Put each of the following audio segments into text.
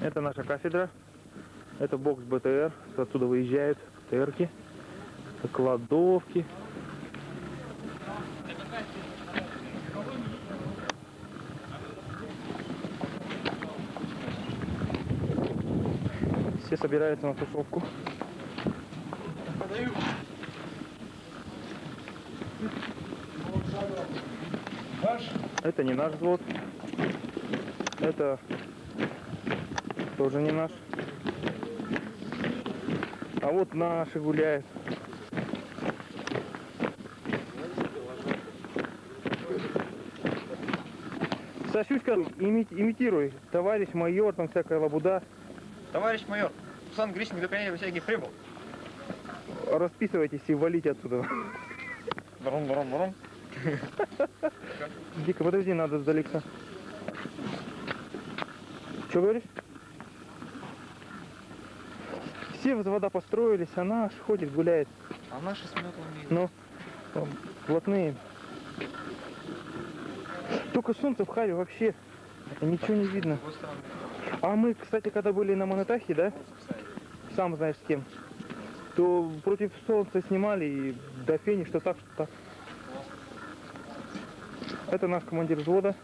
Это наша кафедра. Это бокс БТР. Отсюда выезжают БТРки, кладовки. Все собираются на тусовку. Это не наш взвод. Это тоже не наш. А вот наши гуляют. Сашуська, имитируй. Товарищ майор, там всякая лабуда. Товарищ майор, Руслан Гришин до принятия присяги прибыл. Расписывайтесь и валите оттуда. Брум-брум-брум. Дико, подожди, надо сдалека. Что говоришь? Все взвода построились, а наш ходит, гуляет. А наши с метлами. Ну, блатные. Только солнце в Харе вообще ничего не видно. А мы, кстати, когда были на Монетахе, да? Сам знаешь с кем. То против солнца снимали и до фени, что так, что так. Это наш командир взвода.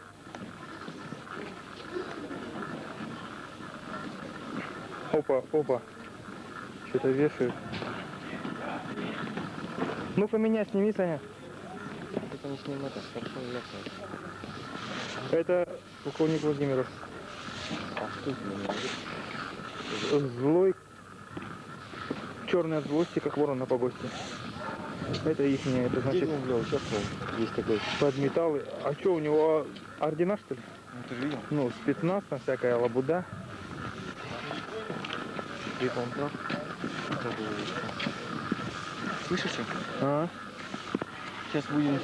Опа, опа. Что-то вешают. Ну-ка меня сними, Саня. Это не снимать, а хорошо легко. Это полковник Владимиров. А что это? Злой. Черный от злости, как ворон на погосте. Это их, это значит... Где он, бля, участвовал? Есть такой. Подметалы. А что, у него ордена, что ли? Ну ты же видел? Ну, спецназ, там всякая лабуда. Он прав. Слышите? А? Сейчас будем.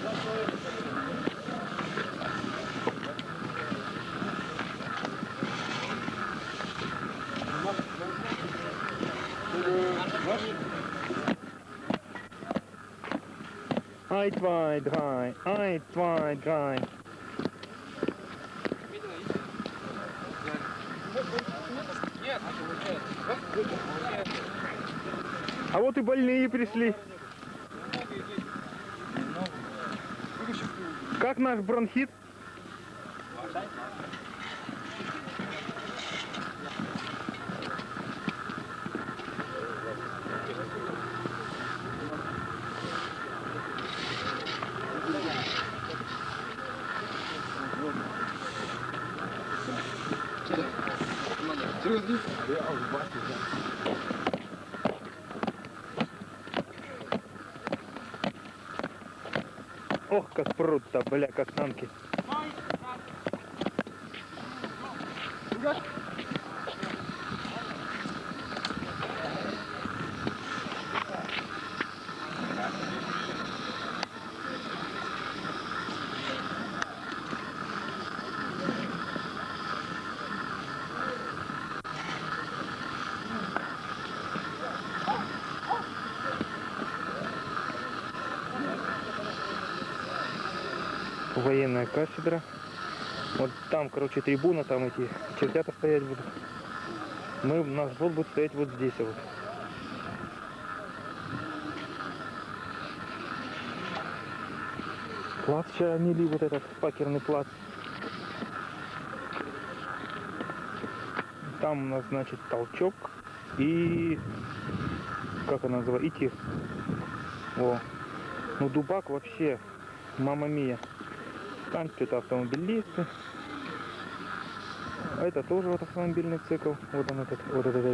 Ай, твой, драй, ай, твой, драй. А вот и больные пришли. Как наш бронхит? Ох, как прут-то, бля, как танки. Военная кафедра. Вот там, короче, трибуна, там эти чертята стоять будут. Наш взвод будет стоять вот здесь вот. Плац вчера мели, вот этот пакерный плац. Там у нас, значит, толчок и... Как она называется? И тир. Во. Ну, Дубак вообще, мама мия. Там что-то автомобилисты. А это тоже вот автомобильный цикл. Вот он этот. Вот этот.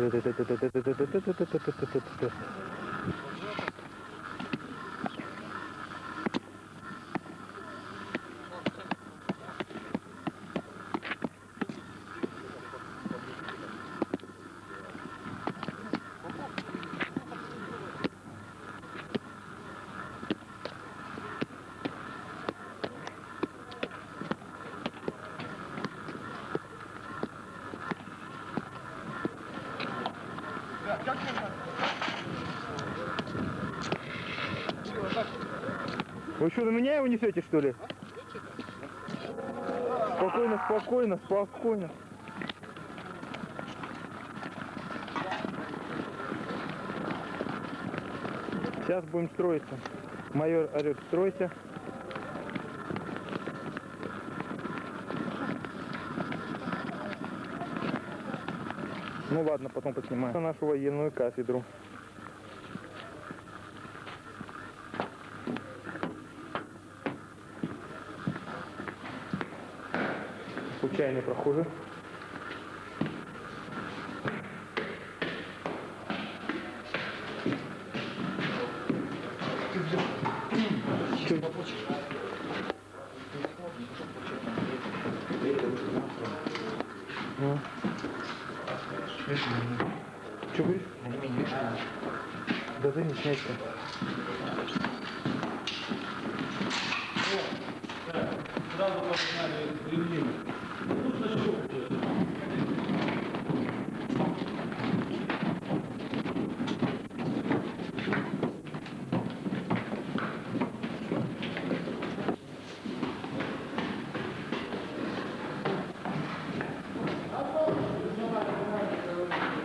Вы что, на меня его несете, что ли? Спокойно, спокойно, спокойно. Сейчас будем строиться. Майор орет, стройся. Ну ладно, потом поснимаем. На нашу военную кафедру. Случайный прохожий. Что говоришь? Да ты не снять-то. Сразу погнали ремни.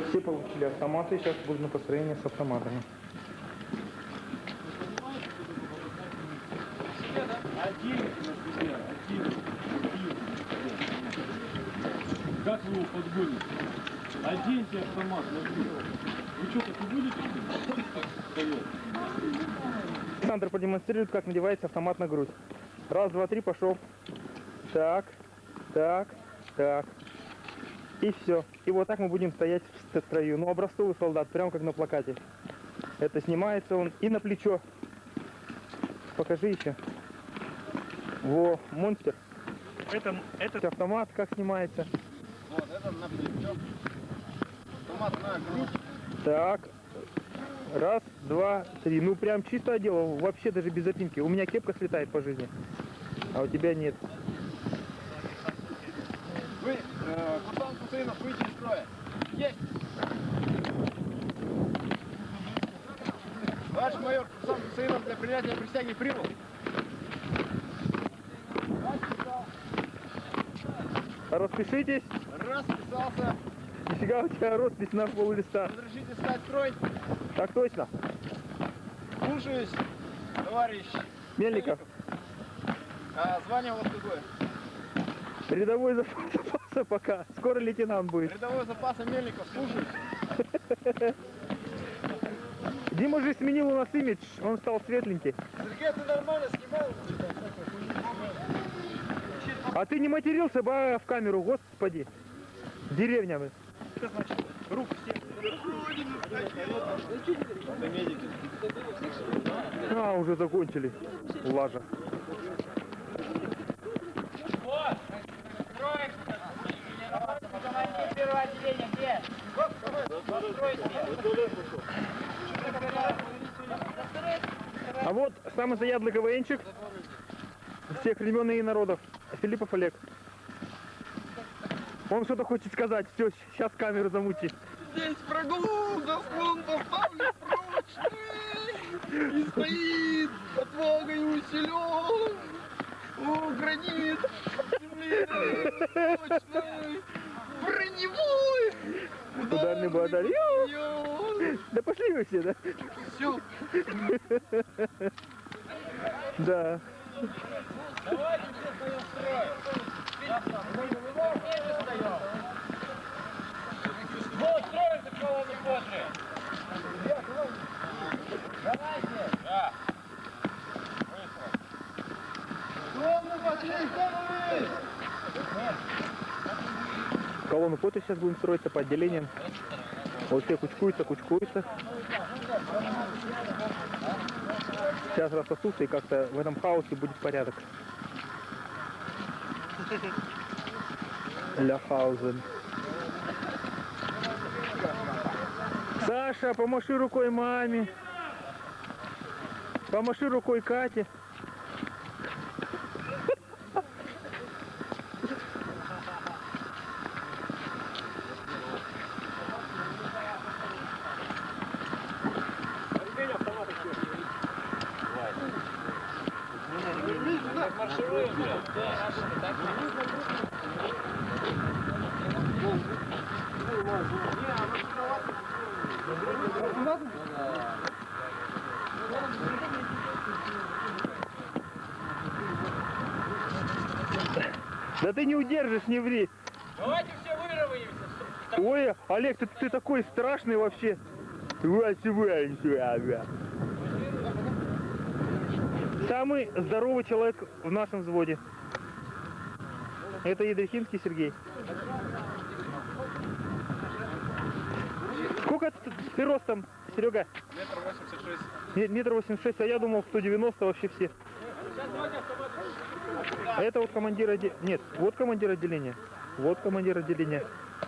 Все получили автоматы, сейчас будет на построение с автоматами. Как вы его подгоните? Оденьте автомат на грудь. Вы что, так не будете стоять? Александр продемонстрирует, как надевается автомат на грудь. Раз, два, три, пошел. Так, так, так. И все. И вот так мы будем стоять в строю. Ну, образцовый солдат, прямо как на плакате. Это снимается он и на плечо. Покажи еще. Во, монстр. Это автомат как снимается. Вот, это на плечо. Автомат на грудь. Так. Раз, два, три. Ну, прям чисто одел. Вообще даже без запинки. У меня кепка слетает по жизни. А у тебя нет. Вы, курсант Кусейнов, выйти из строя. Есть! Ваш майор курсант Кусейнов для принятия присяги прибыл. Распишитесь. Расписался. Нифига у тебя роспись на пол листа. Разрешите стать строй. Так точно. Слушаюсь, товарищ. Мельников. А звание у вас какое? Рядовой запаса пока. Скоро лейтенант будет. Рядовой запаса Мельников, слушаюсь. Дима же сменил у нас имидж. Он стал светленький. Сергей, ты нормально снимал? А ты не матерился бы в камеру, господи. Деревня, блин. Что значит? Рук всех. А, уже закончили. Лажа. Первое отделение где? А вот самый заядлый КВНчик всех времен и народов. Филиппов Олег. Он что-то хочет сказать. Все, сейчас камеру замути. Здесь прогул, заслон поставлен прочный и стоит отвагой усилен. О, гранит, земли точный, броневой. Ударный бадар. Да пошли вы все, да? Все. Да. Давайте все стоим в строй. Вот, строимся к колонне после. Давайте. Да. Колонну пошли, колонны! Колонну пота сейчас будем строиться по отделениям. Вот все кучкуются, кучкуются. Сейчас рассосутся и как-то в этом хаосе будет порядок. Ля Хаузен. Саша, помаши рукой маме. Помаши рукой Кате. Да ты не удержишь, не ври. Давайте все выровняемся. Ой, Олег, ты такой страшный вообще. Самый здоровый человек в нашем взводе. Это Едрихимский Сергей. Сколько ты ростом, Серега? Метр 86. Метр 86, а я думал 190 вообще все. А это вот командир отделения. Нет, вот командир отделения. Вот командир отделения.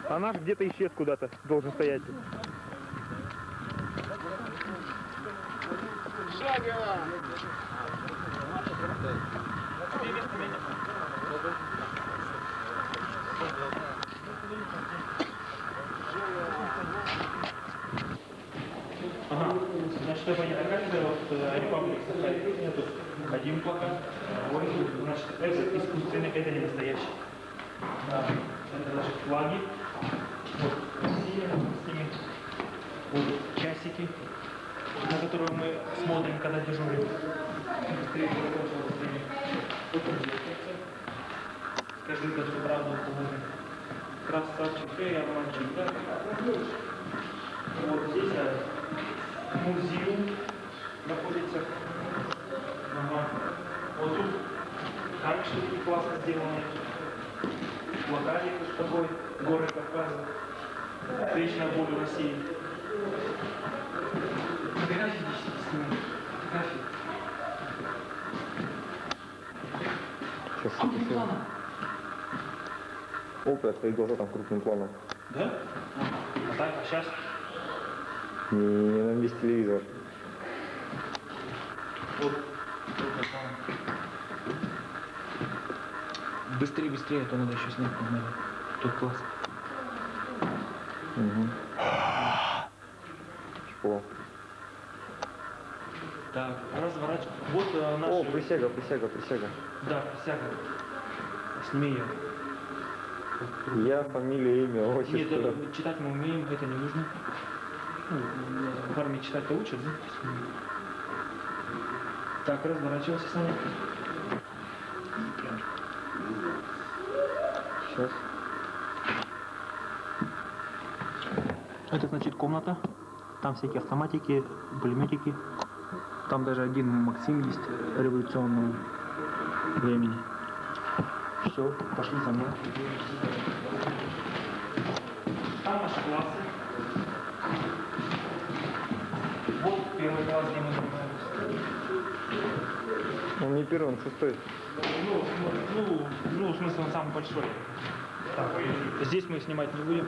А наш где-то исчез куда-то, должен стоять. Ага, значит, это не такая, вот Репаблик Сахалин, нету один плакат, значит, это искусственный, это не настоящий. Да, это наши флаги, вот Россия с ними, вот часики, на которые мы смотрим, когда дежурим. Скажи, как всю правду поможем. Красавчик, эй, обманщик, да? Вот здесь музеум находится. Ага. Вот тут камешки такие классно сделаны. Плакатик такой, горы Кавказа. Вечная боль России. Фотографии здесь снимают. Фотографии. Сейчас Крупным планом. Опа, твои глаза там крупным планом. Да? А так, а сейчас? Не на весь телевизор. Вот. Быстрее, быстрее, а то надо еще снять надо. Тут класс. Угу. Чего? Так, разворачивай. Вот наши... О, присяга, присяга, присяга. Да, присяга. Сними ее. Я, фамилия, имя, Нет, отчество. читать мы умеем, это не нужно. Ну, в армии читать-то учат, да? Так, разворачивайся, Саня. Сейчас. Это, значит, комната. Там всякие автоматики, пулеметики. Там даже один Максим есть революционного времени. Все, пошли за мной. Там наши классы. Вот первый класс, где мы занимаемся. Он не первый, он шестой. Ну, в смысле, он самый большой. Так, здесь мы снимать не будем.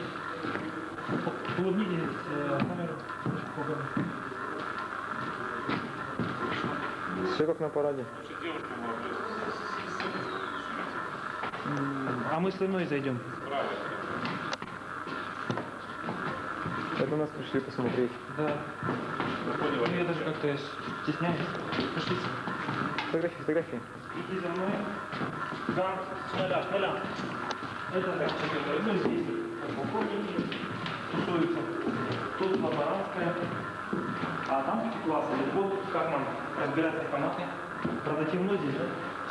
Улыбнитесь камеру. Все как на параде. А мы с Леной зайдем. Это нас пришли посмотреть. Да. Ну, я даже как-то стесняюсь. Пошли. Фотографии, фотографии. Иди за мной. Да, с нуля. Это так, ну здесь полковники тусуются. Тут лаборантская. А там классы. Вот как нам разбирать автоматы. Правда темно здесь, да?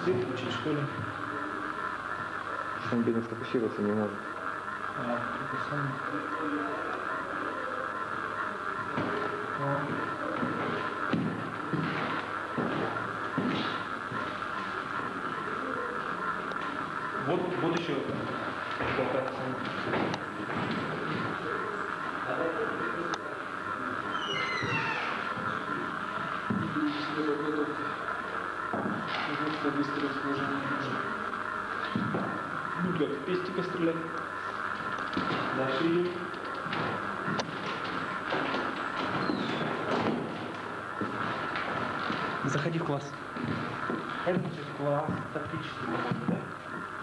Свет включить, что ли? Он, бедный, сфокусироваться не может. Это самое. Вот еще плакат. Быстро сложение. Ну как, пестика стрелять. Дальше идем. Заходи в класс. Это значит класс тактический, да?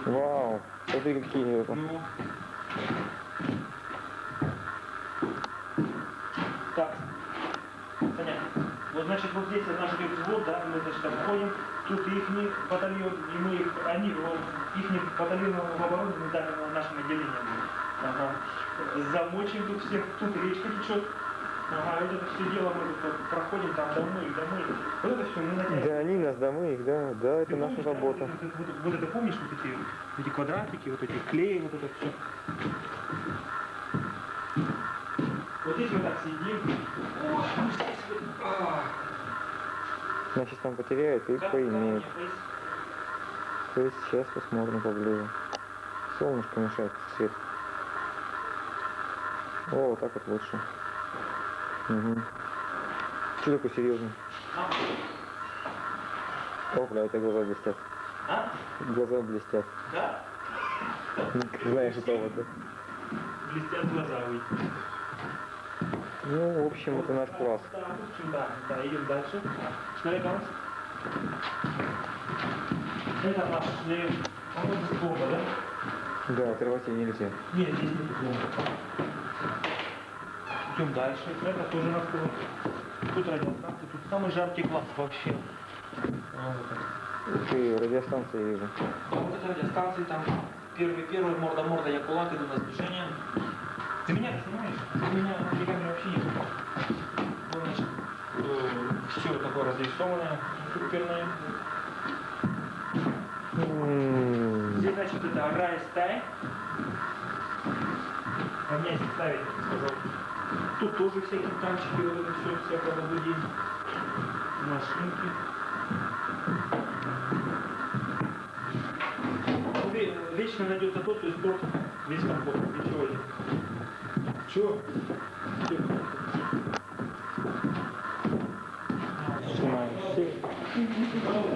Вау, смотри, какие это. Ну. Так. Понятно. Вот значит вот здесь наш идет взвод, да, мы значит обходим, тут их батальон, и мы их, они, их батальон в обороне мы дали в нашем отделении. Ага. Замочим тут всех, тут речка течет. Ага, вот это все дело мы тут проходим, там домы. Вот это все мы натягиваем. Да они нас, да мы их, да, да, это Ты наша помнишь, работа. Вот это помнишь, вот эти квадратики, вот эти клей, вот это все. Вот здесь мы так сидим. О, там здесь вот. Значит, там потеряют и поимеют. То есть сейчас посмотрим поближе. Солнышко мешает свет. О, вот так вот лучше. Угу. Что такое серьезный? О, бля, это глаза блестят. А? Глаза блестят. Да? Знаешь, это вот. Да? Блестят глаза выйти. Ну, в общем, это наш класс. Да, идем дальше. Шнелек у нас. Это наш шнелек. Он вот здесь бомба, да? Да, отрывать ее нельзя. Нет, здесь нет бомбы. Идем дальше. Это тоже наш класс. Тут радиостанция, тут самый жаркий класс вообще. Ух ты, радиостанция вижу. А вот это радиостанция, там первый морда, я кулак, иду на сближение. Ты меня снимаешь? Ты меня на камере вообще не попал. Вот, значит, все такое разрисованное, суперное. Здесь, значит, это райстай. А меня если ставить, скажу. Тут тоже всякие танчики, вот это все, всякого людей. Машинки. Вечно найдется тот, кто испортит весь комфорт. Ничего нет. Чего?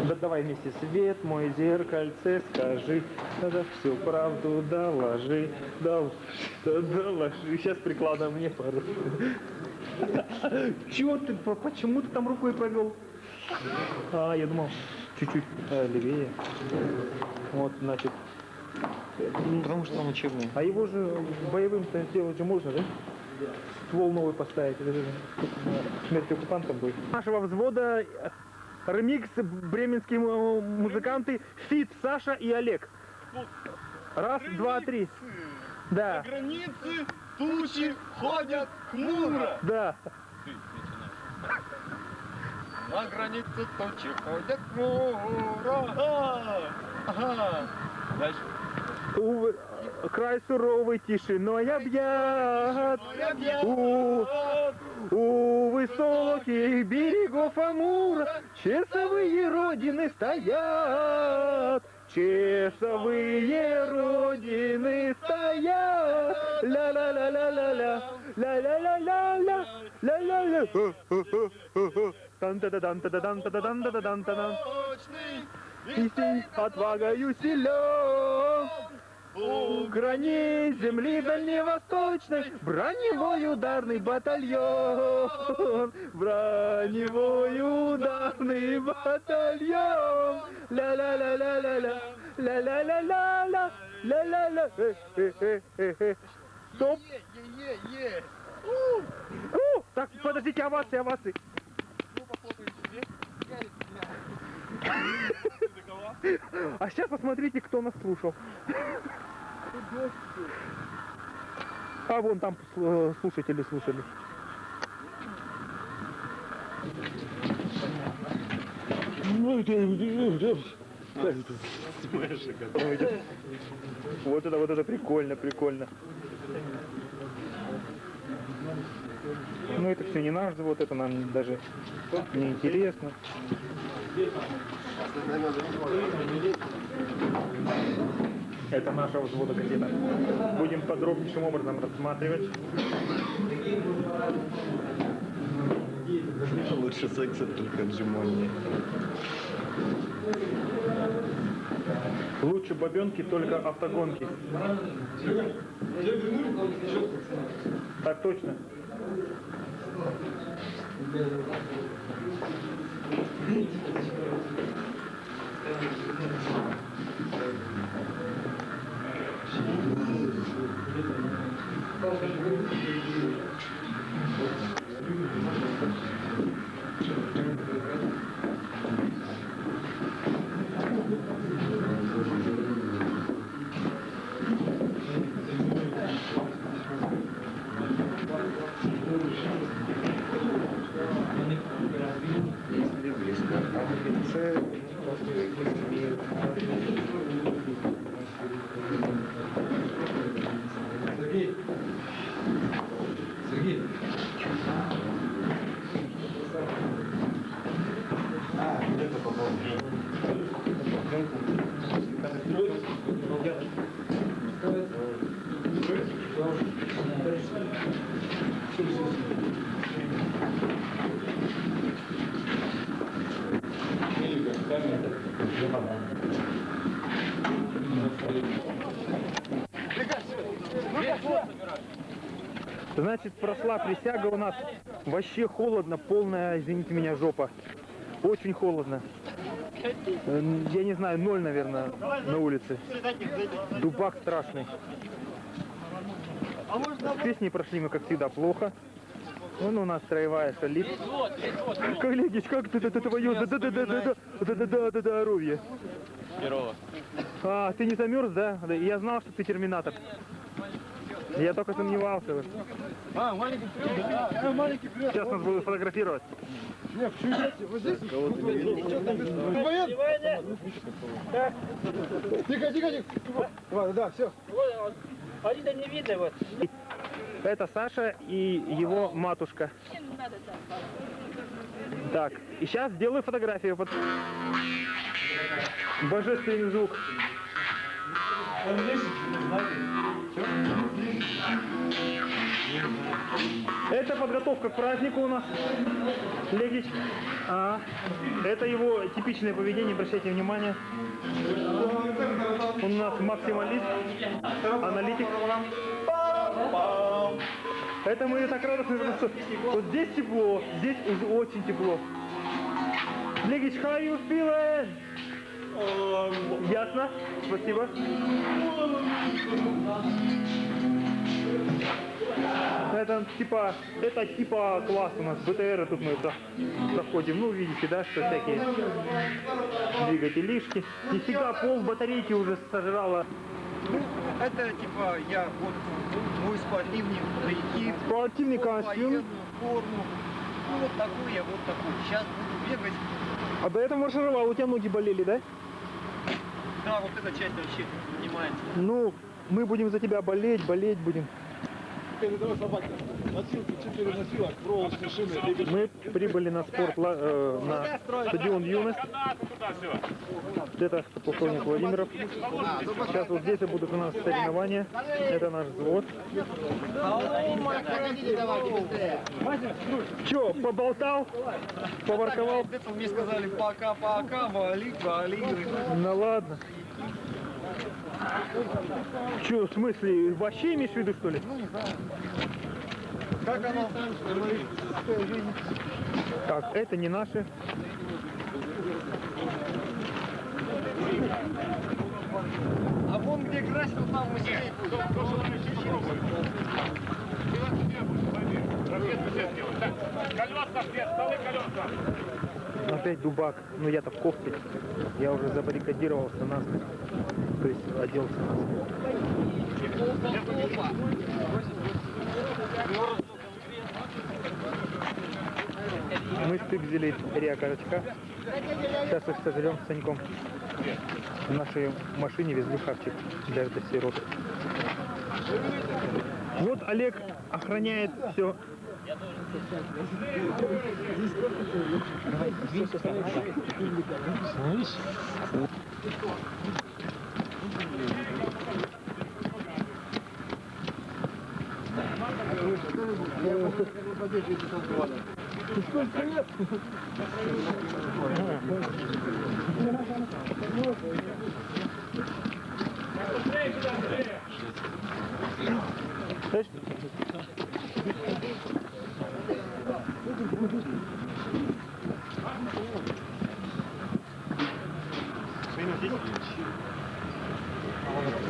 Да давай вместе. Свет мой, зеркальце, скажи, надо всю правду доложи, доложи. Сейчас прикладом мне пару. Чего ты, почему ты там рукой провел? А, я думал, чуть-чуть левее. Вот, значит. Потому что он учебный. А его же боевым-то сделать же можно, да? Ствол новый поставить. Это же смерть оккупантам будет. Нашего взвода ремикс бременские музыканты Фит, Саша и Олег. Раз, два, три. Да. На границе тучи ходят хмуро. Да. На границе тучи ходят хмуро. Ага. Дальше. Край суровый тишиной объят. У высоких берегов Амура часовые родины стоят. Часовые родины стоят. Ля-ля-ля-ля-ля-ля. Ля-ля-ля-ля-ля. Ля-ля-ля. Тан-та-да-дан-та-да-дан-та-да-дан-та-да-дан-та-да-дан. Истинь отвагою силен. У границ земли дальневосточной броневой ударный батальон. Броневой ударный батальон. Ля-ля-ля-ля-ля-ля. Ля-ля-ля-ля-ля. Ля-ля-ля. Стоп. Е-е-е. Так, подождите, овации. Ну, похлопаем себе. А сейчас посмотрите, кто нас слушал. А вон там слушатели слушали. Вот это прикольно. Ну это все не наш завод, это нам даже не интересно. Это нашего взвода газета. Будем подробнейшим образом рассматривать. Лучше секса, только отжимания. Лучше бабенки, только автогонки. Так точно. Значит, прошла присяга у нас. Вообще холодно, полная, извините меня, жопа. Очень холодно. Я не знаю, 0, наверное, на улице. Дубак страшный. С песней прошли мы, как всегда, плохо. Вон у нас строевая шалит. Коллегич, как ты твое? Да-да-да-да-да, здоровье. Херово. А, ты не замерз, да? Да, я знал, что ты терминатор. Я только сомневался. Маленький привет. Маленький привет. Сейчас нас будут фотографировать. Нет, вот здесь. Тихо, тихо, тихо. Ладно, да, все. Один не видно, вот. Это Саша и его матушка. Так, и сейчас сделаю фотографию. Вот. Божественный звук. Это подготовка к празднику у нас. Легич. Это его типичное поведение, обращайте внимание. Он у нас максималист, аналитик. Это мы так радостны, потому что вот здесь тепло, здесь уже очень тепло. Легич, how you feeling? Ясно? Спасибо. Это типа класс у нас, БТР тут мы проходим. Ну, видите, да, что всякие двигателишки. Нифига, пол батарейки уже сожрала. Ну, это типа я вот мой спортивный прикид, Спортивный костюм. военную форму. Ну вот такой я, вот такой. Сейчас буду бегать. А до этого маршировал, у тебя ноги болели, да? Да, вот эта часть вообще занимается. Ну, мы будем за тебя болеть будем. Теперь давай собаки. Носилки 4 носилок, проволочные шины. Мы прибыли на на стадион Юность. Это полковник Владимиров. Сейчас вот здесь будут у нас соревнования. Это наш взвод. Че, поболтал? Поворковал? Это мне сказали пока-пока, вали. Ну ладно. Че, в смысле, вообще имеешь в виду, что ли? Как оно? Так, это не наши. А вон где красить, вот там музей будет. Опять дубак. Ну я-то в кофте. Я уже забаррикадировался насмерть. То есть оделся насмерть. Мы стык три окорочка. Сейчас их сожрем с Саньком. В нашей машине везли хавчик для сироты. Вот Олег охраняет все.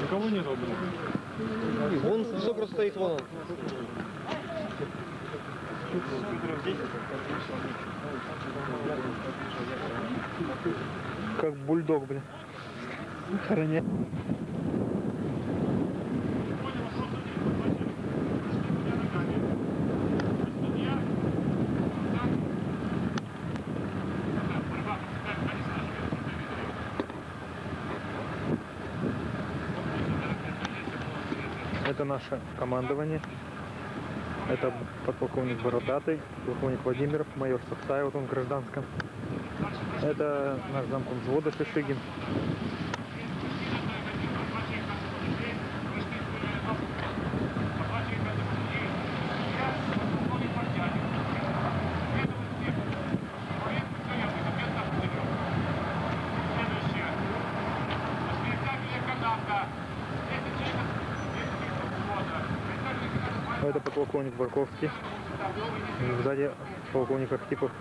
Никого не блин. Вон все просто стоит, вон он. Как бульдог, блин. Охраняет. Это наше командование. Это подполковник Бородатый, полковник Владимиров, майор Савтай, вот он в гражданском. Это наш замком взвода Шишигин. Это подполковник Барковский. Сзади полковник Архипов.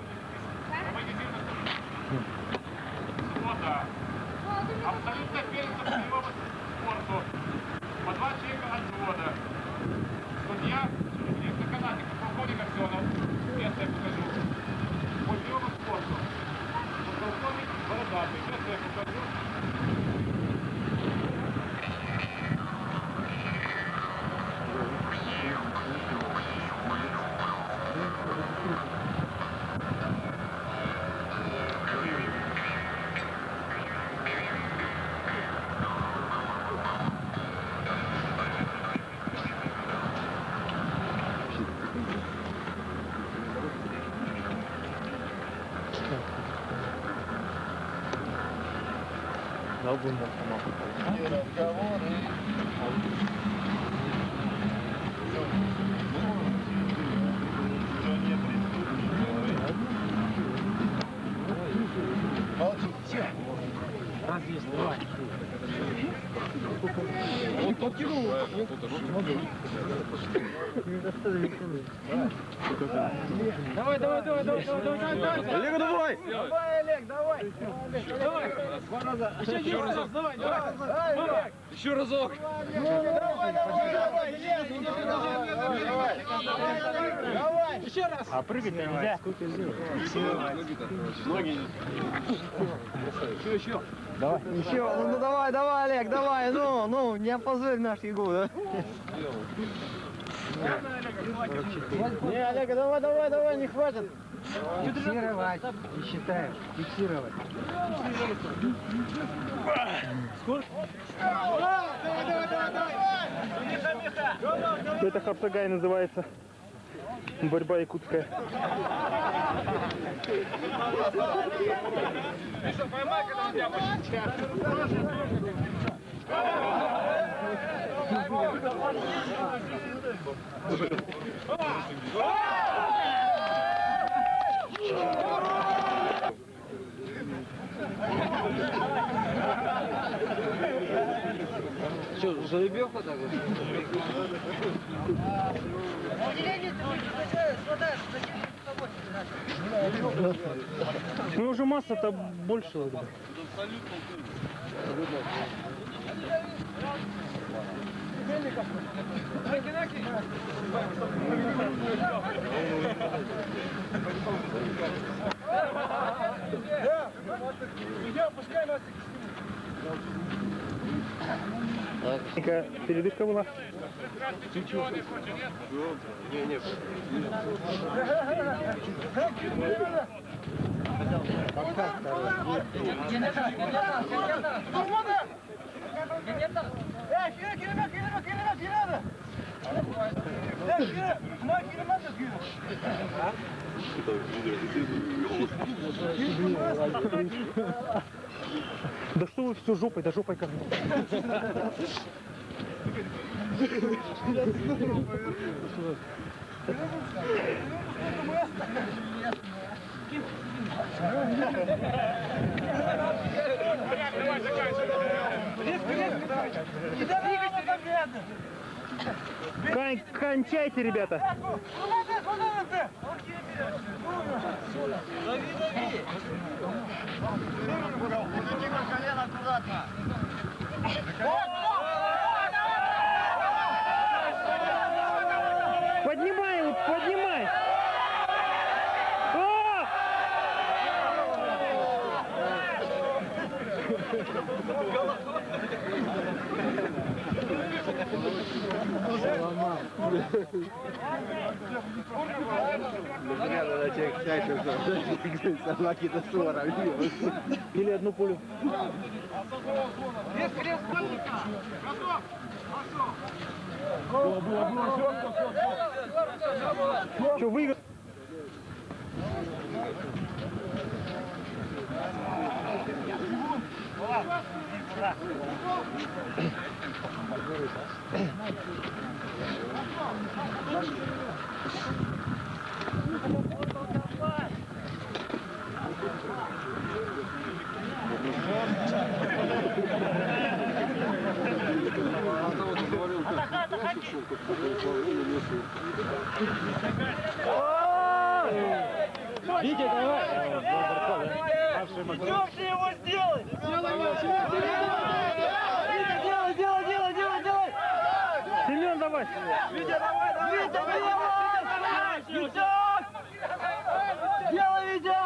Абсолютно первенство по боевому спорту. По 2 человека от взвода. Судья, канатик, полковник Аксенов. Место я покажу. По боевому спорту. Полковник Бородатый. Место я покажу. Давай, давай, давай, давай, давай, давай, давай. Олег, давай! Давай, Олег, давай. Давай. Еще один раз, давай, давай. Олег. Еще разок. Давай, давай, давай. Еще раз. А прыгать нельзя. Еще. Еще, ну давай, давай, Олег, давай, ну, не опозорь наш игру, да? Не, Олег, давай, давай, давай, не хватит. Фиксировать, не считаем, фиксировать. Это хапсагай называется. Борьба якутская. Что, жеребьевка так вот? Ну уже масса-то больше. Передышка была. Да что вы все жопой, да жопой как Кончайте, ребята! Поднимай его, поднимай! О! Или одну пулю. Что, выиграл? Атака, атака, Витя, давай! Лёша его сделай! Делай! Семен, давай! Витя, давай! Витя! Делай, Витя!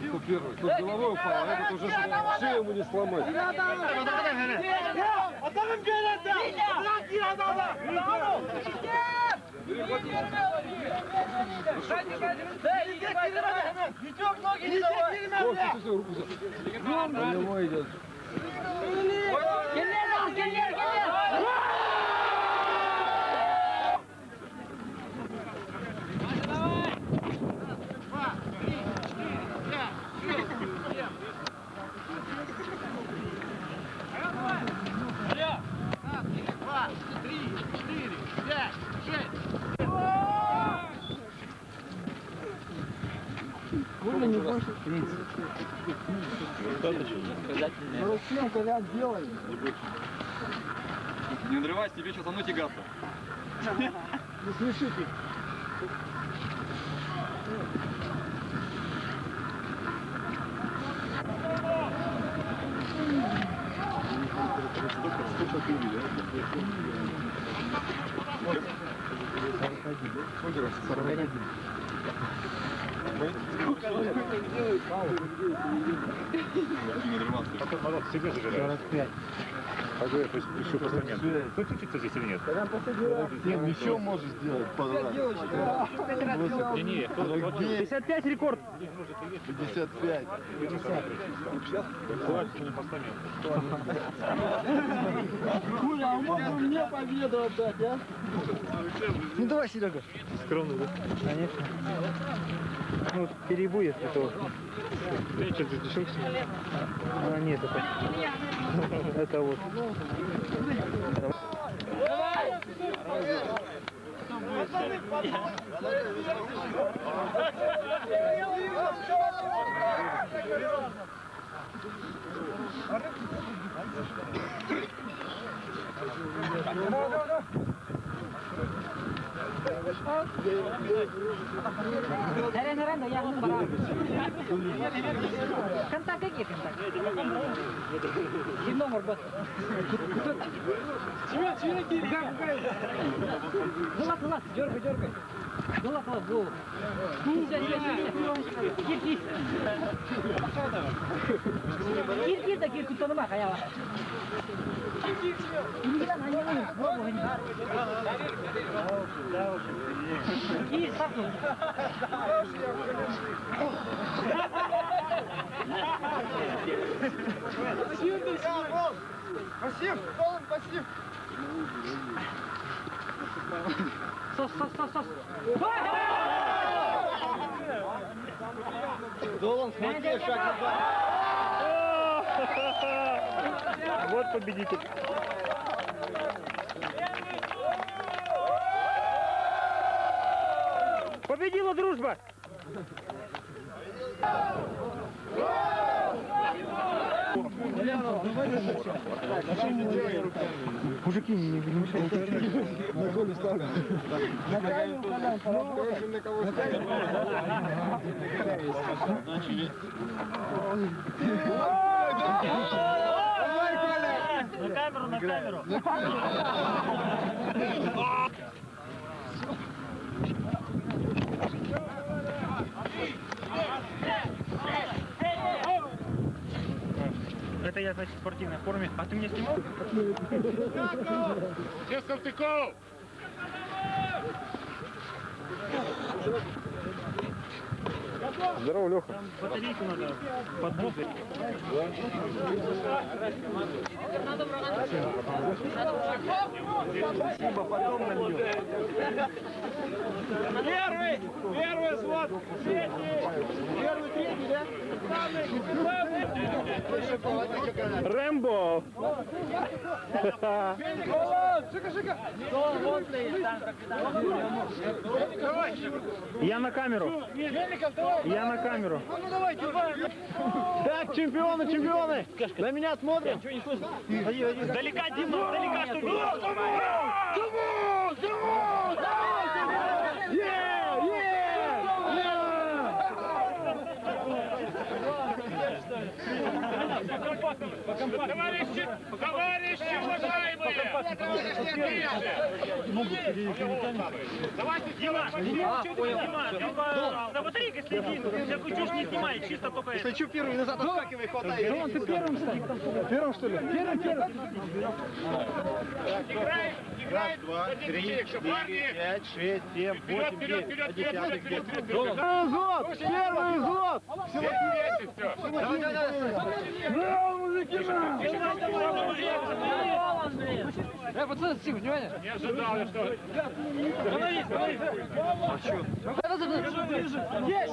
Кто первый? Кто головой упал, а этот уже шею ему не сломать. На него идет. Не надрывайся, тебе сейчас оно тягаться. Не смешите. Не надрываться. Погоди, еще постамент. Тут учится здесь или нет? Нет, еще можешь сделать подрать. Не, 55 рекорд! 55. желательно не постамент. Хуля, а мог бы мне победу отдать, а? Ну давай, Серега. Скромно, да? Конечно. Ну, перебу, если то. Что, ты дешевше? А, нет, это вот. Рено, я не брал. Контакт какие контакт? И номер бот. Глаз, дергай. Глаз, голову. Все. Кир, такие кутонума, хаяла. И сахну. Спасибо! Спасибо! Сос. Долан, смотри, шаг назад! Вот победитель. Победила дружба! Мужики, не мешайте. На голе ставлю. На камеру! Это я, значит, в спортивной форме. А ты меня снимал? Все, Салтыков! Здорово, Леха. Батарейку надо подбросить. Спасибо, потом нальем. Первый взвод, третий. Первый, третий, да? Рэмбо! Я на камеру. Я на камеру. Так, чемпионы, чемпионы! На меня смотрим. Далека, Дима, далека, что ли? Товарищи, товарищи, уважаемые! Давайте Дима, за батарейкой следи, всякую чушь не снимай, чисто только это. Хочу первый назад отскакивай, хватай. Ром, ты первым стань. Первым, что ли? Первым. играем, играем. 2, 3, 4, 5, 6, 7, 8, 9, 10. Первый взвод! Первый взвод! Давай, давай, давай. Пацаны, тихо, внимание! Не ожидал я, что... Есть!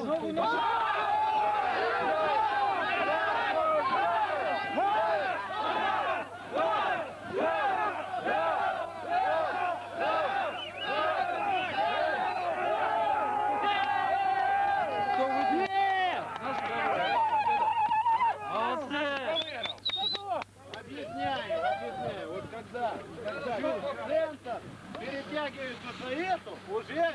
Объясняю, вот когда центр перетягивается на эту, уже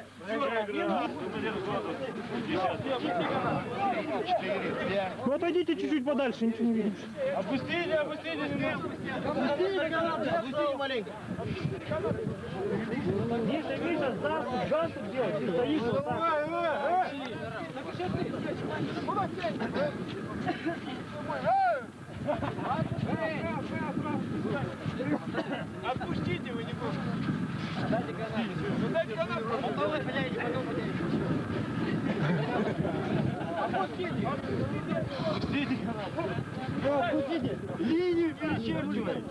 Ну отойдите чуть-чуть подальше, ничего не видишь. Опустите маленько. Миша, заступ делай, ты стоишь вот так. Отпустите вы немножко. Дайте канал. Дайте канал. Потом вы поняете, потом поняете. Отпустите. Отпустите канал. Отпустите. Линию перечеркивай.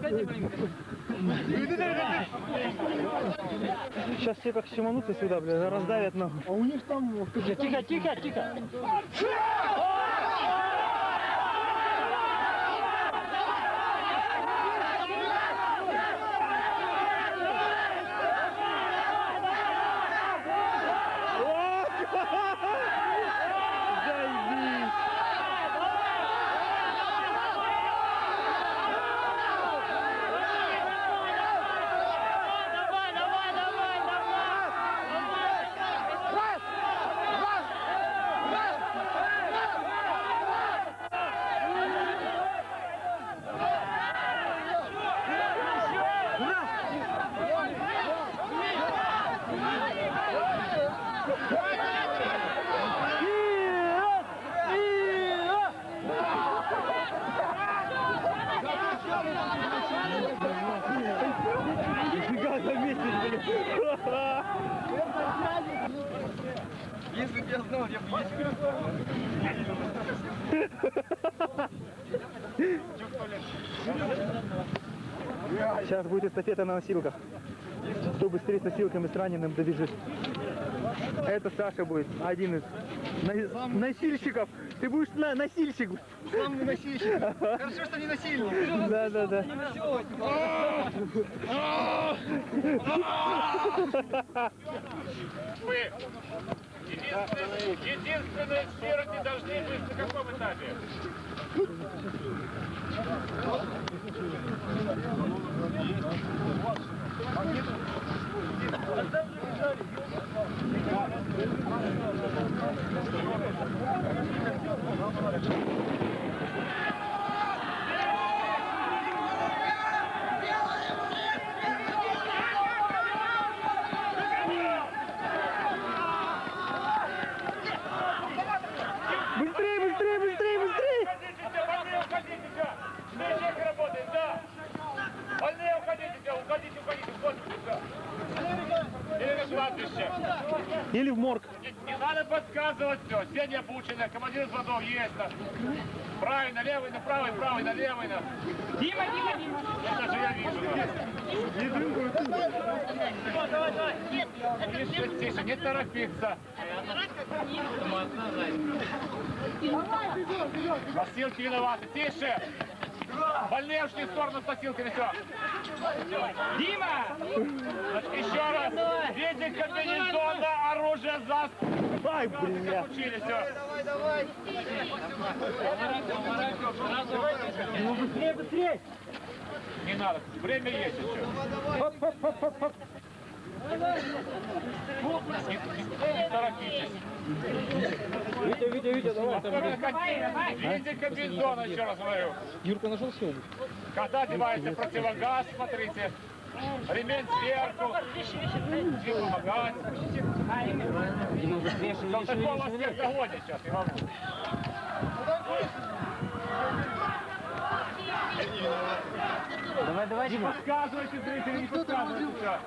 Сейчас все как щеманутся сюда, бля, раздавят нахуй. А у них там... Тихо. Если бы я знал, я бы Сейчас будет эстафета на носилках. Кто быстрее с носилками с раненым добежит. Это Саша будет, один из носильщиков. Ты будешь носильщик. Самый носильщик. Хорошо, что не насильник. Да. Вы единственные эксперты должны быть на каком этапе? Уходите, вот, все. Елена Шваб, училище. Или в морг. Не надо подсказывать все. Сведения обучены, командир взводов есть. Правый на левый, на правый, правый на левый. Дима, Дима, Дима. Это же я вижу. Тише, тише, не торопиться. Носилки виноваты, тише. Больные ушли в сторону с носилками, все. Дима! Еще раз. Видите комбинезона, оружие за... Ай, бля. Учили, все. Ну быстрее, быстрее! Не надо, время есть еще. Не торопитесь. Витя, давай. Видите комбинезон, еще раз говорю. Юрка нашел съемку? Когда одеваете противогаз, смотрите. Ремень сверху. Не помогать. Такого вас всех догонит сейчас, не могу. Давай, Не подсказывайте, зрители, не подсказывайте. Все.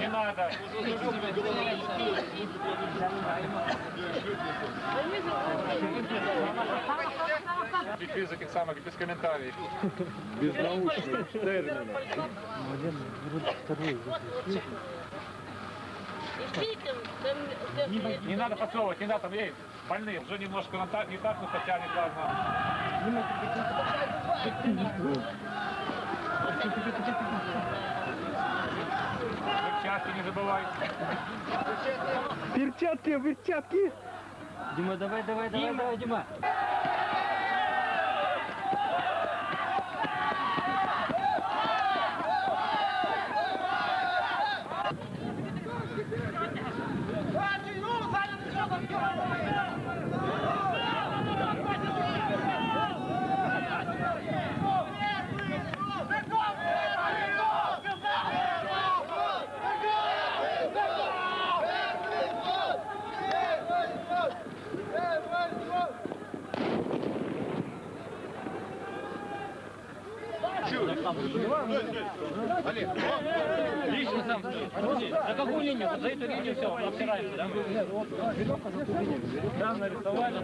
Не надо. Без таких самых, без комментариев. Без научных терминов. Не надо подсовывать, не надо, там есть больные, уже немножко не так, но потянет, ладно. Перчатки не забывайте. Перчатки. Дима, давай, Дима. Лично сам. За какую линию? Вот за эту линию все, обсираемся, да? Там нарисовали.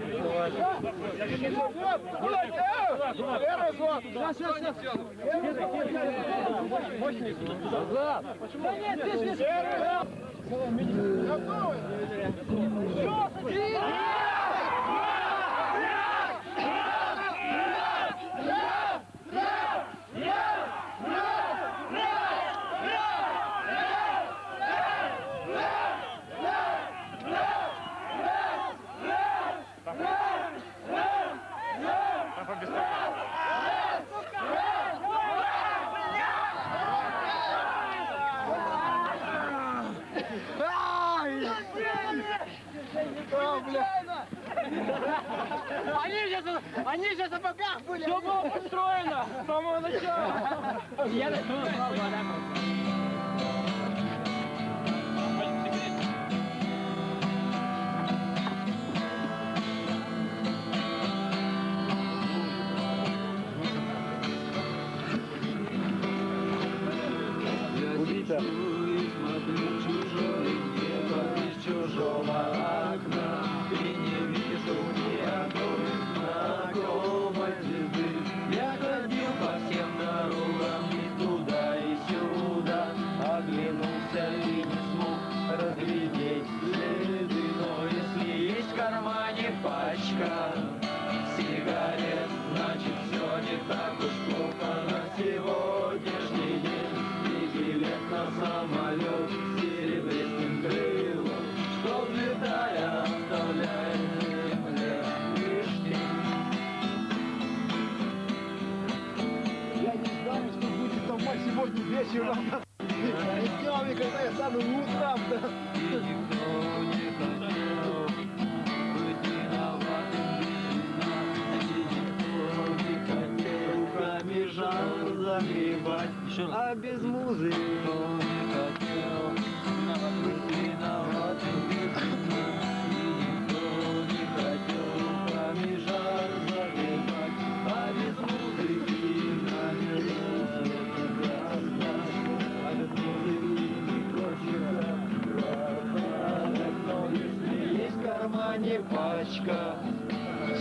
Назад! Почему? Нет, Они сейчас в боках были. Все было построено с самого начала. Я Убийца. Смотрю чужое небо из чужого окна и не вижу ни одной знакомой звезды. Я ходил по всем дорогам и туда и сюда, оглянулся и не смог разглядеть следы. Но если есть в кармане пачка сигарет, значит все не так уж плохо на сегодняшний день. Билет на самолет с серебристым крылом, что взлетая оставляет на земле лишь тень. Я не знаю, что будет домой сегодня вечером. Не знал никогда, я стану утром. И никто не хотел быть виноватым без нас. И никто не хотел руками жар загребать. А без музыки никто не хотел быть виноватым без нас. И никто не хотел руками жар загребать. А без музыки нами это прекрасно. А без музыки никто не хотел. не пачка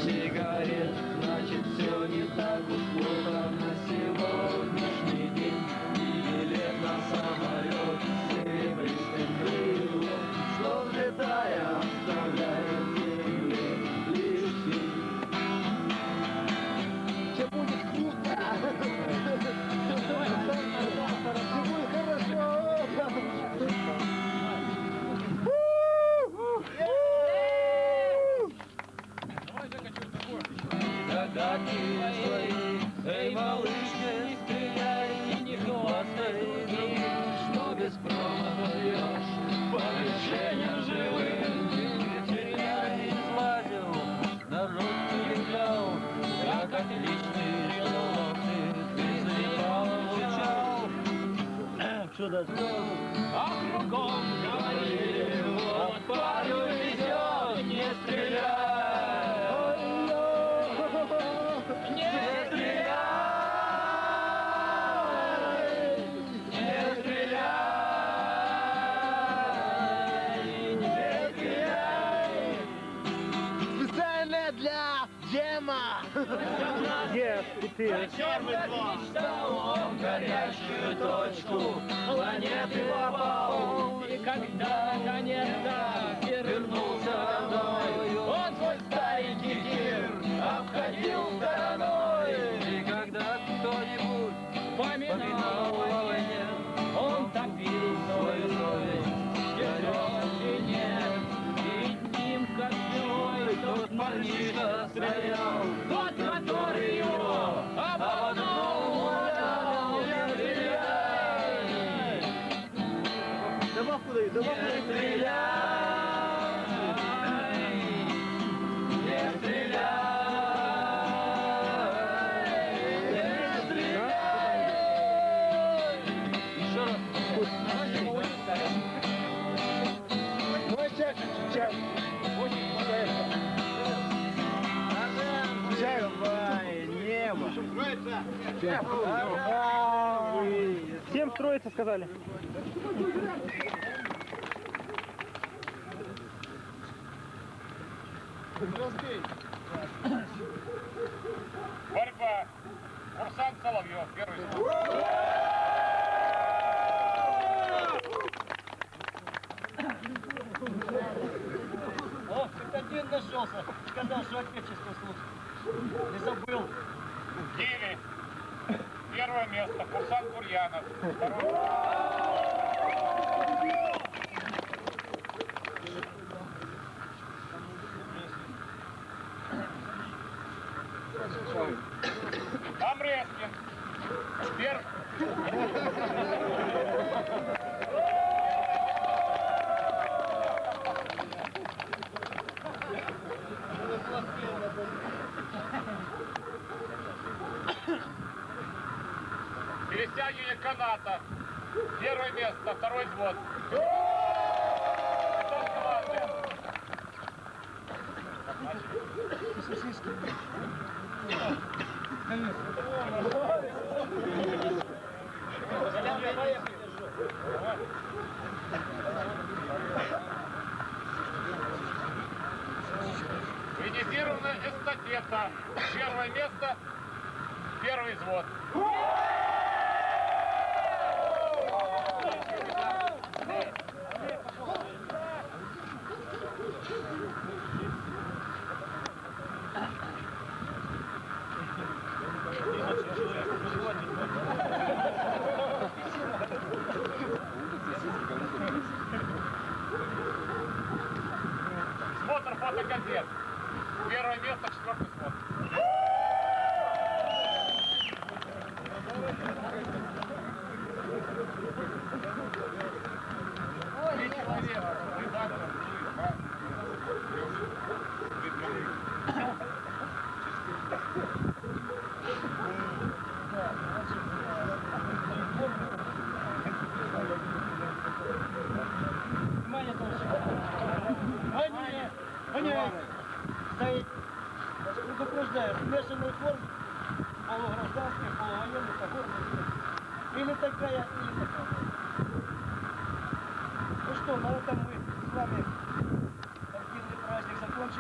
сигарет, значит все не так уж плохо на сегодняшний день. И билет на самолет с серебристым крылом, что взлетая оставляет земле лишь тень. Все будет круто! Все будет хорошо! Когда ты свои, эй, малышка, не стреляй и не хвастай, что без промаха бьешь по мишеням живым. Тебя не излазил, народ перегнал, как отличный релок ты заебал, лучал. Что до слез, а кругом говорили, вот парню везет, не стреляй. Специально для Дема! Yes, теперь. В горячую точку планеты попал. И когда наконец-то Вернулся домой, он свой старенький тир обходил стороной. И когда кто-нибудь поминал о войне, он топил свою совесть в вине. перед ним как Ой, тот парнишка стоял, тот, который его, а потом умолял, не стреляй, Добавку даю, добавку не даю. стреляй, не стреляй, не стреляй. Еще раз. Давай чай, чай. Чай. Давай, небо. Всем строиться сказали. Борьба. Курсант Соловьев, первый. О, хоть один нашелся, сказал, что отечество служит. Не забыл. Киви. Первое место. Курсант Бурьянов. Второе. Амрескин. Перестягивание каната. Первое место, второй взвод. Военизированная эстафета. Первое место, первый взвод. Смотр фотогазет. Первое место, четвертый смотр. Три человека. Редактор, Внимание, товарищи. Внимание. Стоит. Предупреждаю, смешанную форму, полугражданская, полувоенная, оформленная. Или такая, или такая. Ну что, на этом мы с вами спортивный праздник закончим.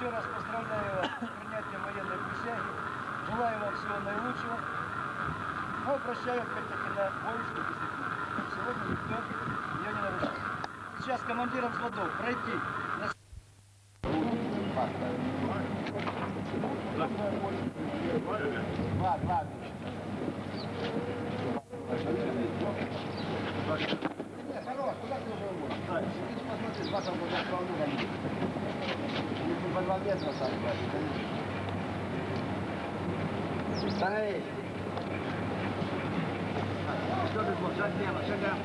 еще раз поздравляю вас с принятием военной присяги. Желаю вам всего наилучшего. Но обращаю опять-таки на воинскую дисциплину. Сегодня никто ее не нарушил. Сейчас командирам взводов пройти на Хорош, куда ты уже уходишь? Сидите, посмотрите, вас там куда волну гоните. Если по 2 метра сами говорите. Эй! Что ты был? Шаг влево, шагам.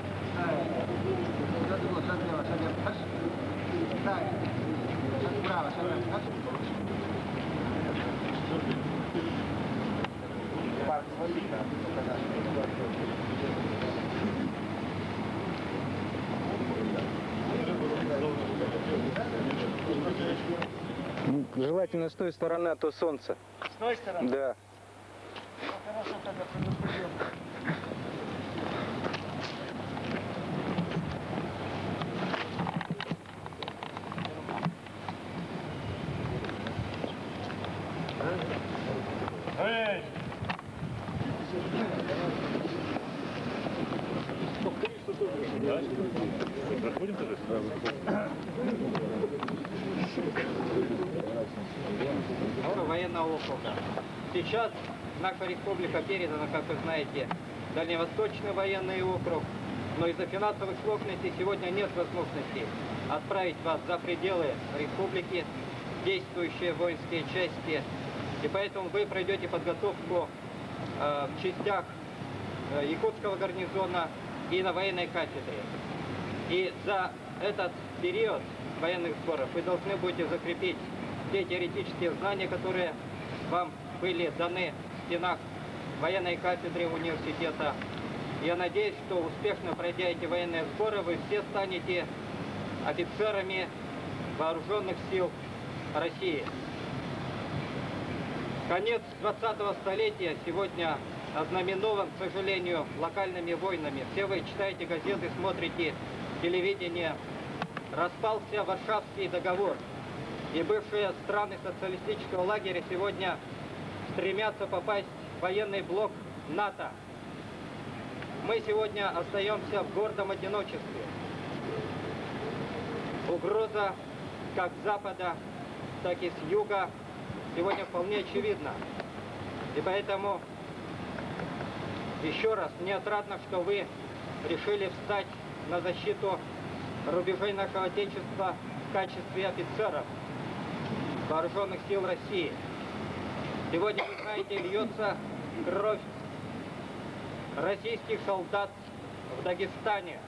Что ты был? Шаг влево, шагам. Так. Шаг вправо, шагам. Парк своих, да, Желательно с той стороны, а то солнце. С той стороны? Да. Ну, хорошо, тогда предупредим. Проходим тоже? Военного округа. Сейчас наша республика передана, как вы знаете, Дальневосточный военный округ, но из-за финансовых сложностей сегодня нет возможности отправить вас за пределы республики, действующие воинские части, и поэтому вы пройдете подготовку в частях Якутского гарнизона и на военной кафедре. И за этот период военных сборов вы должны будете закрепить те теоретические знания, которые вам были даны в стенах военной кафедры университета. Я надеюсь, что успешно пройдя эти военные сборы, вы все станете офицерами вооруженных сил России. Конец 20-го столетия сегодня ознаменован, к сожалению, локальными войнами. Все вы читаете газеты, смотрите телевидение. Распался Варшавский договор. И бывшие страны социалистического лагеря сегодня стремятся попасть в военный блок НАТО. Мы сегодня остаемся в гордом одиночестве. Угроза как с запада, так и с юга сегодня вполне очевидна. И поэтому еще раз мне отрадно, что вы решили встать на защиту рубежей нашего Отечества в качестве офицеров Вооруженных сил России. Сегодня, вы знаете, льется кровь российских солдат в Дагестане.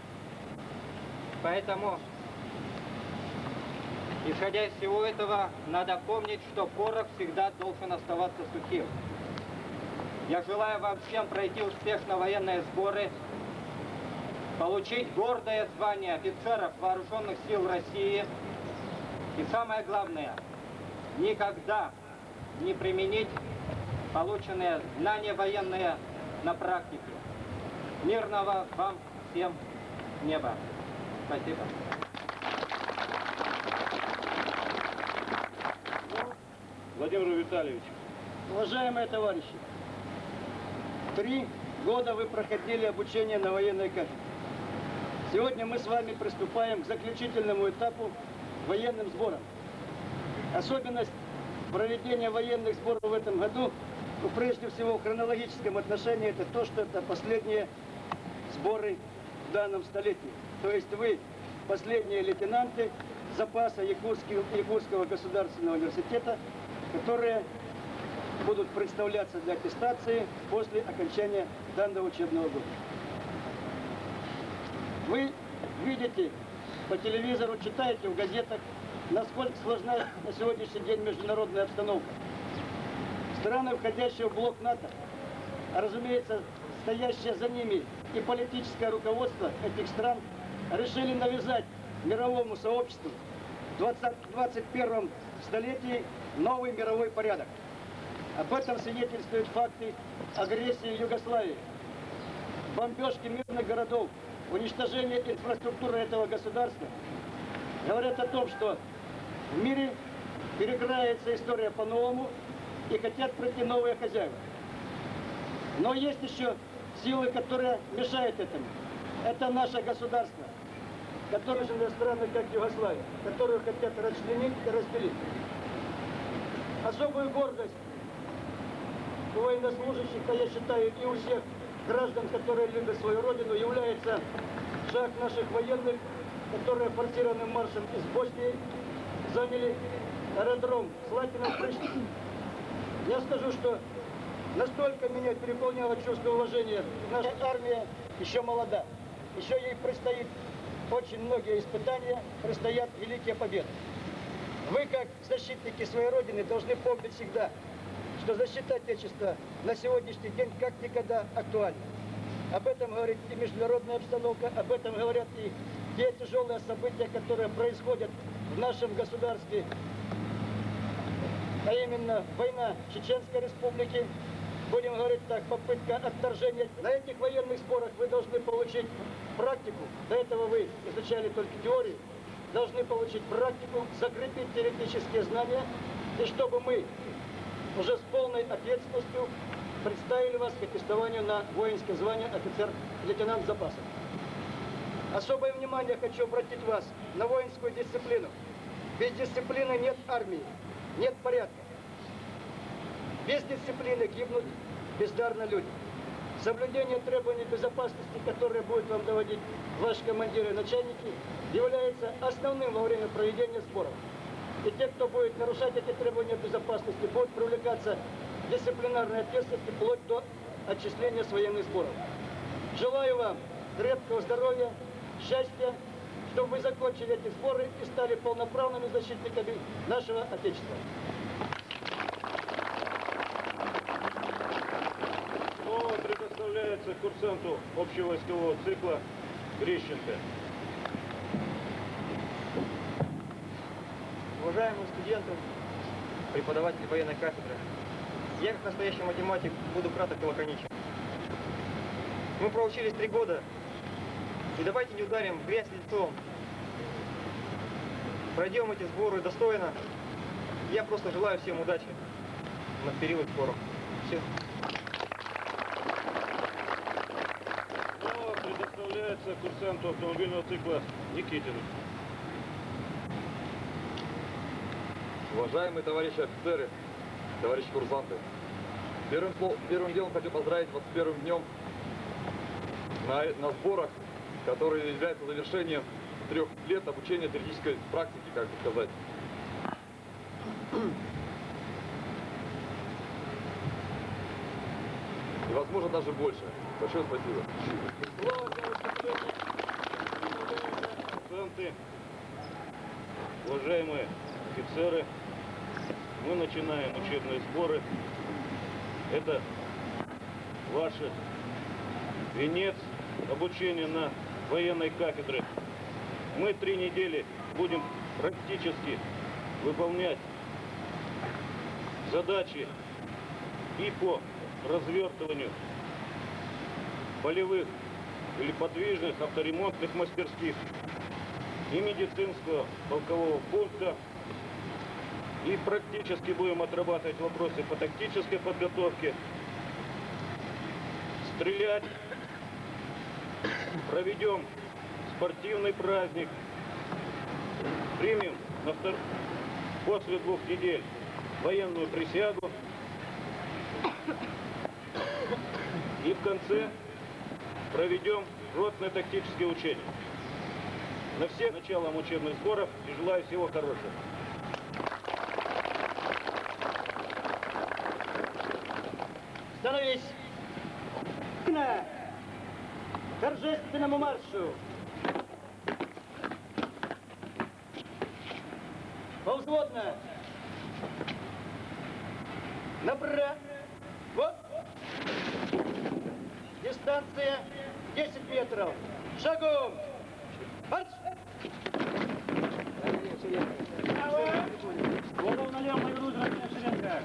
Поэтому, исходя из всего этого, надо помнить, что порох всегда должен оставаться сухим. Я желаю вам всем пройти успешно военные сборы, получить гордое звание офицеров Вооруженных сил России и, самое главное, никогда не применить полученные знания военные на практике. Мирного вам всем неба. Спасибо. Владимир Витальевич. Уважаемые товарищи, 3 года вы проходили обучение на военной кафедре. Сегодня мы с вами приступаем к заключительному этапу военным сборам. Особенность проведения военных сборов в этом году, ну, прежде всего в хронологическом отношении, это то, что это последние сборы в данном столетии. То есть вы последние лейтенанты запаса Якутского государственного университета, которые будут представляться для аттестации после окончания данного учебного года. Вы видите по телевизору, читаете в газетах, насколько сложна на сегодняшний день международная обстановка. Страны, входящие в блок НАТО, а разумеется, стоящее за ними и политическое руководство этих стран, решили навязать мировому сообществу в 21 столетии новый мировой порядок. Об этом свидетельствуют факты агрессии Югославии, бомбежки мирных городов, уничтожение инфраструктуры этого государства. Говорят о том, что в мире перекраивается история по-новому и хотят пройти новые хозяева. Но есть еще силы, которые мешают этому. Это наше государство, которые же страны, как Югославия, которые хотят расчленить и разделить. Особую гордость у военнослужащих, а я считаю, и у всех граждан, которые любят свою родину, является шаг наших военных, которые форсированным маршем из Боснии заняли аэродром Слатина в Прыщине. Я скажу, что настолько меня переполняло чувство уважения. Наша армия еще молода, еще ей предстоит очень многие испытания, предстоят великие победы. Вы, как защитники своей Родины, должны помнить всегда, что защита Отечества на сегодняшний день как никогда актуальна. Об этом говорит и международная обстановка, об этом говорят и те тяжелые события, которые происходят в нашем государстве, а именно война в Чеченской Республике, будем говорить так, попытка отторжения. На этих военных спорах вы должны получить практику, до этого вы изучали только теорию, должны получить практику, закрепить теоретические знания, и чтобы мы уже с полной ответственностью представили вас к аттестованию на воинское звание офицер-лейтенант запаса. Особое внимание хочу обратить вас на воинскую дисциплину. Без дисциплины нет армии, нет порядка. Без дисциплины гибнут бездарно люди. Соблюдение требований безопасности, которые будут вам доводить ваши командиры и начальники, является основным во время проведения сборов. И те, кто будет нарушать эти требования безопасности, будут привлекаться к дисциплинарной ответственности вплоть до отчисления с военных сборов. Желаю вам крепкого здоровья, счастья, чтобы вы закончили эти сборы и стали полноправными защитниками нашего Отечества. Слово предоставляется курсанту общевойскового цикла Грищенко. Уважаемые студенты, преподаватели военной кафедры, я как настоящий математик буду краток и лаконичен. Мы проучились 3 года, и давайте не ударим в грязь лицом. Пройдем эти сборы достойно. Я просто желаю всем удачи на период сборов. Все. Слово предоставляется курсанту автомобильного цикла Никитину. Уважаемые товарищи офицеры, товарищи курсанты, первым делом хочу поздравить вас с первым днем на сборах, которые являются завершением 3 лет обучения теоретической практики, как бы сказать. И возможно даже больше. Большое спасибо. Курсанты, уважаемые офицеры, мы начинаем учебные сборы. Это ваш венец обучения на военной кафедре. Мы 3 недели будем практически выполнять задачи и по развертыванию полевых или подвижных авторемонтных мастерских и медицинского полкового пункта. И практически будем отрабатывать вопросы по тактической подготовке, стрелять, проведем спортивный праздник, примем после 2 недель военную присягу и в конце проведем ротные тактические учения. На всех началом учебных сборов и желаю всего хорошего. Становись к торжественному маршу. Повзводно. Направо. Дистанция 10 метров. Шагом. Марш! Голову налево, мою грудь, шеренга.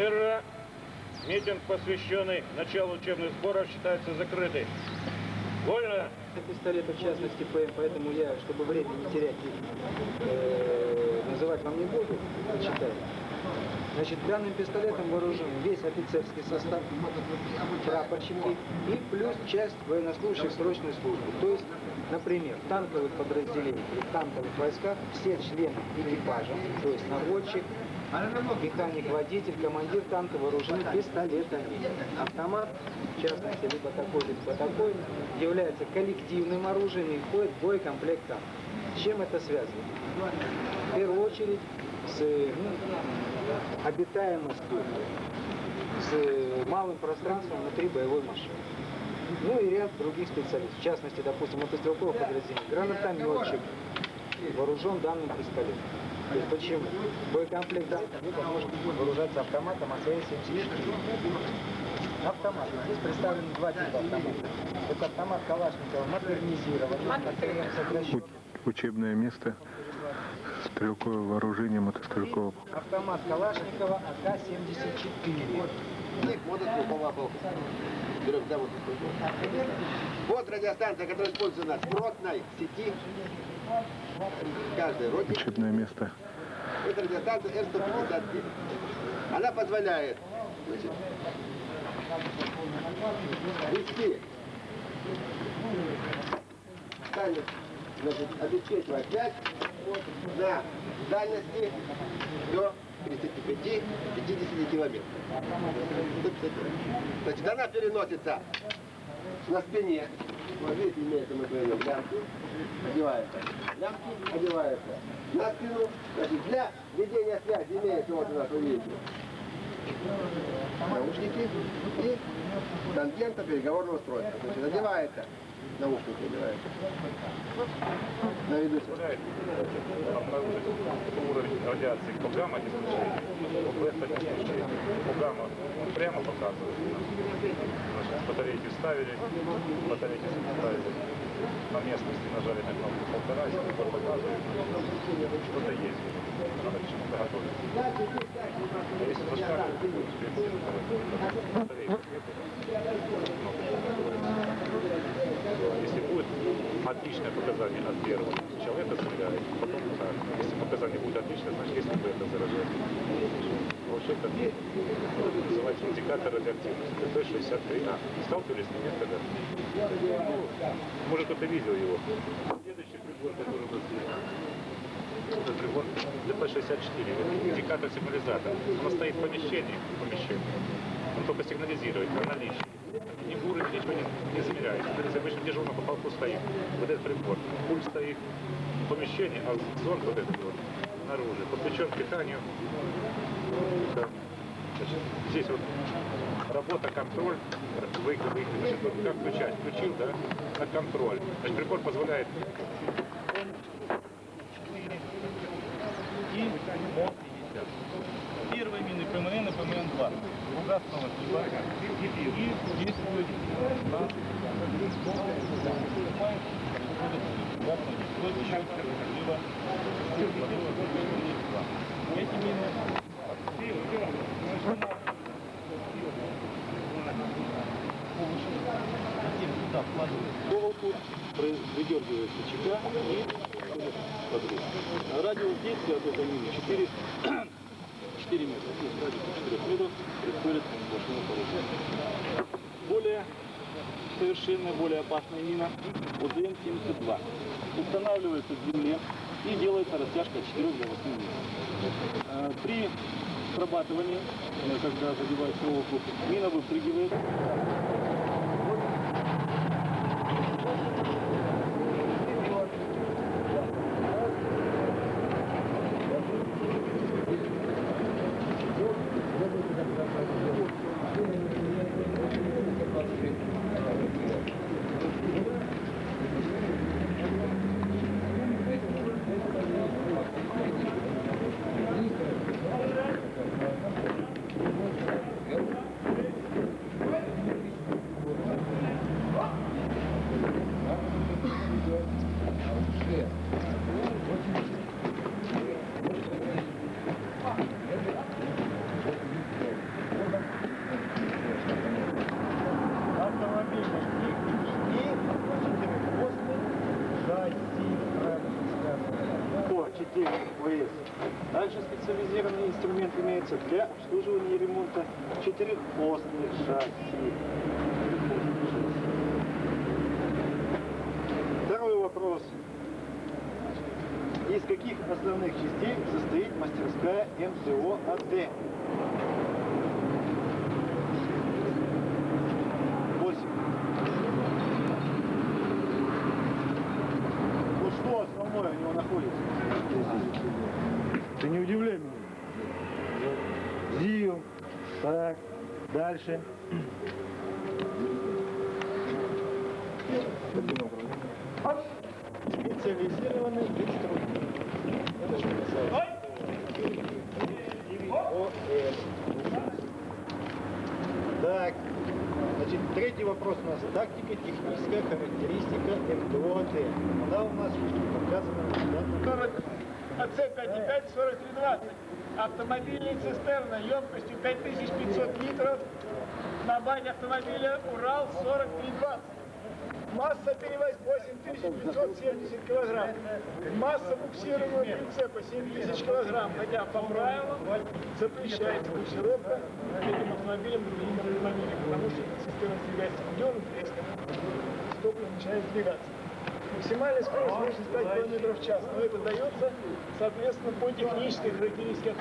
Мирра. Митинг, посвященный началу учебных сборов, считается закрытым. Вольно. Пистолет, в частности, ПМ, поэтому я, чтобы время не терять, называть вам не буду, почитаю. Значит, данным пистолетом вооружен весь офицерский состав, прапорщики и плюс часть военнослужащих срочной службы. То есть, например, в танковых подразделениях и в танковых войсках все члены экипажа, то есть наводчик, механик, водитель, командир танка вооружены пистолетами. Автомат, в частности, либо такой, является коллективным оружием и входит в боекомплект танка. С чем это связано? В первую очередь с обитаемостью, с малым пространством внутри боевой машины. Ну и ряд других специалистов. В частности, допустим, мотострелковых подразделений, гранатометчик вооружен данным пистолетом. То есть почему? Боекомплект танка может вооружаться автоматом АК-74. Автомат. Здесь представлены два типа автомата. Это автомат Калашникова модернизированный, АКМ сокращенный. Учебное место. Стрелковое вооружение мотострелкового. Автомат Калашникова АК-74. Вот радиостанция, которая используется на сбродной сети. Каждой роте. Учебное место. Это радиостанция Р-159. Она позволяет, значит, вести, значит, обеспечивать связь на дальности до 35-50 километров. Значит, она переносится на спине. Вот видите, имеется мы говорим лямки, одевается. Лямки одеваются на спину. Значит, для ведения связи имеется вот у нас, вы видите, наушники и тангента переговорного устройства. Значит, одевается. Наушники одеваются. Наведу позволяет обнаружить уровень радиации по гамма излучения, по бета излучения. По гамма прямо показывает. Значит, батарейки вставили, батарейки ставили на местности, нажали на кнопку 1,5, и показывает, что-то есть. Надо к чему-то готовиться. А если зашкаливать, то батарейки. Если будет отличное показание от первого, сначала это стреляет, потом так. Если показание будет отличное, значит если бы это заражает. Вообще это называется индикатор радиоактивности. ДП-63. Сталкивались с ним когда? Ну, может кто-то видел его. Следующий прибор, который у нас есть. Это прибор ДП-64. Это индикатор-сигнализатор. Он стоит в помещении. Он только сигнализирует о наличии. Ни уровень, ничего не замеряет. Обычно дежурно по полку стоит. Вот этот прибор. Пульс стоит в помещении, а зон вот этот вот снаружи. Подключен к питанию. Значит, здесь вот работа, контроль, выход. Значит, вот как включать? Включил, да, на контроль. Значит, прибор позволяет И МОН 50. Первые мины ПМН и ПМН-2. Угасного типа. И действует на эти мины затем сюда вкладывают проволоку, выдергивается чека и подрыв. Радиус действия от этой мины 4 метра. То есть радиус 4 метров происходит сплошное положение. Более совершенная, более опасная мина УДМ-72. Устанавливается в земле и делается растяжка от 4 до 8 метров. При срабатывании, когда задевается округ, мина выпрыгивает. ОС. Также специализированный инструмент имеется для обслуживания и ремонта четырехосных шасси. Второй вопрос. Из каких основных частей состоит мастерская МТО АД? 8. Ну что основное у него находится? Ты не удивляй меня. ЗИЛ. Так, дальше. Специализированный инструмент. Это что касается ОС. Так, значит, третий вопрос у нас. Тактика, техническая характеристика МТО-АД. Она у нас указана на АЦ-5,5 4320. Автомобильная цистерна емкостью 5500 литров на базе автомобиля Урал 4320. Масса перевозит 8570 килограмм. Масса буксируемого прицепа 7000 килограмм, хотя по правилам запрещается буксировка этим автомобилем другим автомобилем, потому что цистерна сдвигается определенным треском, топливо начинает сдвигаться. Максимальная скорость 85 км в час, но это дается, соответственно, по технической характеристике.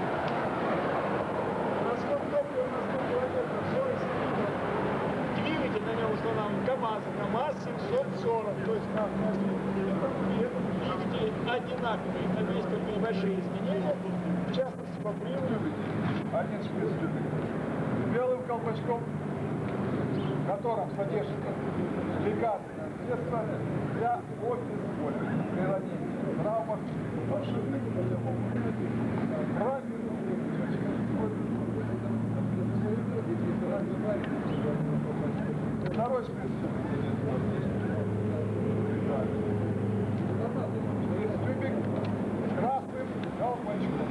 Расход топлива на 100 км всего двигатель на нем установлен КАМАЗ-740, то есть на двигатели одинаковые, там есть только небольшие изменения, в частности по приводу. один шприц белым колпачком, в котором содержится лекарственное средство для обезболивания при ранении, травмах, ошибок, второй шприц. Тюбик с красным колпачком.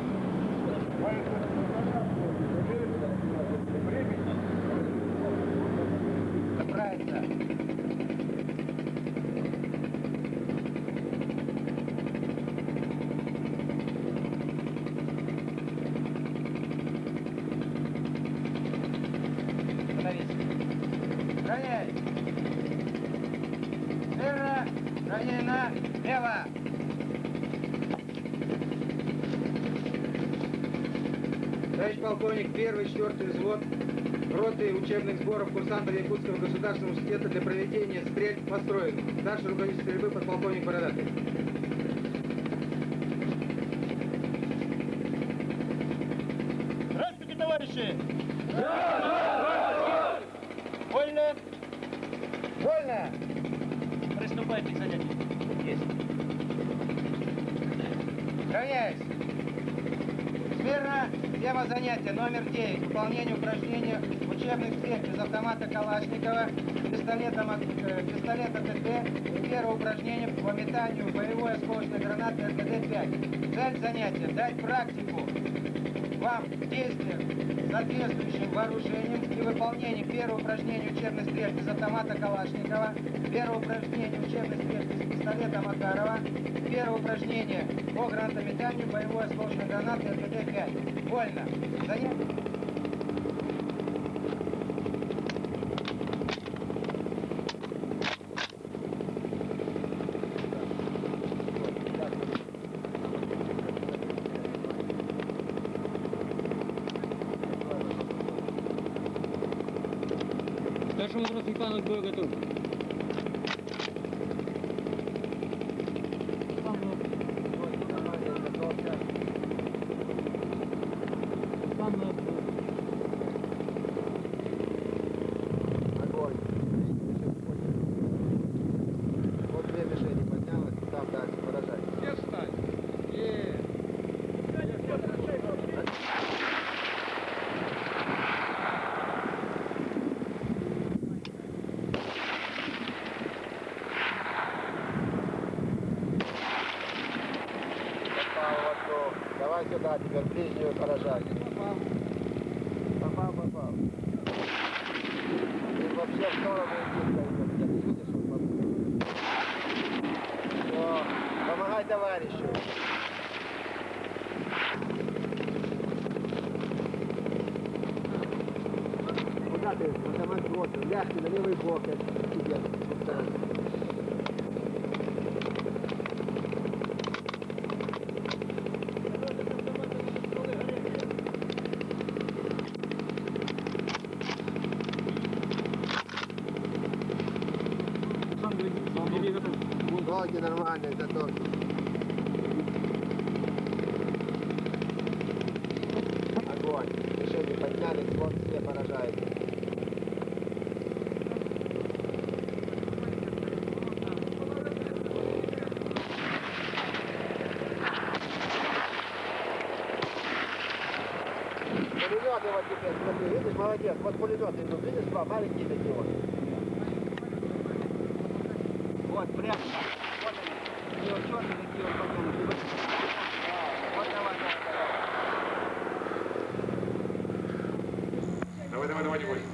Времени. Правильно. Равняй. Верно. Равняйно. Лево. Товарищ полковник, 1-й, 4-й взвод роты учебных сборов курсантов Якутского государственного университета для проведения стрельб построен. Старший руководитель стрельбы подполковник Бородатый. Здравствуйте, товарищи! Вольно! Вольно! Приступайте к занятию. Есть. Равняюсь. Смирно. Тема занятия номер 9. Выполнение упражнения учебных стрельб из автомата Калашникова, пистолета ТТ. Первое упражнение по метанию боевой осколочной гранаты РКД-5. Цель занятия – дать практику вам действия с соответствующим вооружением и выполнение первого упражнения учебной стрельбы из автомата Калашникова, первое упражнение учебной стрельбы из пистолета Макарова, первое упражнение по гранатометанию боевой осколочной гранаты РКД-5. Вольно. Занятие. Старший матрос Михайлович, бой готов. Огонь. Вот две мишени поднялось, там дальше поражать. Все встать. Давай сюда, теперь ближнюю поражать. Попал. И вообще в сторону идти, ты видишь, он Все, помогай товарищу. автоматы бросил, ляжки на левый бок. Ноги нормальные, зато. Огонь. Решение подняли, вот все поражает. Пулеметы вот теперь, смотри, видишь, молодец, вот пулеметы идут, видишь, два маленькие такие вот. Вот, прям. Вот они. И вот черные такие вот пулеметы. Вот давай, Давай, не бойся.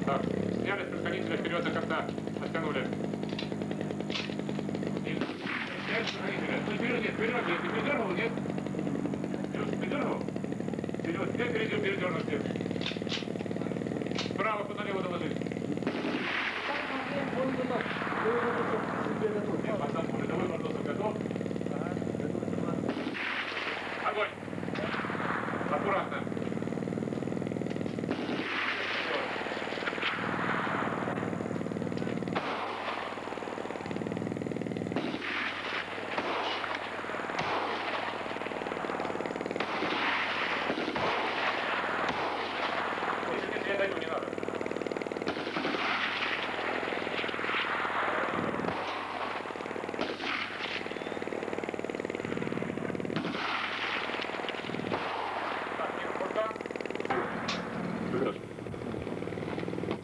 Так, сняли с предохранителя вперед до конца. Оттянули. Сняли с предохранителя. Вперед, нет. Ты передернул, нет? Ты передернул? Вперед, теперь передернул всех. Справа, куда налево доложить. Нет, пацан, передовой мордосов готов. Огонь! Аккуратно. Если я дойду, не надо.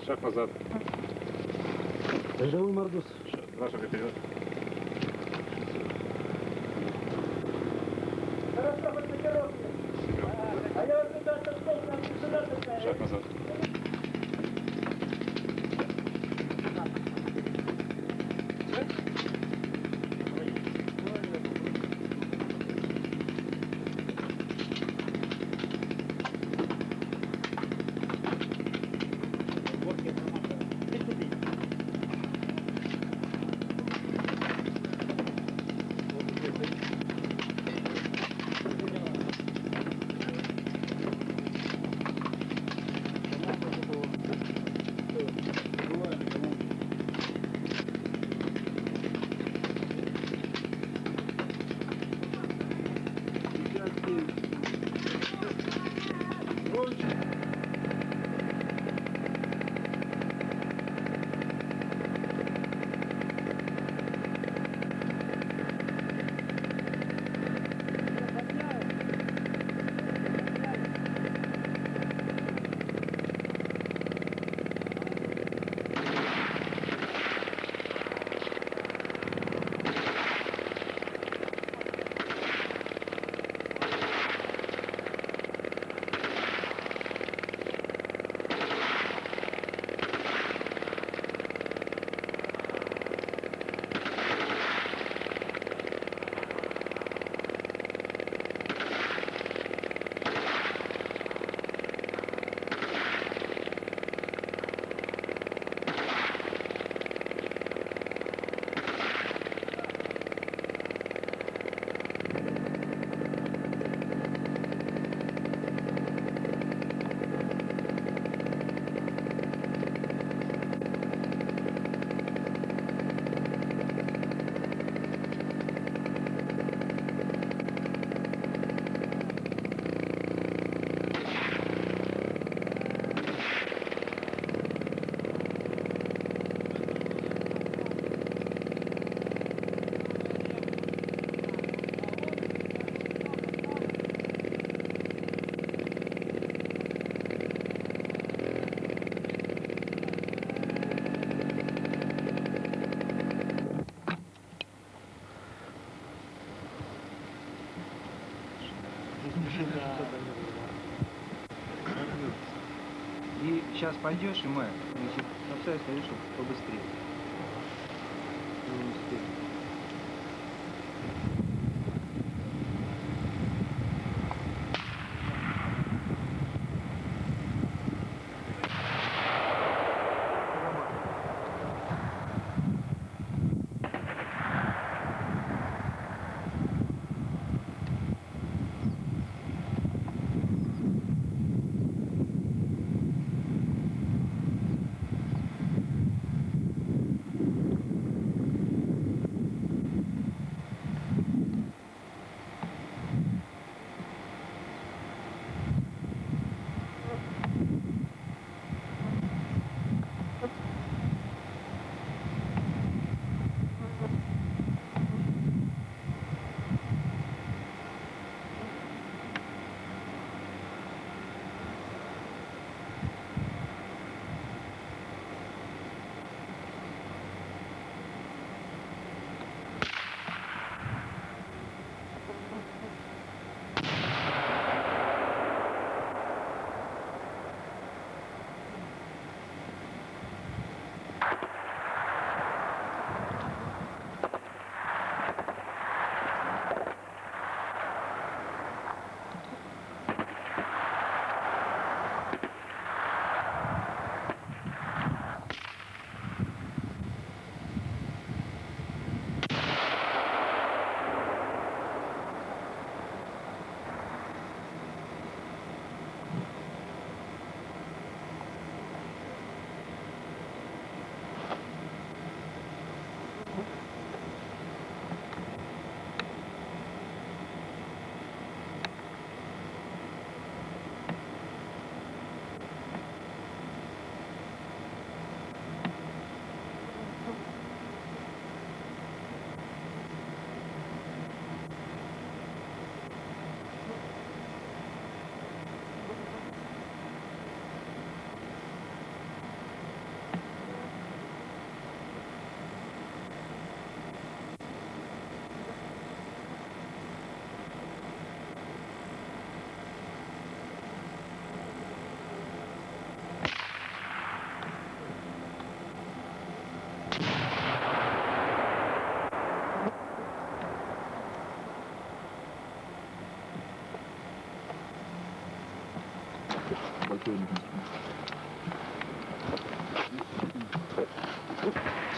Шаг назад. Живой мордус. Два шага вперед. Хорошо, подпикировки. А я вот сюда сошел, там сюда такая. Шаг назад. И сейчас пойдешь, и мы, если обстоятельства скажи, чтобы побыстрее. Не успеем.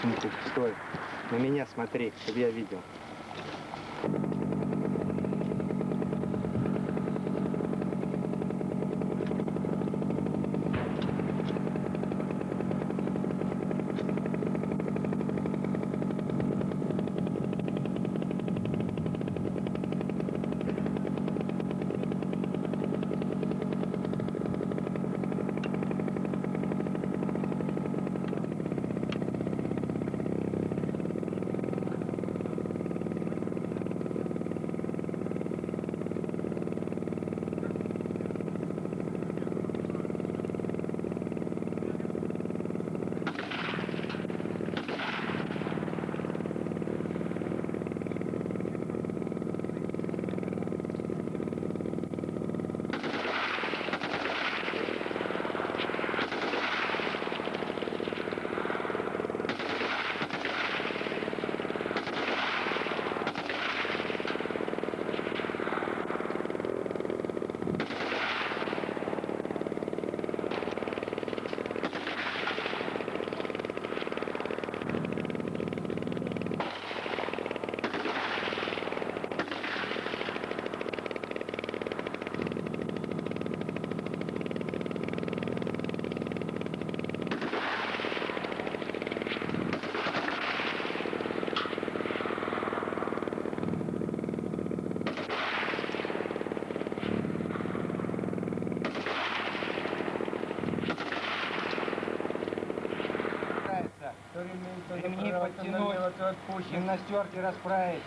Сумку, стой. На меня смотри, чтобы я видел. Ремни подтянуть, гимнастерки расправить.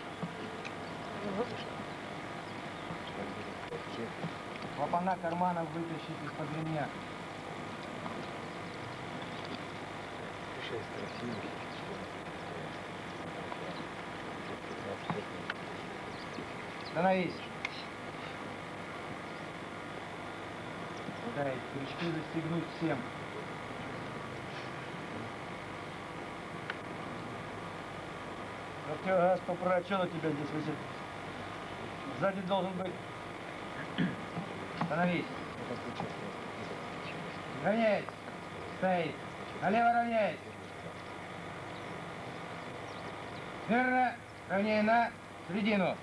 Клапана карманов вытащить из-под ремня. Становись. Дай крючки застегнуть всем. Противогаз поправить, что на тебя здесь висит? Сзади должен быть. Становись. Равняйсь. Стоит. Налево равняйсь. Верно. Равнее на середину.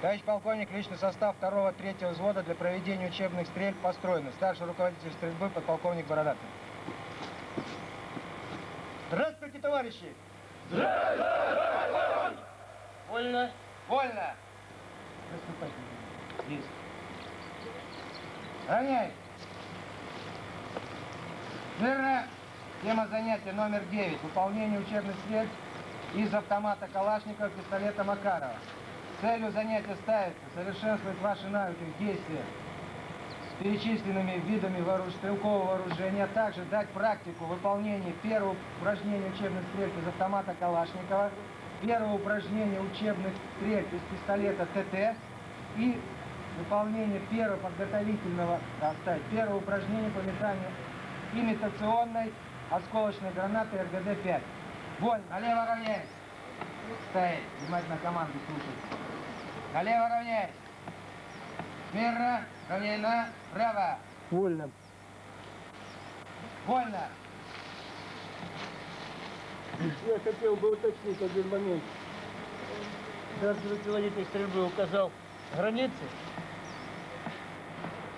Товарищ полковник, личный состав 2-го, 3-го взвода для проведения учебных стрельб построен. Старший руководитель стрельбы подполковник Бородатый. Здравствуйте, товарищи! Здравствуйте! Вольно? Вольно! Приступайте. Есть. Равняй! Верно. Тема занятия номер 9. Выполнение учебных средств из автомата Калашникова, пистолета Макарова. Целью занятия ставится совершенствовать ваши навыки в действии с перечисленными видами стрелкового вооружения, а также дать практику выполнения первого упражнения учебных стрельб из автомата Калашникова, первого упражнения учебных стрельб из пистолета ТТ и выполнение первого подготовительного, первого упражнения по метанию имитационной осколочной гранаты РГД-5. Вольно, налево равняйся. Стоять, внимательно команду слушать. Налево равняйся. Смирно, равняй направо. Вольно. Вольно. Я хотел бы уточнить один момент. Раз руководитель стрельбы указал границы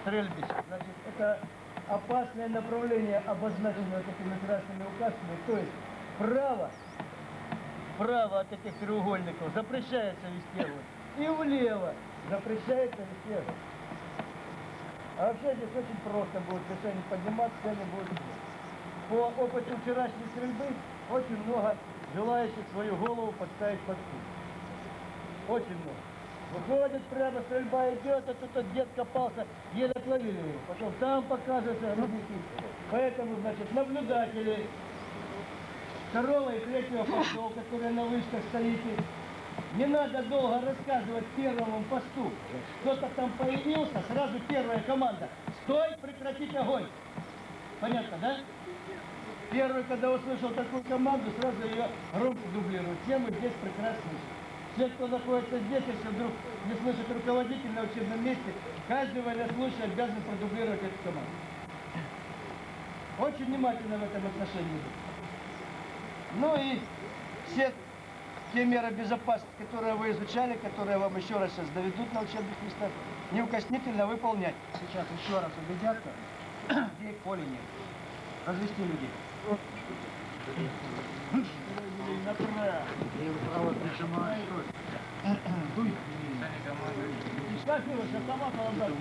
стрельбища, значит, это опасное направление, обозначенное такими красными указками, то есть вправо от этих треугольников запрещается вести огонь, и влево запрещается вести огонь. А вообще здесь очень просто будет, если они подниматься, цели будут делать. По опыту вчерашней стрельбы очень много желающих свою голову подставить под пулю. Очень много. Выходит прямо, стрельба идет, а тут дед копался, еле отловили его. Потом там показывается грудники. Поэтому, значит, наблюдатели 2-го и 3-го постов, которые на вышках стоите, не надо долго рассказывать первому посту. Кто-то там появился, сразу первая команда. Стой, прекратить огонь. Понятно, да? Первый, когда услышал такую команду, сразу ее громко дублирует. Все мы здесь прекрасно слышим. Все, кто находится здесь, если вдруг не слышит руководитель на учебном месте, каждый военнослужащий обязан продублировать эту команду. Очень внимательно в этом отношении. Ну и все те меры безопасности, которые вы изучали, которые вам еще раз сейчас доведут на учебных местах, неукоснительно выполнять. Сейчас еще раз убедятся, где в поле нет. Развести людей. Направо прижимай. Дуй. Как его, автомат отдать?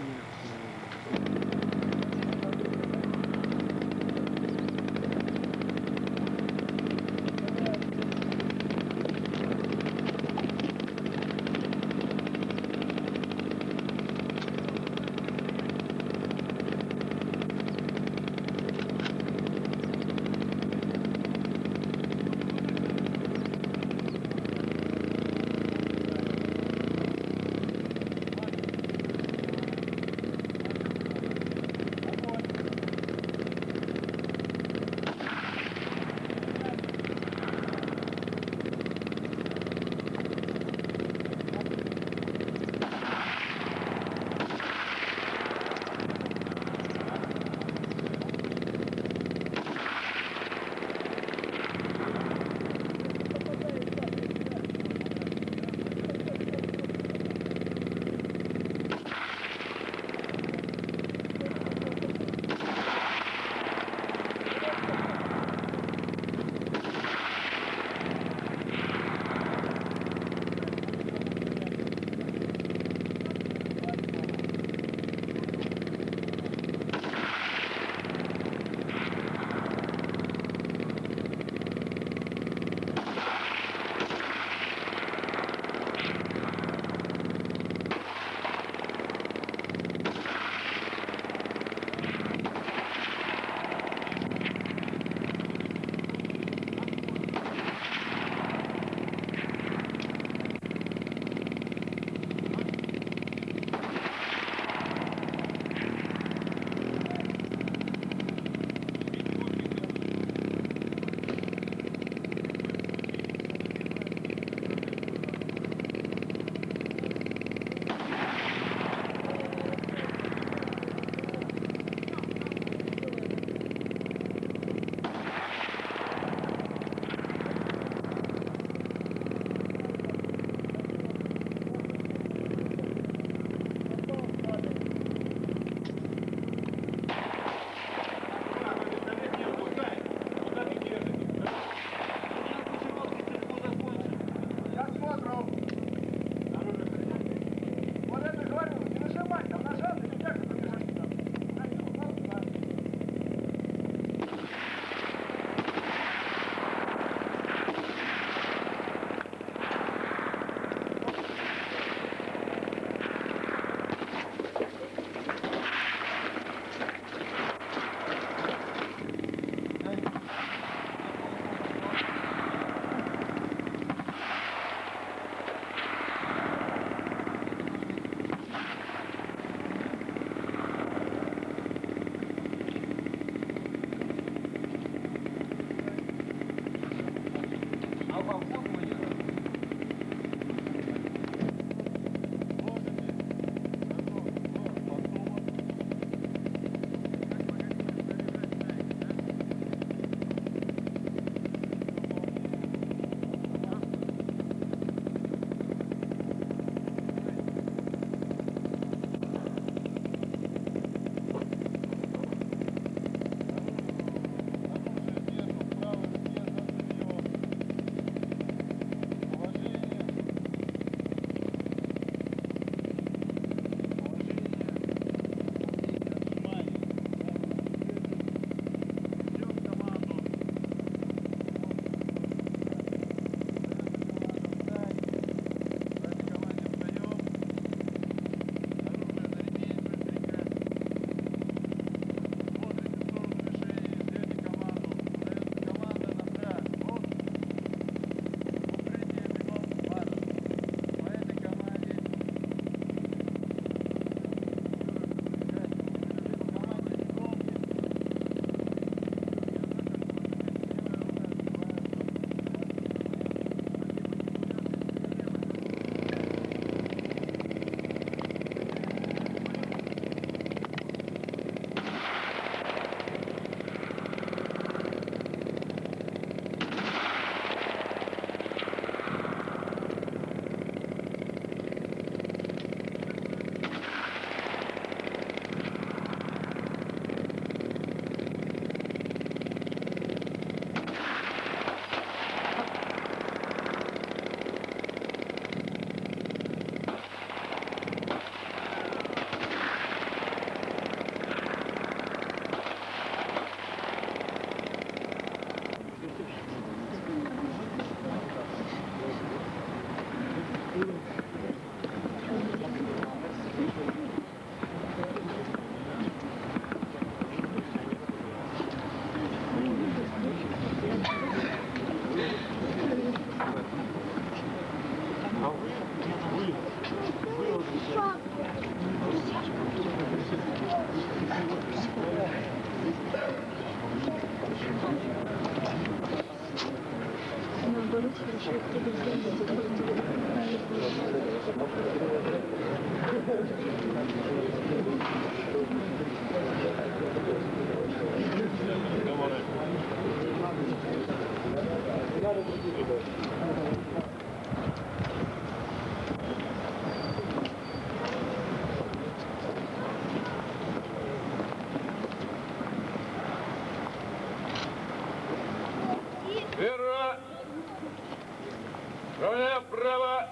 Колонна вправо.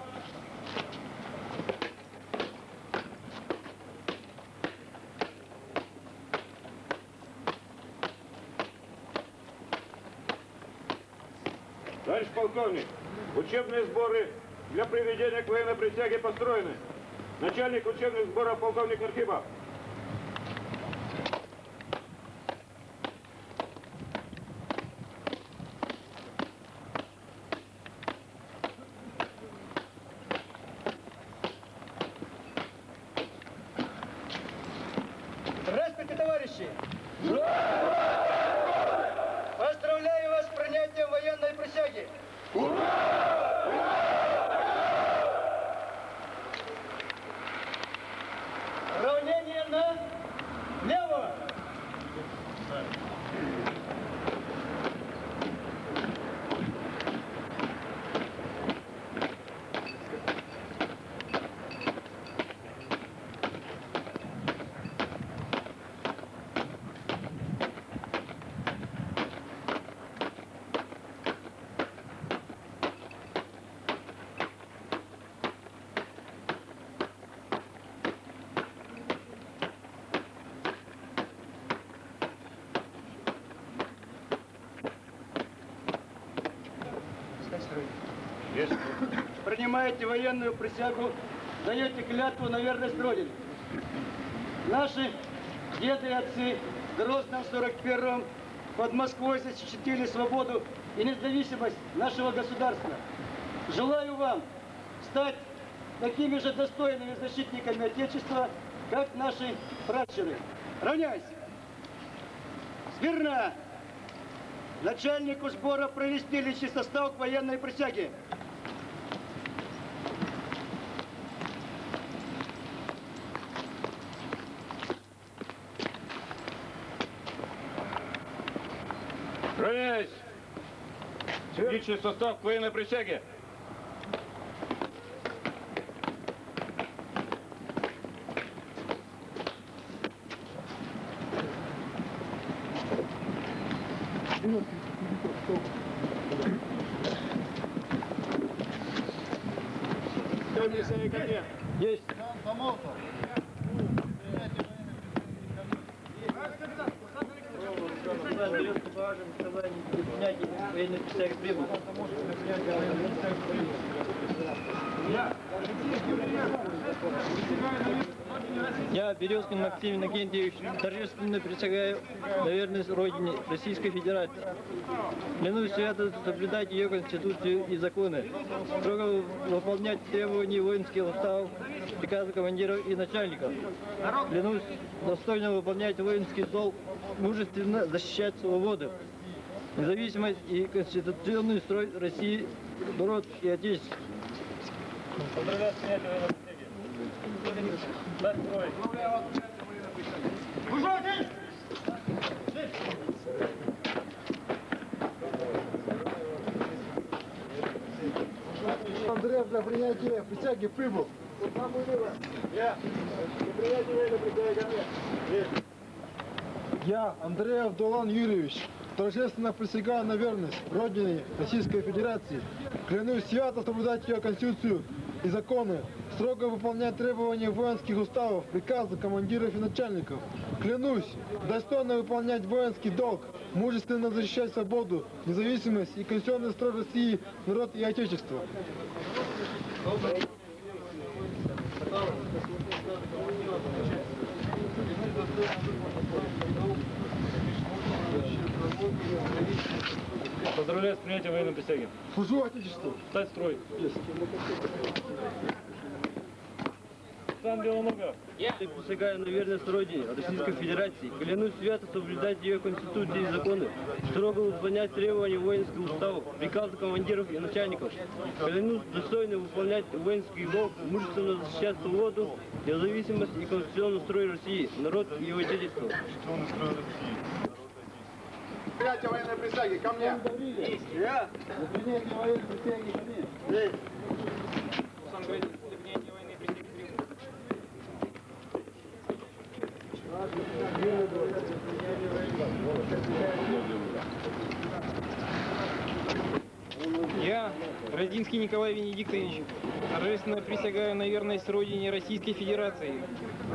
Товарищ полковник, учебные сборы для приведения к военной присяге построены. Начальник учебных сборов полковник Архипов. Здравствуйте, товарищи! Поздравляю вас с принятием военной присяги! Равнение на лево! Принимаете военную присягу, даете клятву на верность Родине. Наши деды и отцы в Грозном 41-м под Москвой защитили свободу и независимость нашего государства. Желаю вам стать такими же достойными защитниками Отечества, как наши пращуры. Равняйся! Смирно! Начальнику сбора провести личный состав к военной присяге. Равняйсь! Личный состав к военной присяге. Есть. Я, Березкин Максим Иннокентьевич, торжественно присягаю на верность Родине Российской Федерации. Клянусь свято соблюдать ее Конституцию и законы, строго выполнять требования воинских уставов, приказы командиров и начальников. Клянусь достойно выполнять воинский долг, мужественно защищать свободу, независимость и конституционный строй России, народ и Отечество. Поздравляю с принятием военной Андреев для принятия присяги прибыл. Я, Андреев Долан Юрьевич, торжественно присягаю на верность Родине Российской Федерации. Клянусь свято соблюдать ее Конституцию и законы, строго выполнять требования воинских уставов, приказы командиров и начальников. Клянусь достойно выполнять воинский долг, мужественно защищать свободу, независимость и конституционный строй России, народ и Отечество. Поздравляю с принятием военной присяги. Служу Отечеству. Встать в строй. Сам Белоногов. Я присягаю на верность Родине Российской Федерации. Клянусь свято соблюдать ее Конституцию и законы, строго выполнять требования воинских уставов, приказы командиров и начальников. Клянусь достойно выполнять воинский долг, мужественно защищать свободу, независимость и конституционный строй России, народ и его Отечество. Принятие военной присяги, ко мне. Я. Принятие военной присяги, ко мне. Я, Дроздинский Николай Венедиктович, торжественно присягаю на верность Родине Российской Федерации.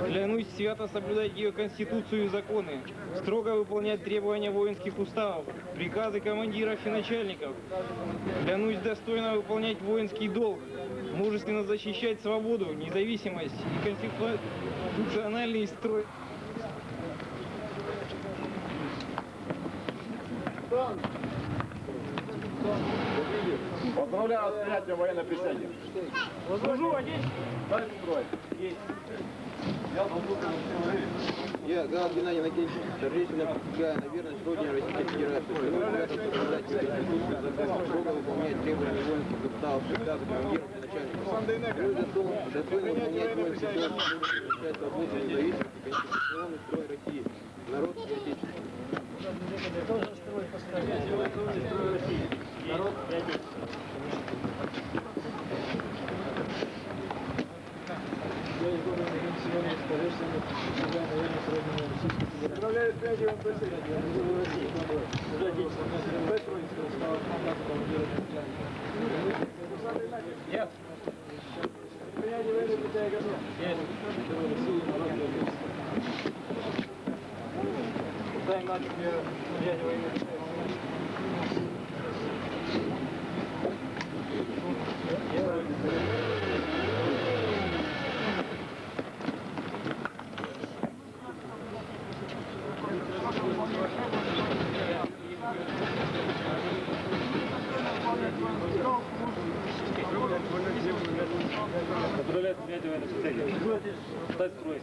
Клянусь свято соблюдать ее Конституцию и законы, строго выполнять требования воинских уставов, приказы командиров и начальников. Клянусь достойно выполнять воинский долг, мужественно защищать свободу, независимость и конституциональный строй. Поздравляю с принятием военной присяги. Служу, одеть. Дальше строй. Я, Галат Геннадий Накинчик, торжественно присягаю на верность Родине Российской Федерации. Клянусь свято соблюдать Конституцию, закон, строго выполнять требования воинских уставов, приказы командиров и начальников. Клянусь достойно выполнять воинский долг, защищать свободу, независимость и конституционный строй России, народ и отечество. Народ и отечество. Поздравляю с принятием присяги. Yes. Принятие военной присяги готово. Дай нафиг мне принятие военной присяги. Поздравляю с принятием военной присяги. Стать строй.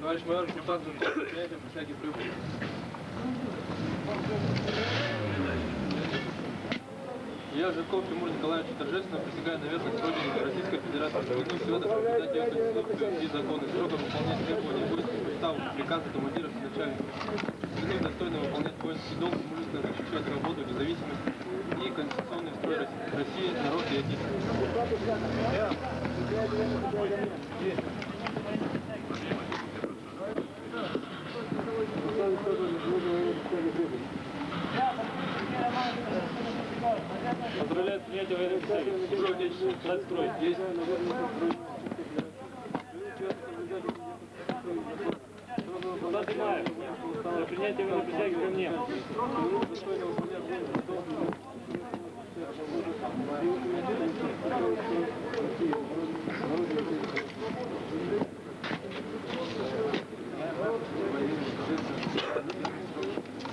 Товарищ майор, депутат, принятием присяги прибыл. Я, Жирков Тимур Николаевич, торжественно присягаю на верность Родине Российской Федерации. Клянусь свято соблюдать ее Конституцию и законы, строго выполнять требования воинских уставов, приказы командиров и начальников. Клянусь достойно выполнять воинский долг, мужественно защищать свободу, независимость и конституционный строй России, народ и отечество. Поздравляю с принятием военной присяги. Служу отечеству. Стать строй. Есть. Стать Маев. За принятие военной присяги ко мне.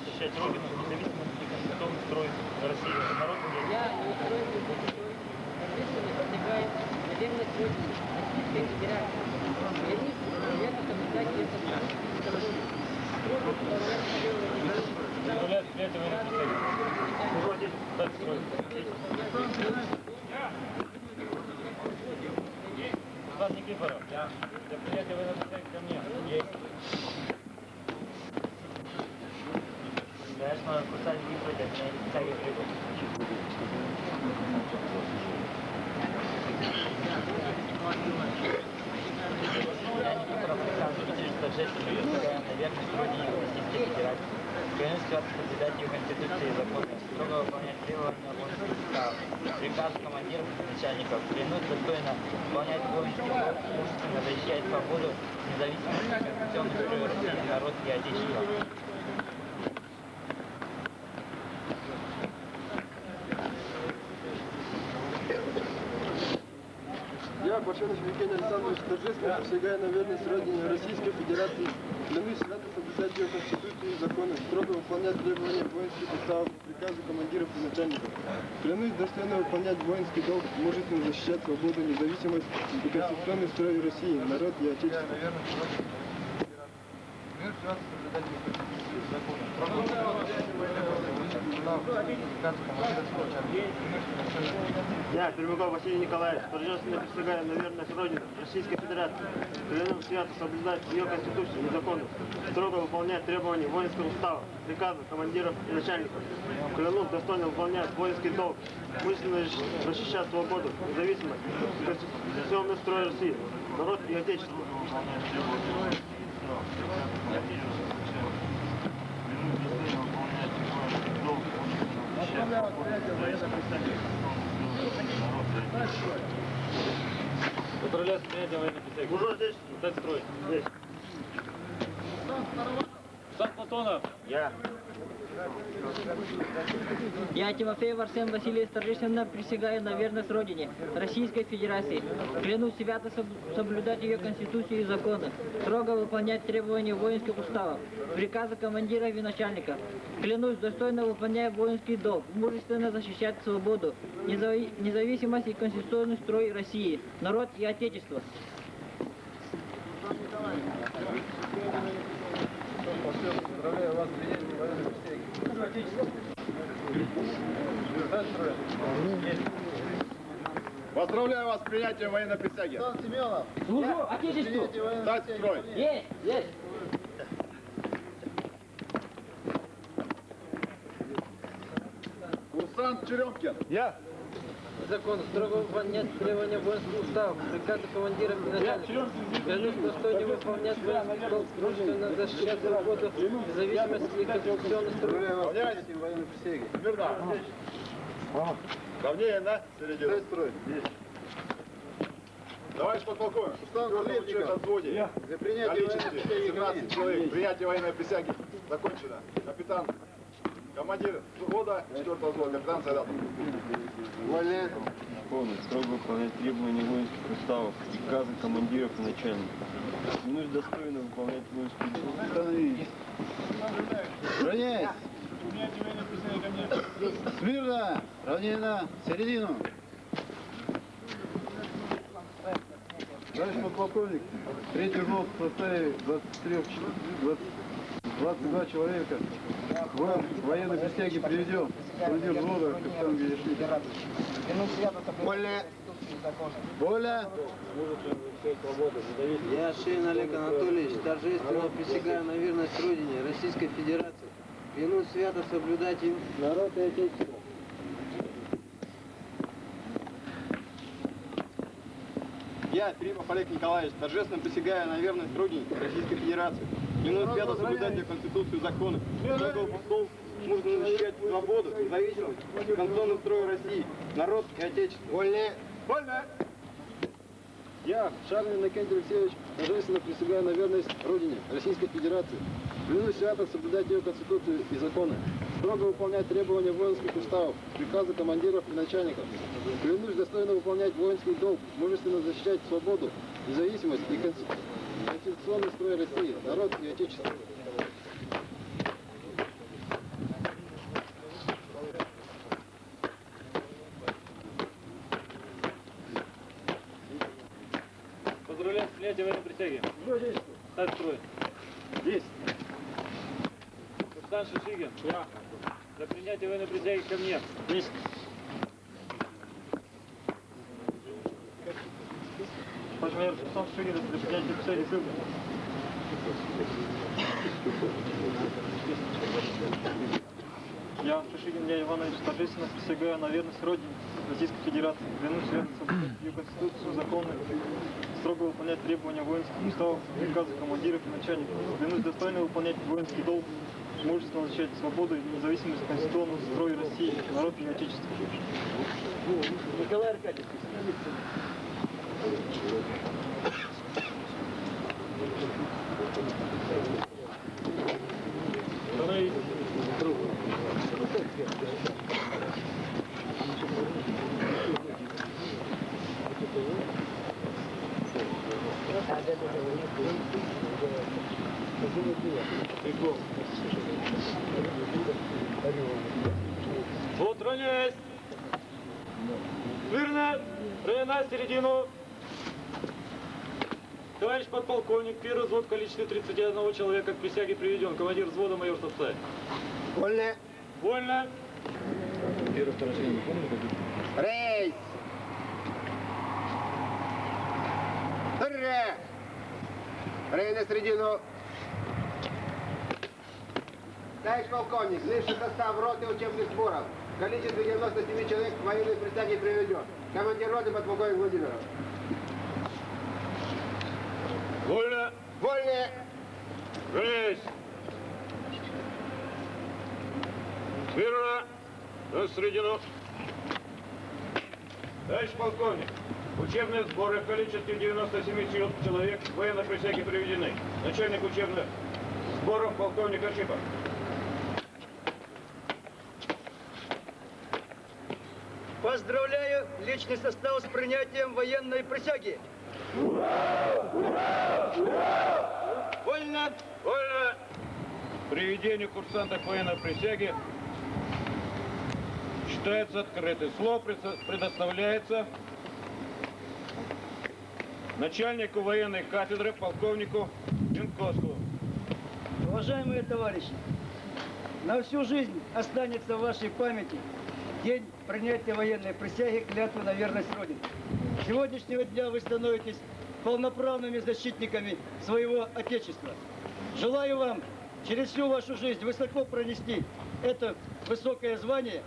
Защищать Родину, независимость и конституционный строй России, народ и Я, Николай Венедиктович, торжественно присягаю на верность Родине Российской Федерации. Клянусь свято соблюдать ее Конституцию. Строго выполнять требования. Поздравляю с принятием военной присяги. Служу отечеству, стать строй. Стас Никифоров, для принятия военной присяги ко мне. Есть. Конечно, курсант Никифоров, для принятия присяги прибыл. Я Никифоров Александр Дмитриевич, торжественно присягаю на верность Родине Российской Федерации. Клянусь свято соблюдать ее Конституцию и законы, строго выполнять требования воинских уставов, приказы командиров и начальников. Клянусь достойно выполнять воинский долг, мужественно защищать свободу, независимость и конституционный строй России, народ и отечество. Я, Башенович Евгений Александрович, торжественно присягаю на верность Родине Российской Федерации. Клянусь свято соблюдать ее Конституцию и законы, строго выполнять требования воинских уставов, приказы командиров и начальников. Клянусь достойно выполнять воинский долг, мужественно защищать свободу, независимость и конституционный строй России, народ и отечество. Я, Пермяков Василий Николаевич, торжественно присягаю на верность Родине Российской Федерации. Клянусь свято соблюдать ее Конституцию и законы, строго выполнять требования воинского устава, приказы командиров и начальников. Клянусь достойно выполнять воинский долг, мужественно защищать свободу, независимость и конституционный строй России, народ и отечество. Поздравляю с принятием военной присяги. Уже здесь. Стать строй. Здесь. Сан Платонов. Я. Я, Тимофеев Арсен Васильевич, торжественно присягаю на верность Родине, Российской Федерации. Клянусь свято соблюдать ее Конституцию и законы, строго выполнять требования воинских уставов, приказы командиров и начальников. Клянусь достойно выполнять воинский долг, мужественно защищать свободу, независимость и конституционный строй России, народ и Отечество. Поздравляю вас с принятием военной присяги. Поздравляю вас с принятием военной присяги. Служу Отечеству! Стать в строй! Есть! Есть! Курсант Черемкин. Я. Закон строго выполнять требования воинских уставов, приказы командиров и начальников. Клянусь достойно выполнять воинский долг, мужественно защищать свободу, независимость и конституционный строй. Равняйте военной присяги. Мирно. Равнее на середину. Строй. Товарищ подполковник, отводе. Количестве 17 человек. Принятие военной присяги закончено. Капитан, командир взвода 4-го взвода, капитан Сайдатов. Полностью строго выполнять требования воинских уставов, приказы командиров и начальников. Клянусь достойно выполнять воинский долг. Становись. Равняйсь. Смирно. Равнее на середину. Товарищ подполковник, третий взвод в составе 22 человека. Военной присяги приведем. Командир взвода, капитан Галишвили. Воля. Я, Шейн Олег Анатольевич, торжественно присягаю на верность Родине, Российской Федерации. Клянусь свято соблюдать им народ и Отечество. Я, Филиппов Олег Николаевич, торжественно присягаю на верность Родине, Российской Федерации. Клянусь свято соблюдать ее Конституцию и законы. Строго посол, мужественно защищать свободу, независимость, конституционный строй России, народ и Отечество. Вольно. Вольно. Я, Шарлин Иннокентий Алексеевич, торжественно присягаю на верность Родине, Российской Федерации. Клянусь свято соблюдать ее Конституцию и законы, строго выполнять требования воинских уставов, приказы командиров и начальников. Клянусь достойно выполнять воинский долг, мужественно защищать свободу, независимость и конституционный строй России, народ и Отечество. Поздравляем с принятием военной присяги. Стать в строй. Есть. Капитан Шишигин. Я. Для принятия военной присяги ко мне. Есть. Товарищ майор, капитан Шишигин, для принятия присяги ко мне. Я, Шишигин Илья Иванович, торжественно присягаю на верность Родине Российской Федерации. Клянусь верно соблюдать ее Конституцию, законы, строго выполнять требования воинских уставов, приказы командиров и начальников. Клянусь достойно выполнять воинский долг, мужественно защищать свободу и независимость конституционного строя России, народ и Отечество. Николай Аркадьевич. Вот, равняйсь! Смирно! Равняйсь в середину! Товарищ подполковник, первый взвод в количестве 31 человека к присяге приведен. Командир взвода майор Сапсай. Вольно. Вольно! Первый, второй, третий, не помню, как? Рейс. Ре. Рей на середину. Товарищ полковник, высший состав роты учебных сборов. Количество 97 человек к военной присяге приведен. Командир роты подполковник Владимиров. Вольно! Вольно! Рейс! Смирно! Рассредено. Товарищ полковник, учебные сборы в количестве 97 человек военной присяги приведены. Начальник учебных сборов полковник Аршипов. Поздравляю личный состав с принятием военной присяги. Вольно! Вольно! Приведение курсантов военной присяги считается открытым. Слово предоставляется начальнику военной кафедры полковнику Янковскому. Уважаемые товарищи, на всю жизнь останется в вашей памяти день принятия военной присяги, клятвы на верность Родине. С сегодняшнего дня вы становитесь полноправными защитниками своего Отечества. Желаю вам через всю вашу жизнь высоко пронести это высокое звание,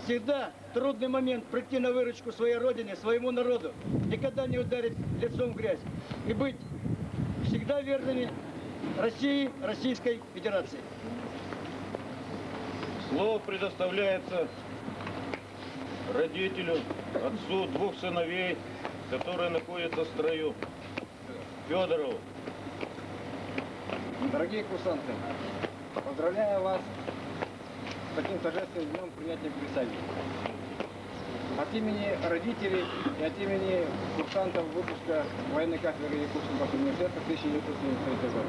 всегда в трудный момент прийти на выручку своей Родине, своему народу, никогда не ударить лицом в грязь и быть всегда верными России, Российской Федерации. Слово предоставляется родителю, отцу двух сыновей, которые находятся в строю, Федорову. Дорогие курсанты, поздравляю вас с таким торжественным днем принятия присяги. От имени родителей и от имени курсантов выпуска военной кафедры Якутского университета 1973 года.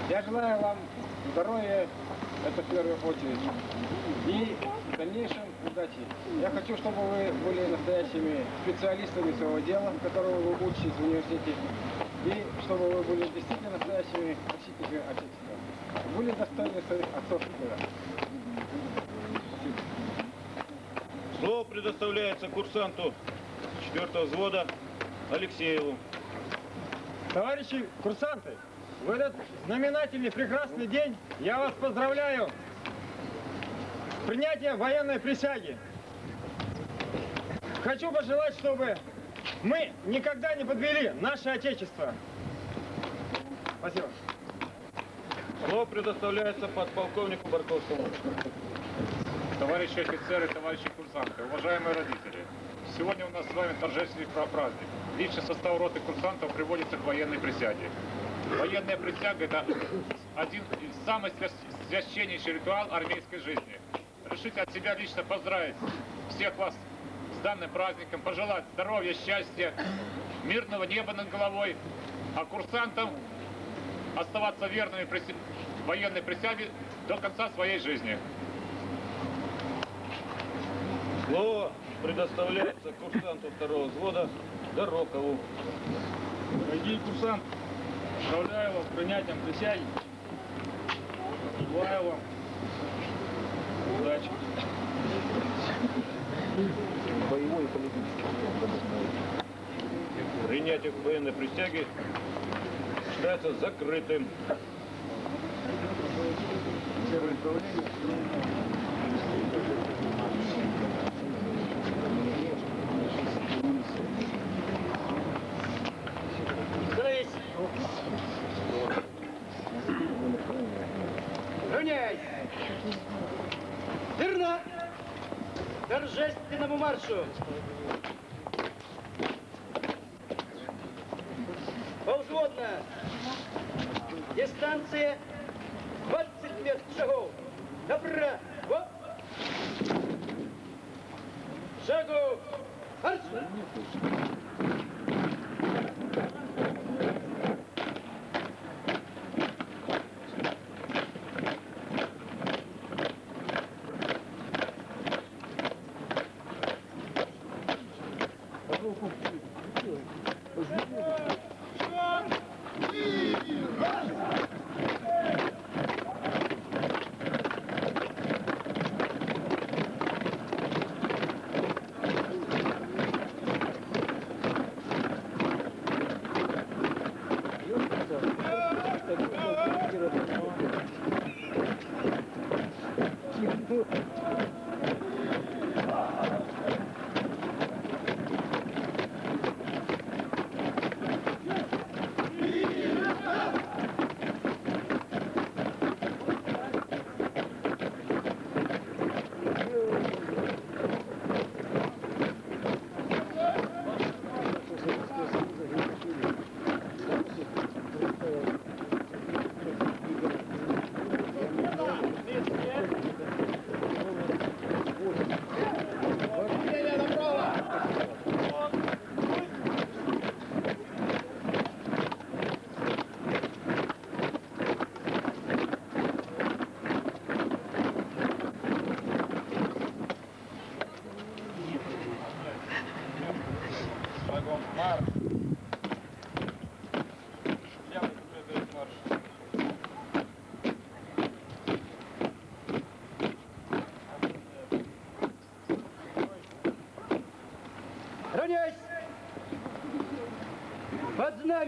Я желаю вам здоровья, это в первую очередь, и в дальнейшем удачи. Я хочу, чтобы вы были настоящими специалистами своего дела, которого вы учитесь в университете, и чтобы вы были действительно настоящими защитниками Отечества. Были достойны своих отцов и дедов. Слово предоставляется курсанту 4-го взвода Алексееву. Товарищи курсанты, в этот знаменательный прекрасный день я вас поздравляю с принятием военной присяги. Хочу пожелать, чтобы мы никогда не подвели наше Отечество. Спасибо. Слово предоставляется подполковнику Барковскому. Товарищи офицеры, товарищи курсанты, уважаемые родители, сегодня у нас с вами торжественный праздник. Личный состав роты курсантов приводится к военной присяге. Военная присяга – это один из самых священнейший ритуал армейской жизни. Решите от себя лично поздравить всех вас с данным праздником, пожелать здоровья, счастья, мирного неба над головой, а курсантам оставаться верными военной присяге до конца своей жизни. Слово предоставляется курсанту 2-го взвода Дорокову. Дорогие курсанты, поздравляю вас с принятием присяги. Желаю вам удачи. Боевой и политический. Принятие военной присяги считается закрытым. Равняйсь! Верно! Торжественному маршу! Полвзводно! Дистанция 20 шагов! Направо! Шагу! Марш!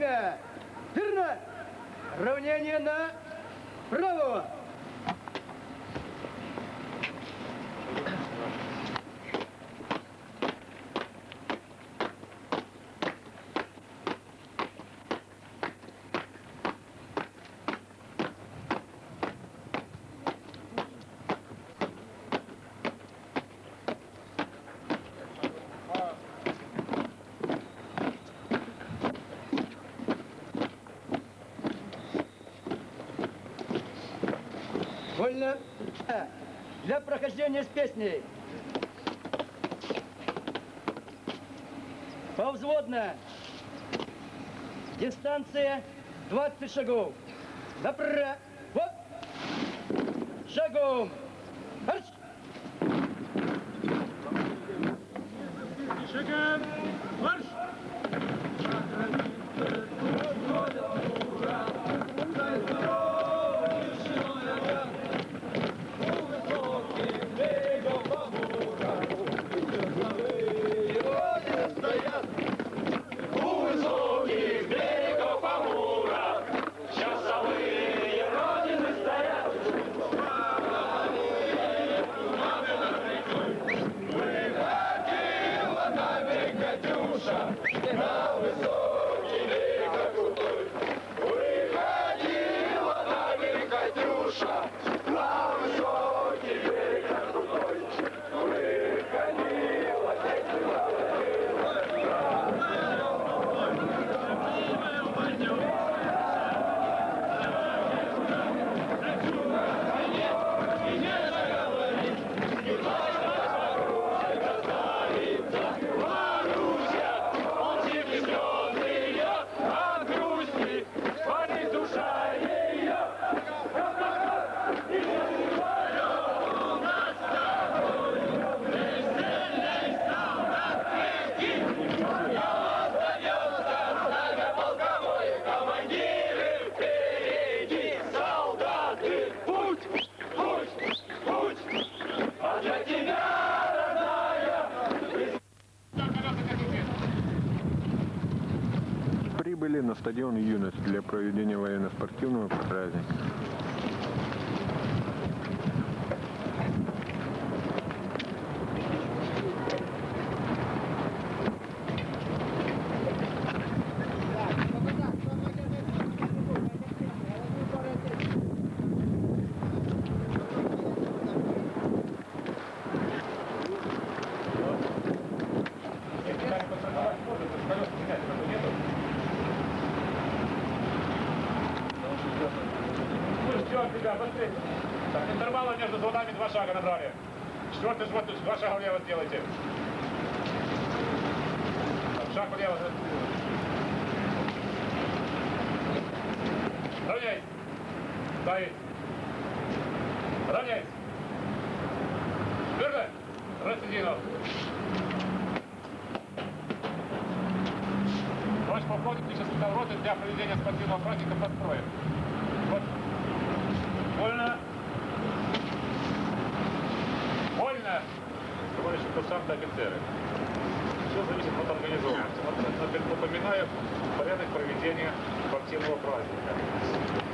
время. Верно. Равнение на право. Вольно. Для прохождения с песней. Повзводно. Дистанция 20 шагов. Направо. Шагом. Марш! Шагом. Марш! Прибыли на стадион «Юность» для проведения военно-спортивного праздника. Так, интервалы между звонами 2 шага набрали. Четвертый звон, 2 шага влево сделайте. Так, шаг влево. Равняйсь. Стоит. Равняйсь. Верно? Рассидинов. Товарищ полковник, сейчас дал роты для проведения спортивного праздника под строем. Вот. Вольно. Вольно. Товарищи курсанты, офицеры. Все зависит от организованности. Напоминаю порядок проведения спортивного праздника.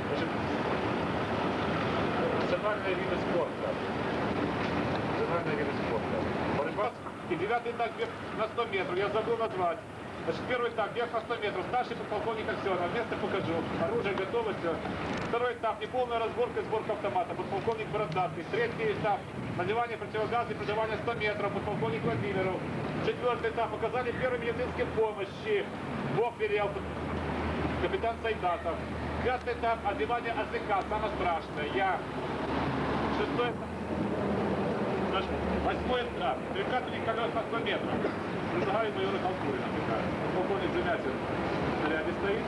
Значит, национальные виды спорта. Национальные виды спорта. Борьба. И 9-й этап бег на 100 метров. Я забыл назвать. Значит, первый этап бег на 100 метров. Старший подполковник Аксенов. Место покажу. Оружие готово, все. Второй этап неполная разборка и сборка автомата. Подполковник Бородатый. Третий этап надевание противогаза и проживание 100 метров. Подполковник Владимиров. Четвертый этап оказали первой медицинской помощи. Бог велел. Капитан Сайдатов. Пятый этап одевание АЗК. Самое страшное. Я. Шестой этап. Восьмой этап. Перекатывание колес на 100 метров. Предлагаю майора Халкурина. Полковник Замятин в наряде стоит.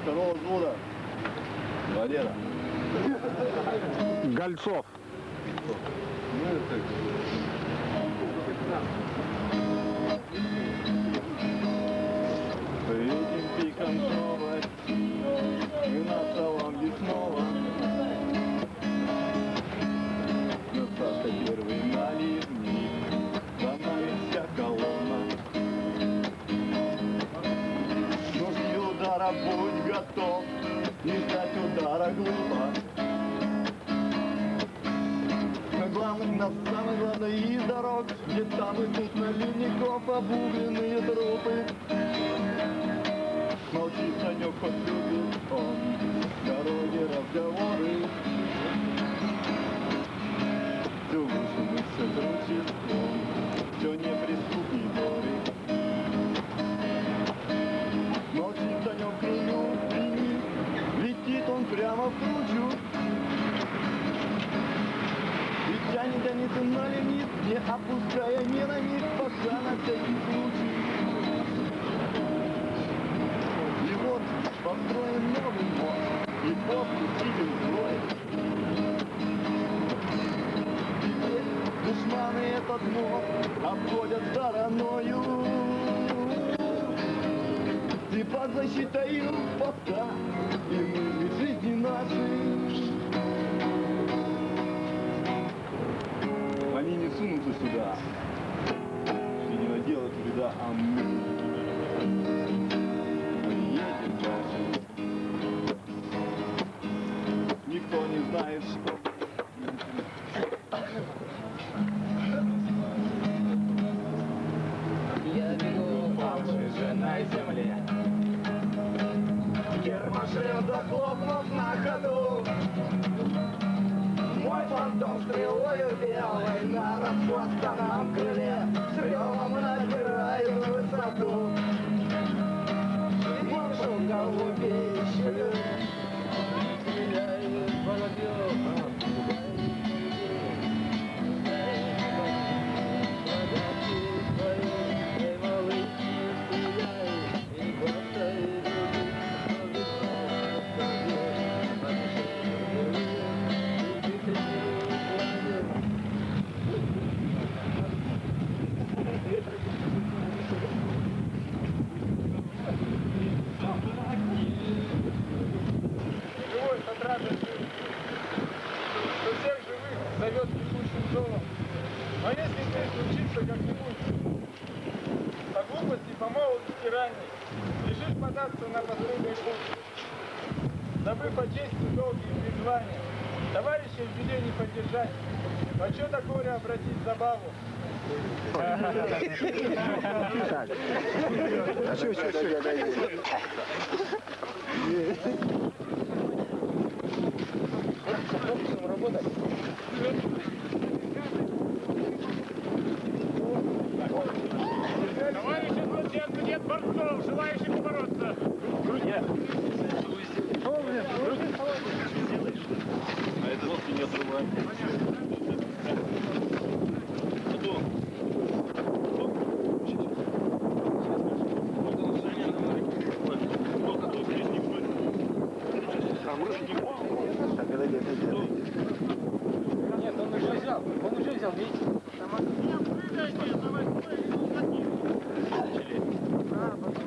второго взвода. Валера. Гольцов. По этим пикам снова мы на целом весного. Но Сашка первый наливник, за нами вся колонна. Жесткий удара, будь готов, не ждать удара глупо. На самых главных из дорог, где там и тут наливников обугленные трупы. Молчит Санек, хоть любит он в дороге разговоры. Все выше мы все круче он, все неприступный горы. Молчит Санек, крылю, прими, летит он прямо в кручу. Тянется на лимит, не опуская ни на миг, пока на всякий случай. И вот построен новый мост, и подпустили злой. Теперь душманы этот мост обходят стороною. И под защитой поста, и мы ведь жизни нашей. Они не сунутся сюда, и не наделают вреда, а мы едем дальше. Никто не знает, что. Я бегу по выжженной земле. Гермошлем захлопнув на ходу. Мой фантом стрелою белой на расхвастанном крыле с ревом набираю высоту. Маршал голубей ищу, стреляю воробьев. Зовет бегущим золом. Но если ты случится как-нибудь по глупости, по молодости ранней, решишь податься на последний путь, дабы по чести долгие призвания, товарища в беде не поддержать, почет о горе обратить в забаву. Так. Чуть-чуть. Работать. Товарищи студенты, нет борцов, желающих бороться. Друзья. А это ножки не отрываем. Нет, он уже взял, видите?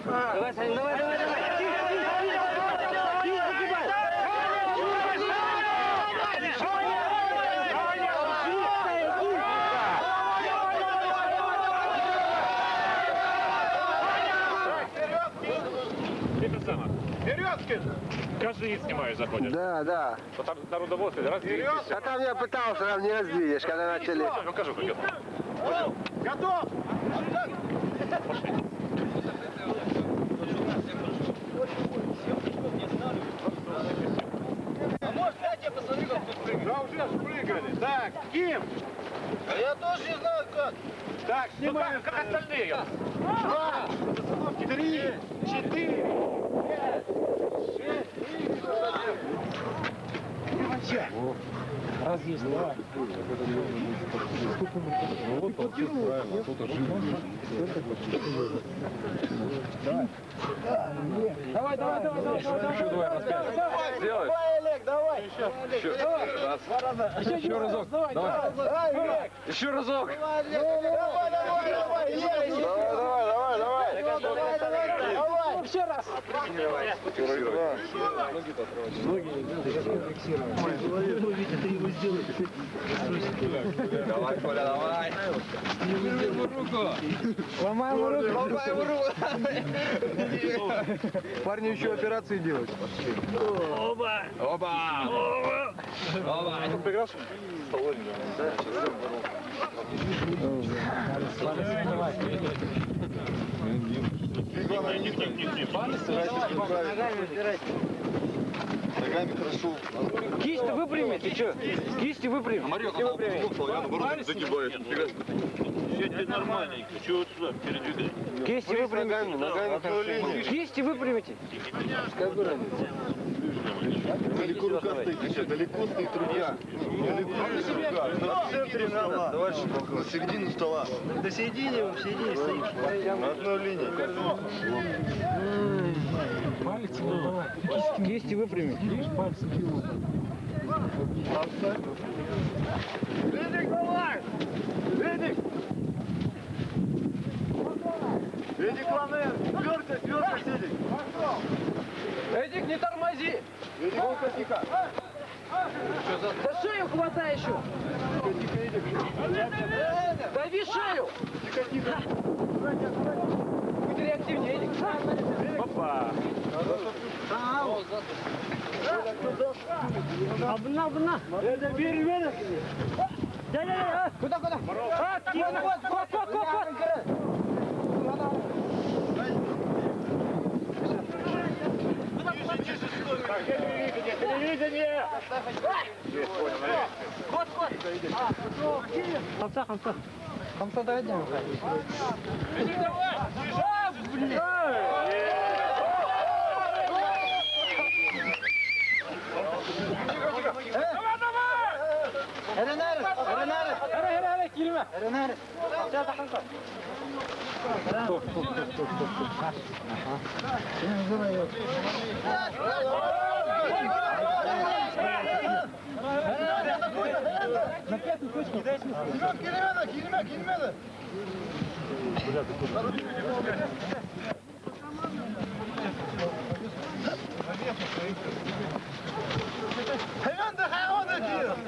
Давай, Саня, давай. Это самое. Березкин! Каждый снимаю, заходят. Да. Вот там народоводцы раздвинулись. А там я пытался, там не раздвинешь, когда начали. Покажу, как это. Готов! Пошли. А может, я тебе посмотрю, как тут прыгали? Да уже спрыгали. Так, Ким! А я тоже не знаю как. Так, Ну снимаем. как остальные? 2, 3, 4, 5, 6, 7. Раз есть, давай. Ну вот, получилось правильно, кто-то жив. Давай. Еще давай раз 5. Сделай. Давай, Олег, давай. Еще. Раз. Еще разок. Давай. Еще разок. Давай. Еще раз. Давай, Коля, давай. Ломай ему руку. Парни еще операции делают. Оба. Ну, проигравший? Ногами хорошо. Кисть выпрями, ты что? Кисть выпрями. Мария, когда я наоборот загибаюсь. Сядьте нормальненько, чего сюда передвигать? Кисти выпрямите. Ногами. Кисти выпрямите. Далеко рука стоит, далеко стоит рука. В центре надо. Дальше, на середину стола. До середины, в середине стоишь. На одной линии. Палец давай. Кисти выпрями. Видишь, пальцы делают. Эдик, давай! Эдик! Эдик, главное, твердо сидит. Эдик, не тормози. Эдик, тихо. За шею хватай еще. Тихо, Эдик. Дави шею. Тихо. Будь реактивнее, Эдик. Опа. Обна. Это бери вверх. Да. Куда? Ход. Телевидение! Ход. Хамса давай делаем. Эренер, килиме. Эренер. Сейчас аханка. Стоп. На пятую точку. Килимеда.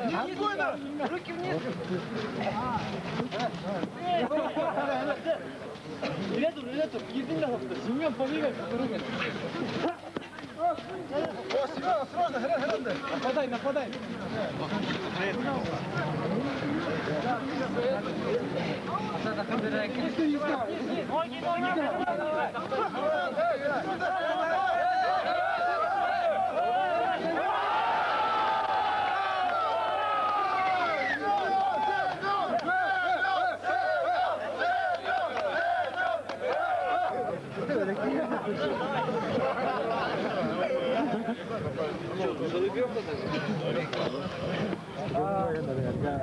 Не спокойно! Руки вниз! Ретур, единый хапта. Семен, побегай, руки. О, Семен, срочно, грязь! Нападай.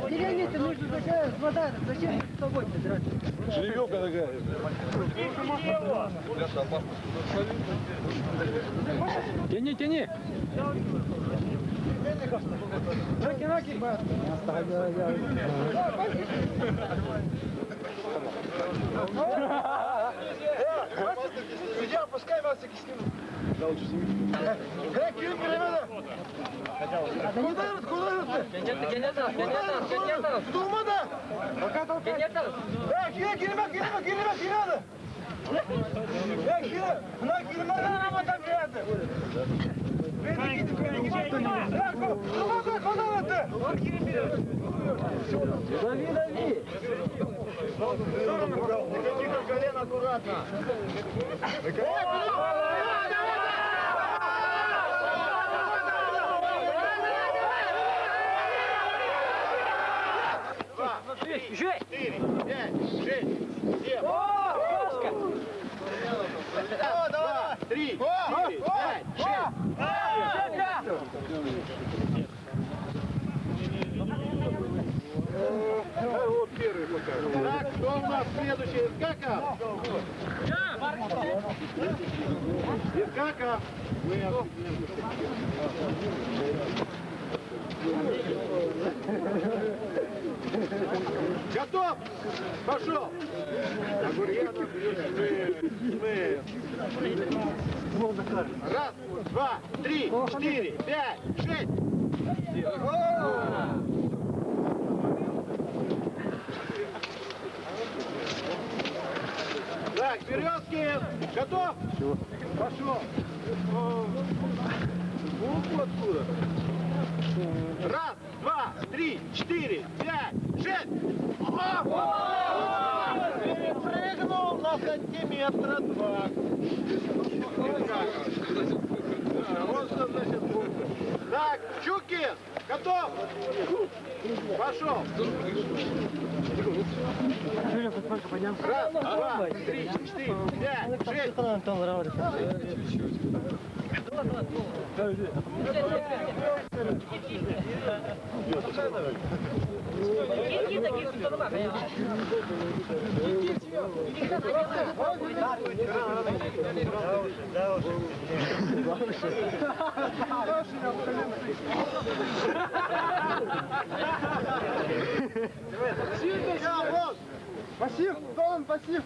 Деревня-то нужно такая вода, зачем с тобой драться? Жеребёвка такая. Тяни. Ноги. Судья, пускай вас таки снимут. Да, лучше снимут. Килим, ребята! Куда идут? Durmadan! Kilime! Buna kilime aramadan geldi. Beni gidip Куда? Дави! Тихо, колено аккуратно. Жень! 4, 5, 6, 7. О, Пашка! Давай! 3, 4, 5, 6. у нас следующий Искаков. Искаков. Готов? Пошел. Раз, два, три, 4, 5, 6. Так, Березкин, готов? Пошел. Откуда? Раз, два, 3, 4, 5, 6. Перепрыгнул на сантиметра 2. Вот что значит буква. Так, Щукин, готов? Пошел. Раз, два, 3, 4, 5, 6. Пассив, Дон, пассив.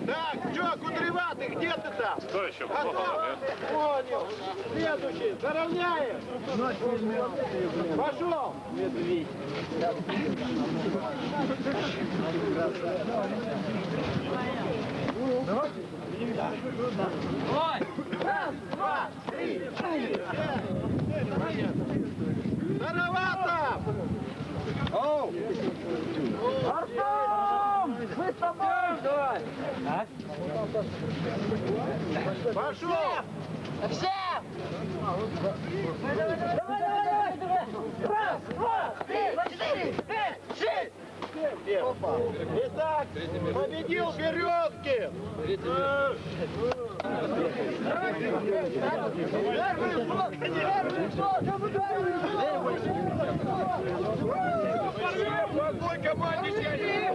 Так, что, Кудреватый, где ты там? Что еще? Понял. Следующий, заровняем. Пошел. Медведь. Раз, два, 3, 4, 5. Здоровато! Оу! Артем! Мы с тобой! Давай! Пошел! Все! Давай! Раз, два, 3, 4, 5, 6! Итак, победил Березкин! В одной команде сидим!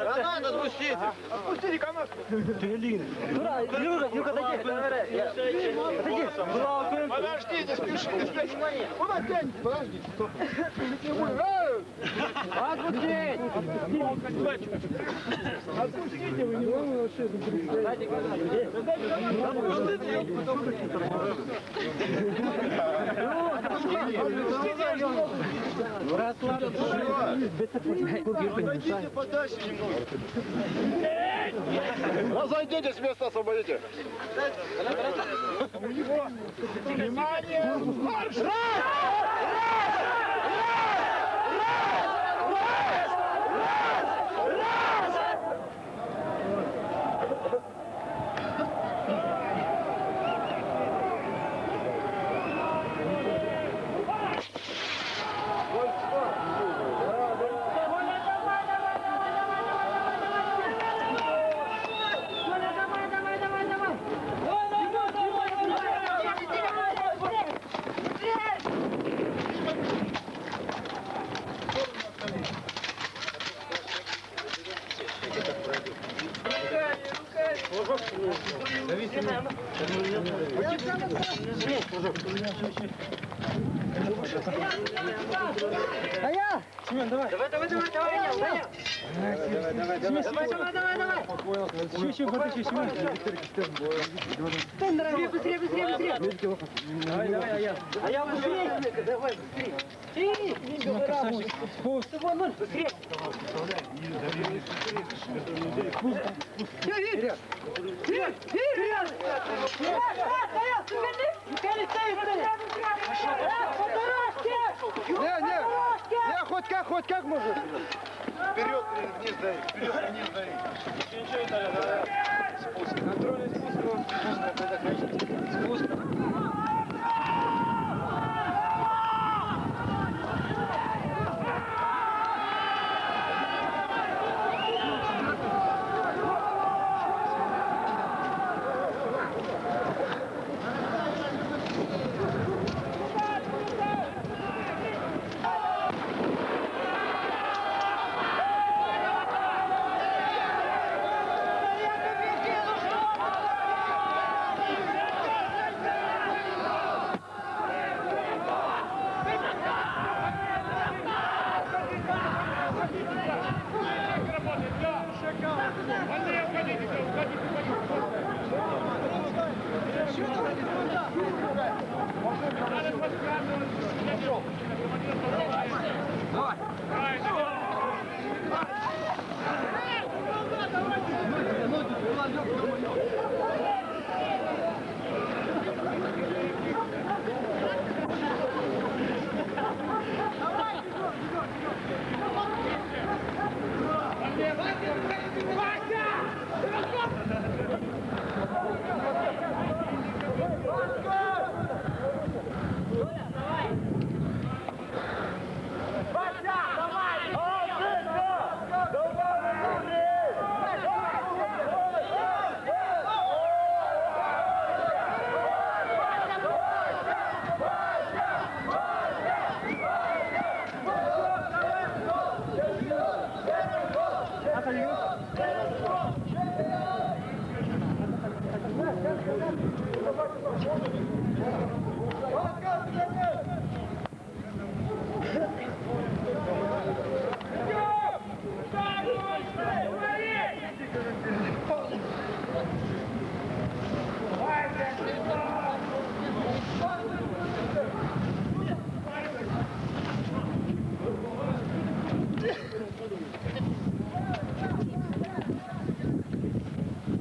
Гранату отпустите! Отпустите канатку! Юра, отойди! Подождите, спешите! Куда тянете? Подождите! Отпустите! Отпустите, вы не можете вообще запретить! Отойдите подальше немного. Разойдитесь, место освободите. Внимание! Марш! А я Семен, давай. Давай, давай, давай, давай, давай. Давай. Чуть-чуть потычи, Семен. Быстрее. Давай, а я быстрее. Давай, быстрее. Семен, красавчик. Быстрее. Вперед. Не, хоть как можно. Вперед, вниз дави. Ничего, Италия, давай. Спуск. Контрольный спуск. Спуск.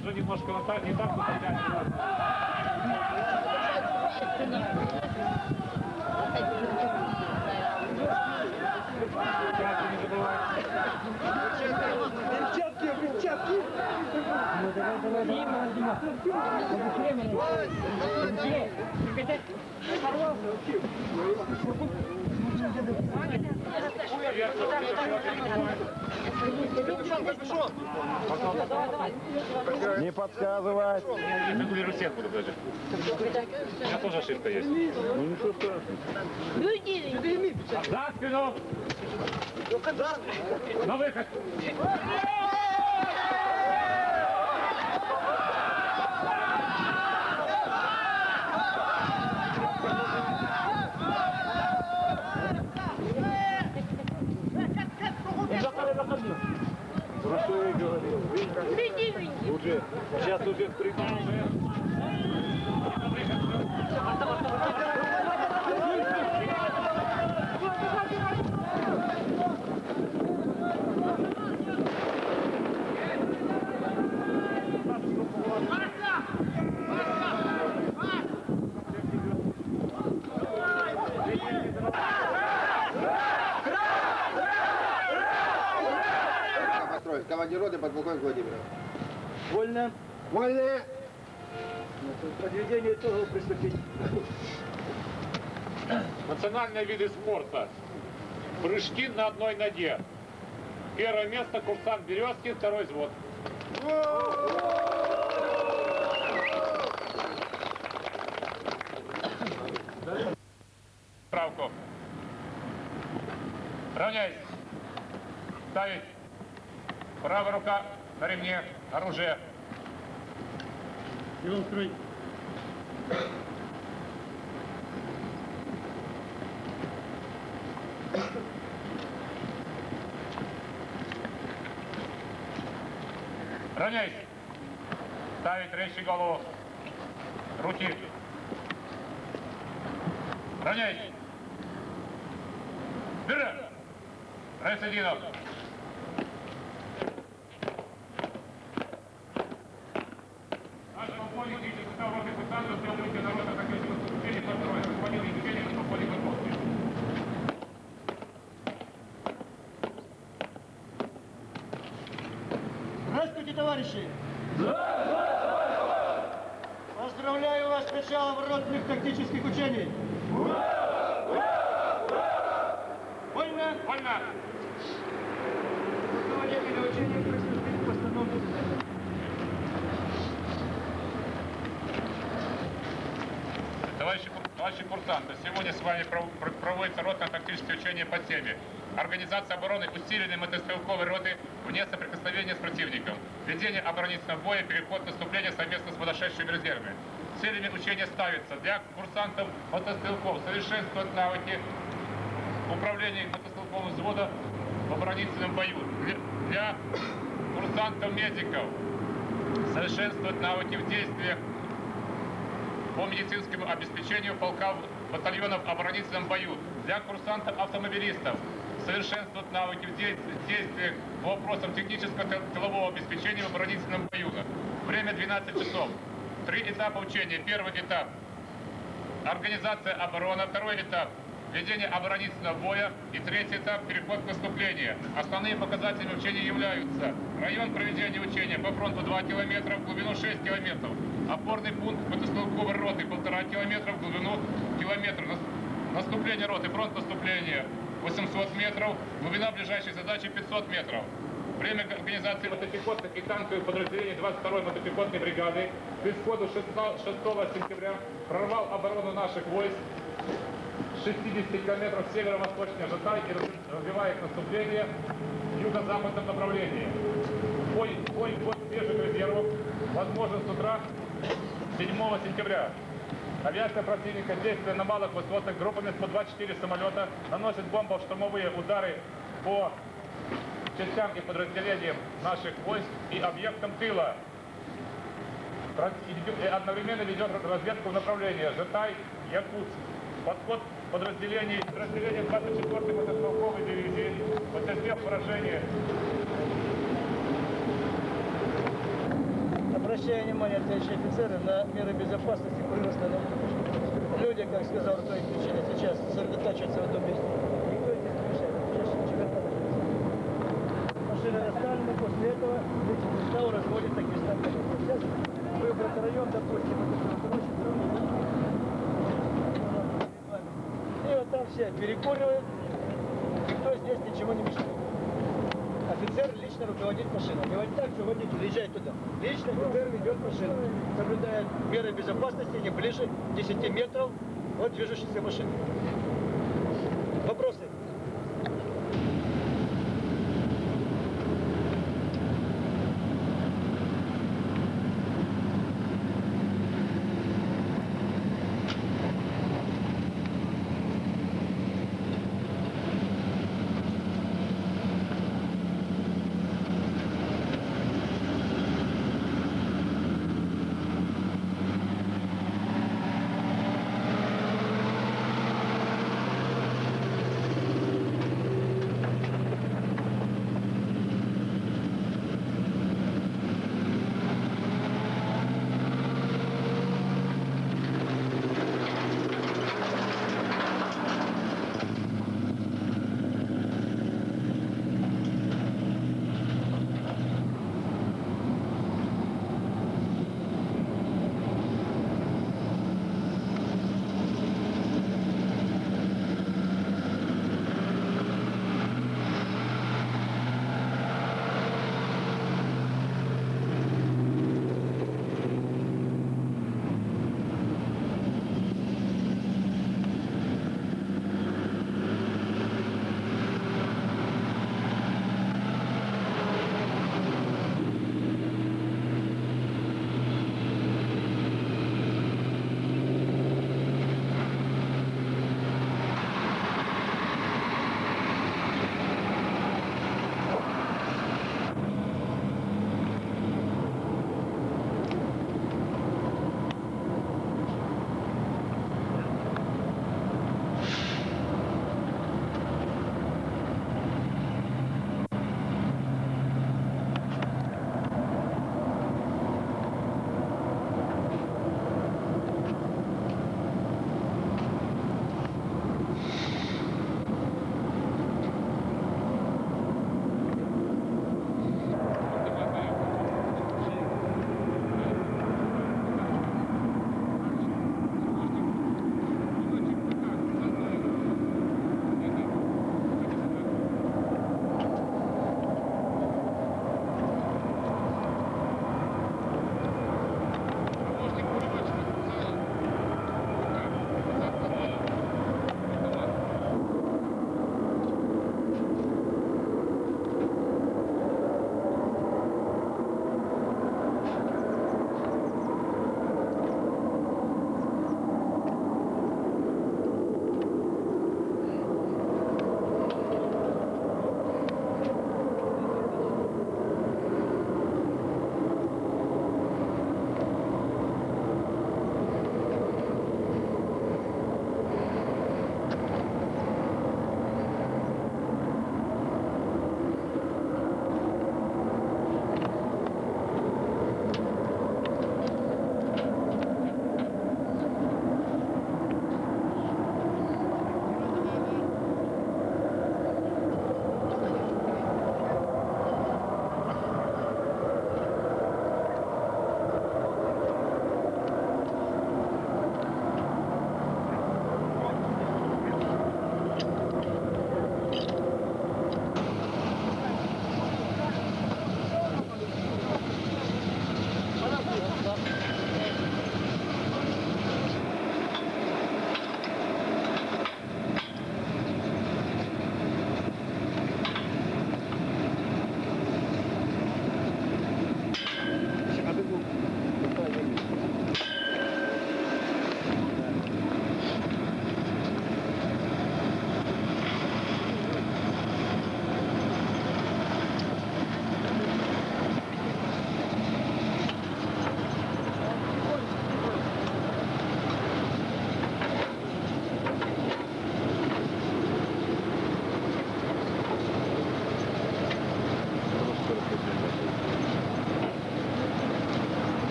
Уже немножко не так выполняется. Перчатки. Не подсказывать. Я регулирую всех буду даже. У меня тоже ошибка есть. Ну ничего страшного. За спину! На выход! Хорошо я говорил. Уже. Сейчас уже прикрыл. Командир роты подполковник Владимиров. Вольно. Вольно. Подведение итогов преступлений. Национальные виды спорта. Прыжки на одной ноге. Первое место курсант Березкин, второй взвод. Правку. Равняйсь. Ставить. Правая рука на ремне. Оружие. Его открой. Равняйся. Ставить речи голову. Руки. Равняйся. Вперед. Райсадинов. Наш полковник личный состав роты курсантов сделал выйти на роту тактического наступления под строем. Руководил изучением на поле готовки. Здравствуйте, товарищи! Поздравляю вас с началом ротных тактических учений! Вольно! Вольно! Руководители учений приступить к постановке задания. Товарищи курсанты, сегодня с вами проводится ротно-тактическое учение по теме организация обороны усиленной мотострелковой роты вне соприкосновения с противником, ведение оборонительного боя, переход наступления совместно с подошедшими резервами. Целями учения ставится для курсантов мотострелков совершенствовать навыки управления мотострелковым взводом в оборонительном бою. Для курсантов-медиков совершенствовать навыки в действиях по медицинскому обеспечению полка батальонов в оборонительном бою. Для курсантов-автомобилистов совершенствовать навыки в действиях по вопросам технического тылового обеспечения в оборонительном бою. Время 12 часов. 3 этапа учения. Первый этап – организация обороны. Второй этап – ведение оборонительного боя. И третий этап – переход к наступлению. Основные показатели учения являются: район проведения учения по фронту 2 километра, в глубину 6 километров. Опорный пункт мотострелковой роты 1,5 километра, в глубину километра. Наступление роты, фронт наступления 800 метров, глубина ближайшей задачи 500 метров. Время организации мотопехотных и танковых подразделений 22-й мотопехотной бригады к исходу 6 сентября прорвал оборону наших войск 60 километров северо-восточнее Жатай и развивает наступление в юго-западном направлении. Бой под свежих резервов возможен с утра 7 сентября. Авиация противника, действуя на малых высотах, группами по 24 самолета, наносит бомбо-штурмовые удары по частям и подразделениям наших войск и объектам тыла. И одновременно ведет разведку в направлении Жатай-Якутск. Подход подразделений 24-й мотострелковой дивизии, потерпев поражение. Обращаю внимание, товарищи офицеры, на меры безопасности при остановке. Люди, как сказал руководитель учения, сейчас сосредотачиваются в одном месте. Никто здесь не мешает. Машины расставлены, после этого эти места разводят такие места. Сейчас выбрать район, допустим, это короче, и вот там все перекуривают, никто здесь ничего не мешает. Офицер лично руководит машиной. Говорит так, что водитель приезжает туда. Лично офицер ведет машину. Соблюдает меры безопасности не ближе 10 метров от движущейся машины. Вопросы?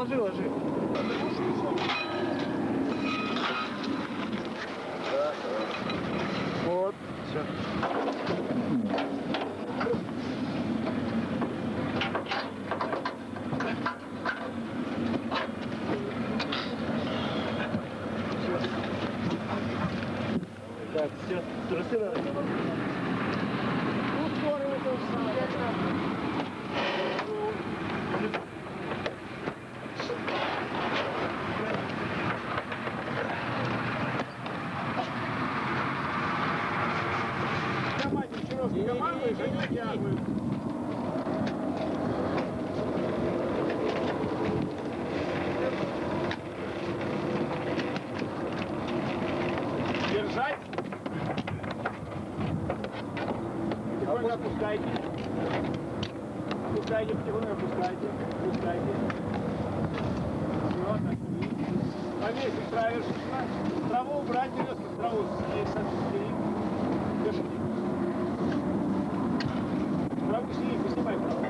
ложи, ложи. Вот, все. Так, все, трусы надо. Командуешь, они тягают. Держать. Потихоньку опускайте. Опускайте, потихоньку опускайте. Опускайте. Все, так. Повесить траверс. Траву убрать, березки в траву. Здесь, держи. Траву сними, снимай траву.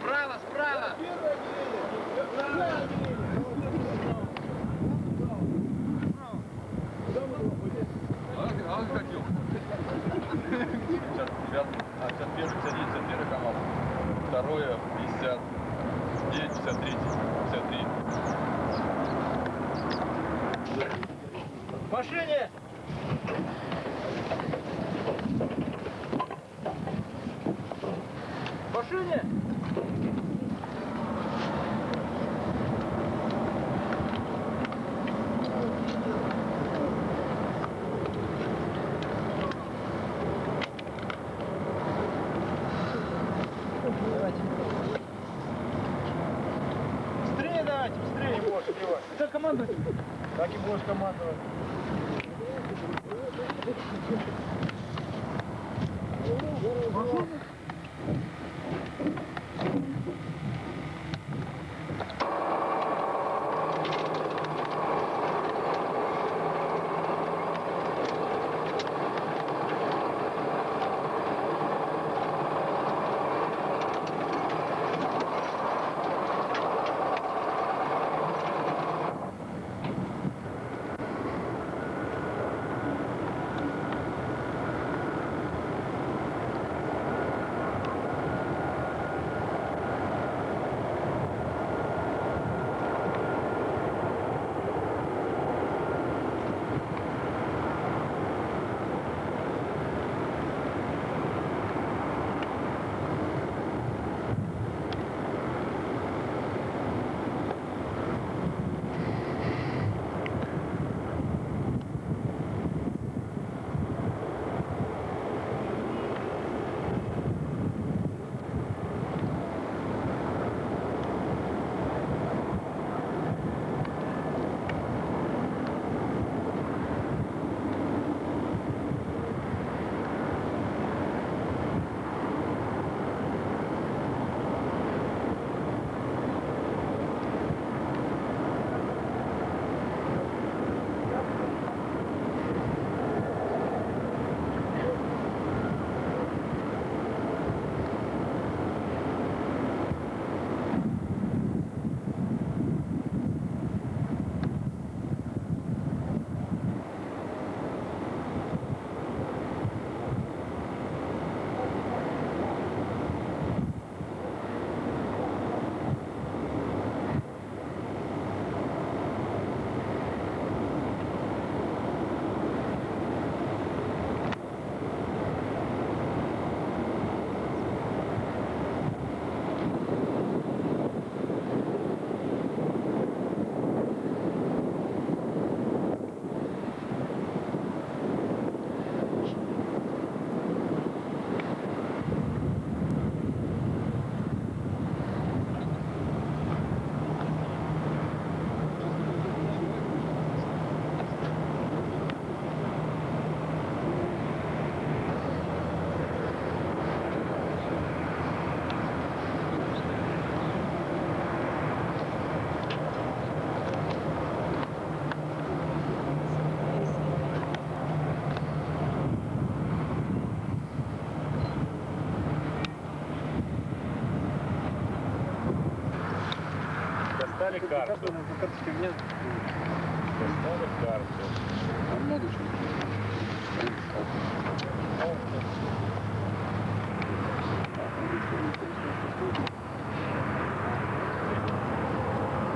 Справа, справа! Хотел. Сейчас 9, сейчас первый 59, 51 канал. Второе 59, 53, 53. В машине! В машине! Быстрее давайте, быстрее можешь убивать. Как командовать? Так и будешь командовать. Достали карту. Достали карту.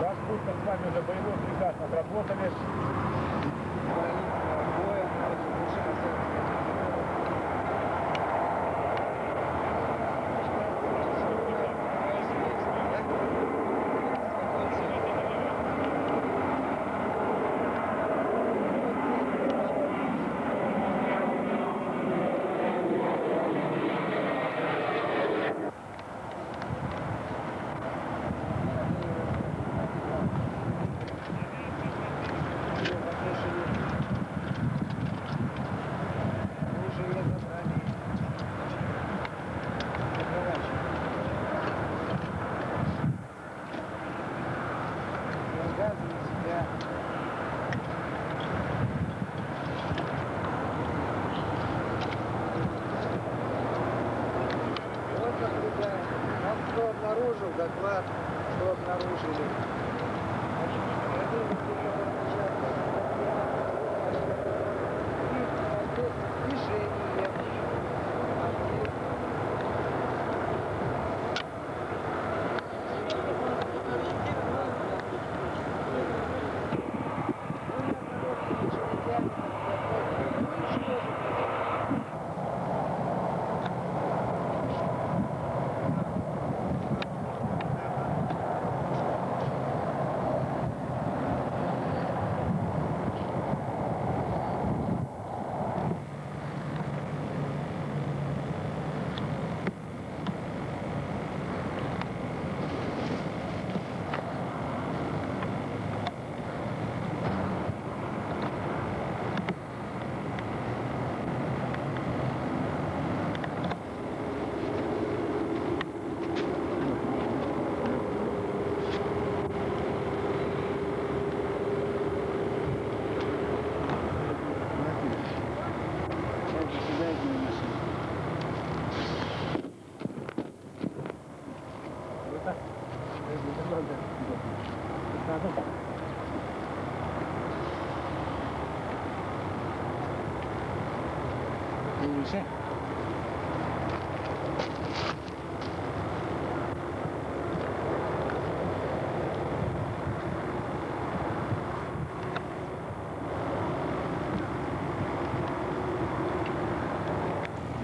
Ваш путь с вами уже боевой приказ отработали. Кто обнаружил, доклад, что обнаружили.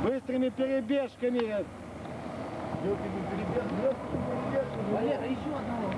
Быстрыми перебежками. Валера, еще одного.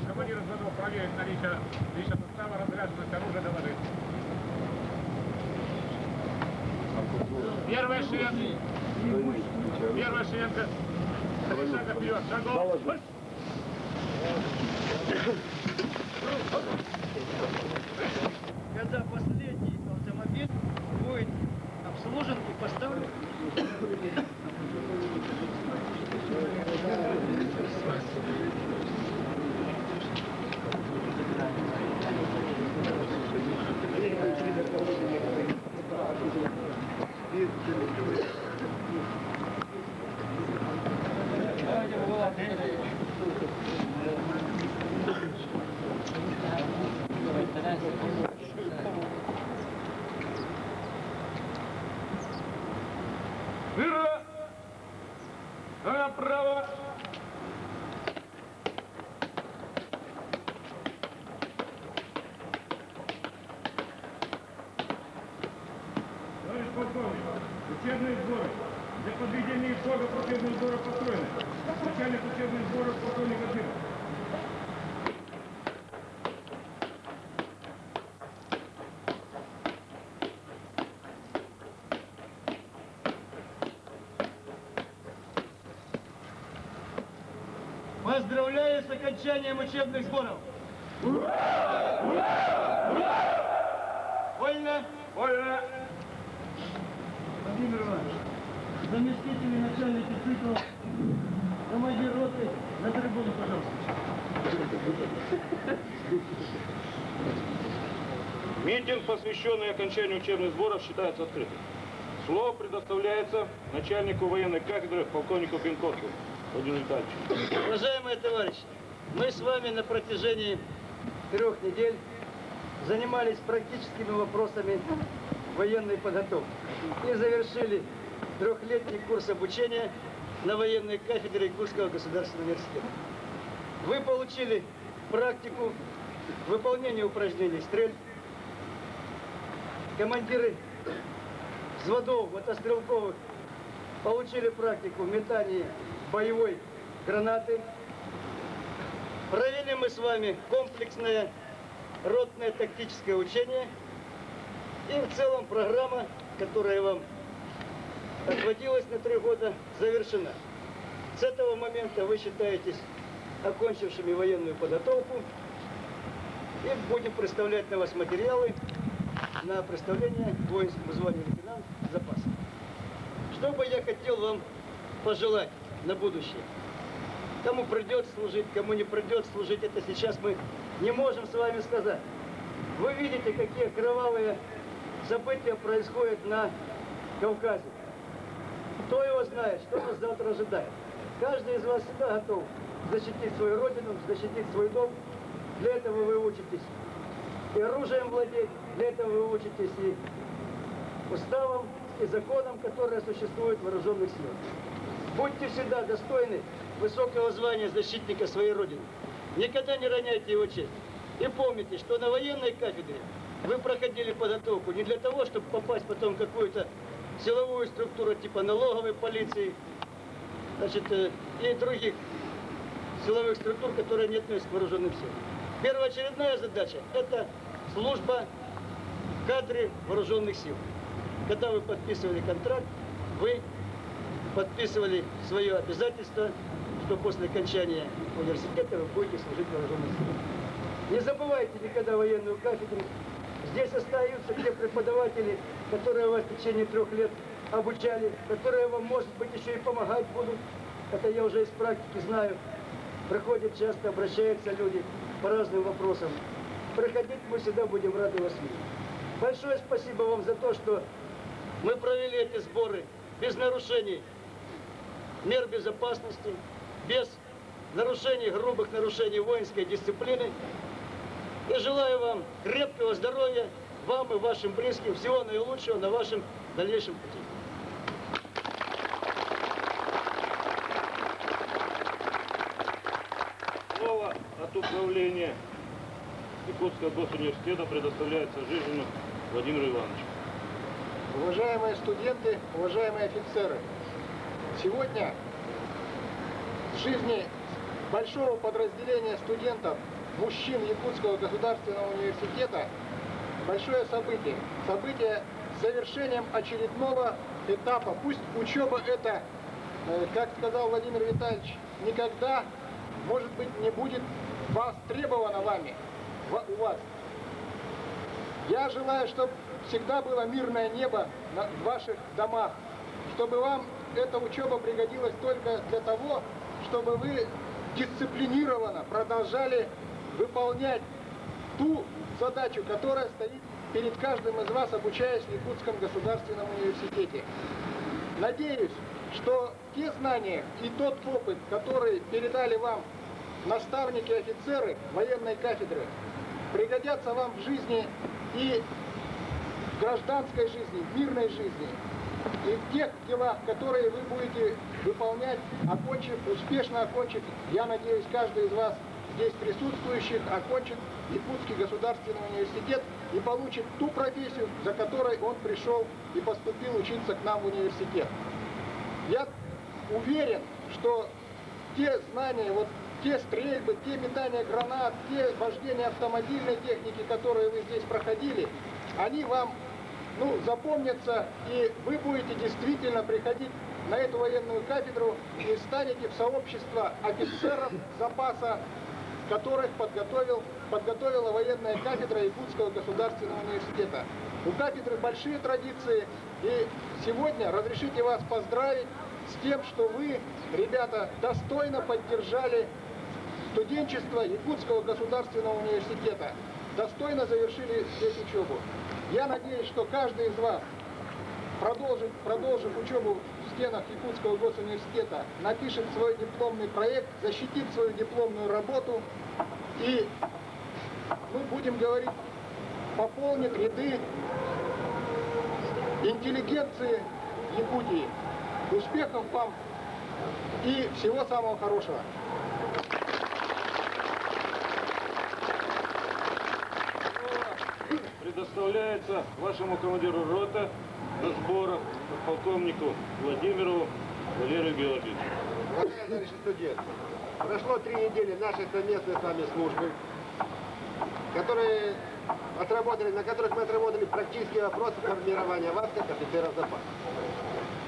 Командир взводов проверить наличие личного состава, разряженность оружия, доложить. Первая шведка. Первая шведка. Три шага вперед. Шагов. Когда последний автомобиль будет обслужен и поставлен. учебных сборов полковника Кирова. Поздравляю с окончанием учебных сборов! Вольно? Вольно! Владимир Иванович, заместители начальника цикла, командир роты, на трибуну, пожалуйста. Митинг, посвященный окончанию учебных сборов, считается открытым. Слово предоставляется начальнику военной кафедры полковнику Пенковскому Владимиру Витальевичу. Уважаемые товарищи, мы с вами на протяжении 3 недель занимались практическими вопросами военной подготовки и завершили 3-летний курс обучения на военной кафедре Якутского государственного университета. Вы получили практику выполнения упражнений стрельб. Командиры взводов мотострелковых получили практику метания боевой гранаты. Провели мы с вами комплексное ротное тактическое учение. И в целом программа, которая вам отводилась на 3 года, завершена. С этого момента вы считаетесь окончившими военную подготовку. И будем представлять на вас материалы на представление воинскому званию лейтенант запаса. Что бы я хотел вам пожелать на будущее? Кому придется служить, кому не придется служить, это сейчас мы не можем с вами сказать. Вы видите, какие кровавые события происходят на Кавказе. Кто его знает, что нас завтра ожидает. Каждый из вас всегда готов защитить свою родину, защитить свой дом. Для этого вы учитесь и оружием владеть, для этого вы учитесь и уставом, и законом, которые существуют в вооруженных силах. Будьте всегда достойны высокого звания защитника своей родины. Никогда не роняйте его честь. И помните, что на военной кафедре вы проходили подготовку не для того, чтобы попасть потом в какую-то силовую структуру типа налоговой полиции, значит, и других силовых структур, которые не относятся к вооруженным силам. Первоочередная задача – это служба в кадре вооруженных сил. Когда вы подписывали контракт, вы подписывали свое обязательство, что после окончания университета вы будете служить в вооруженных силах. Не забывайте никогда военную кафедру. Здесь остаются те преподаватели, которые вас в течение 3 лет обучали, которые вам, может быть, еще и помогать будут. Это я уже из практики знаю. Приходят часто, обращаются люди по разным вопросам. Приходить мы всегда будем рады вас видеть. Большое спасибо вам за то, что мы провели эти сборы без нарушений мер безопасности, без нарушений, грубых нарушений воинской дисциплины. И желаю вам крепкого здоровья, вам и вашим близким, всего наилучшего на вашем дальнейшем пути. Слово от управления Якутского госуниверситета предоставляется Жижину Владимиру Ивановичу. Уважаемые студенты, уважаемые офицеры, сегодня в жизни большого подразделения студентов, мужчин Якутского государственного университета большое событие. Событие с завершением очередного этапа. Пусть учеба это, как сказал Владимир Витальевич, никогда, может быть, не будет востребована вами, у вас. Я желаю, чтобы всегда было мирное небо в ваших домах, чтобы вам эта учеба пригодилась только для того, чтобы вы дисциплинированно продолжали выполнять ту задачу, которая стоит перед каждым из вас, обучаясь в Якутском государственном университете. Надеюсь, что те знания и тот опыт, который передали вам наставники и офицеры военной кафедры, пригодятся вам в жизни и в гражданской жизни, в мирной жизни, и в тех делах, которые вы будете выполнять, успешно окончив, я надеюсь, каждый из вас здесь присутствующих окончит Якутский государственный университет и получит ту профессию, за которой он пришел и поступил учиться к нам в университет. Я уверен, что те знания, вот те стрельбы, те метания гранат, те вождения автомобильной техники, которые вы здесь проходили, они вам, ну, запомнятся, и вы будете действительно приходить на эту военную кафедру и станете в сообщество офицеров запаса, которых подготовила военная кафедра Якутского государственного университета. У кафедры большие традиции, и сегодня разрешите вас поздравить с тем, что вы, ребята, достойно поддержали студенчество Якутского государственного университета, достойно завершили здесь учебу. Я надеюсь, что каждый из вас, продолжив учебу в стенах Якутского госуниверситета, напишет свой дипломный проект, защитит свою дипломную работу и, ну, будем говорить, пополнит ряды интеллигенции Якутии. Успехов вам и всего самого хорошего. Предоставляется вашему командиру роты на сборах полковнику Владимирову Валерию Георгиевичу. Уважаемые студенты, прошло 3 недели нашей совместной с вами службы, на которых мы отработали практические вопросы формирования вас как офицеров запаса.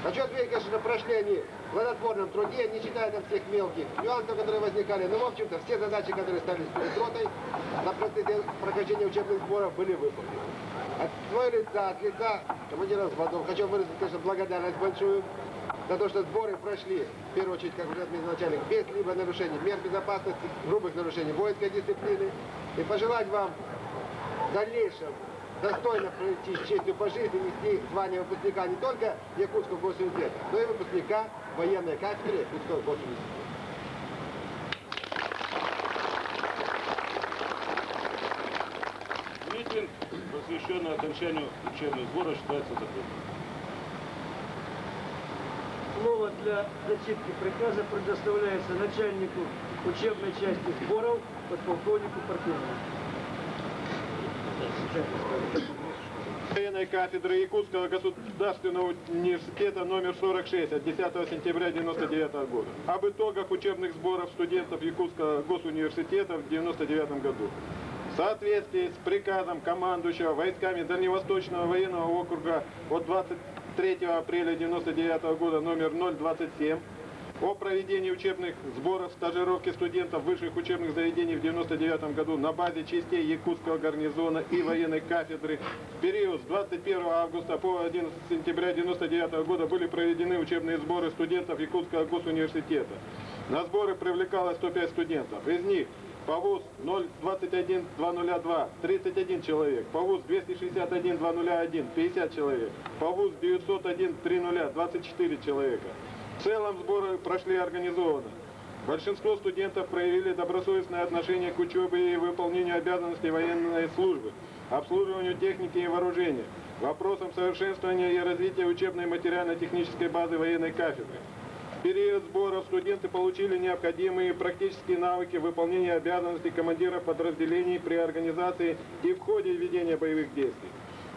Хочу ответить, конечно, прошли они в плодотворном труде, не считая там всех мелких нюансов, которые возникали, но, в общем-то, все задачи, которые ставились перед ротой на процессе прохождения учебных сборов, были выполнены. От своего лица, от лица командира взводов, хочу выразить, конечно, благодарность большую за то, что сборы прошли, в первую очередь, как уже отметил начальник, без либо нарушений мер безопасности, грубых нарушений воинской дисциплины, и пожелать вам в дальнейшем достойно пройти с честью по жизни, нести звание выпускника не только Якутского госуниверситета, но и выпускника военной кафедры Якутского госуниверситета. Митинг, посвященный окончанию учебных сборов, считается закрытым. Слово для зачитки приказа предоставляется начальнику учебной части сборов подполковнику Парфенову. Военной кафедры Якутского государственного университета номер 46 от 10 сентября 1999 года. Об итогах учебных сборов студентов Якутского госуниверситета в 1999 году. В соответствии с приказом командующего войсками Дальневосточного военного округа от 23 апреля 1999 года номер 027 о проведении учебных сборов стажировки студентов высших учебных заведений в 1999 году на базе частей Якутского гарнизона и военной кафедры в период с 21 августа по 11 сентября 1999 года были проведены учебные сборы студентов Якутского госуниверситета. На сборы привлекалось 105 студентов. Из них по ВУЗ 021202 31 человек, по ВУЗ 261201 50 человек, по ВУЗ 90130 24 человека. В целом сборы прошли организованно. Большинство студентов проявили добросовестное отношение к учебе и выполнению обязанностей военной службы, обслуживанию техники и вооружения, вопросам совершенствования и развития учебной материально-технической базы военной кафедры. В период сборов студенты получили необходимые практические навыки выполнения обязанностей командиров подразделений при организации и в ходе ведения боевых действий.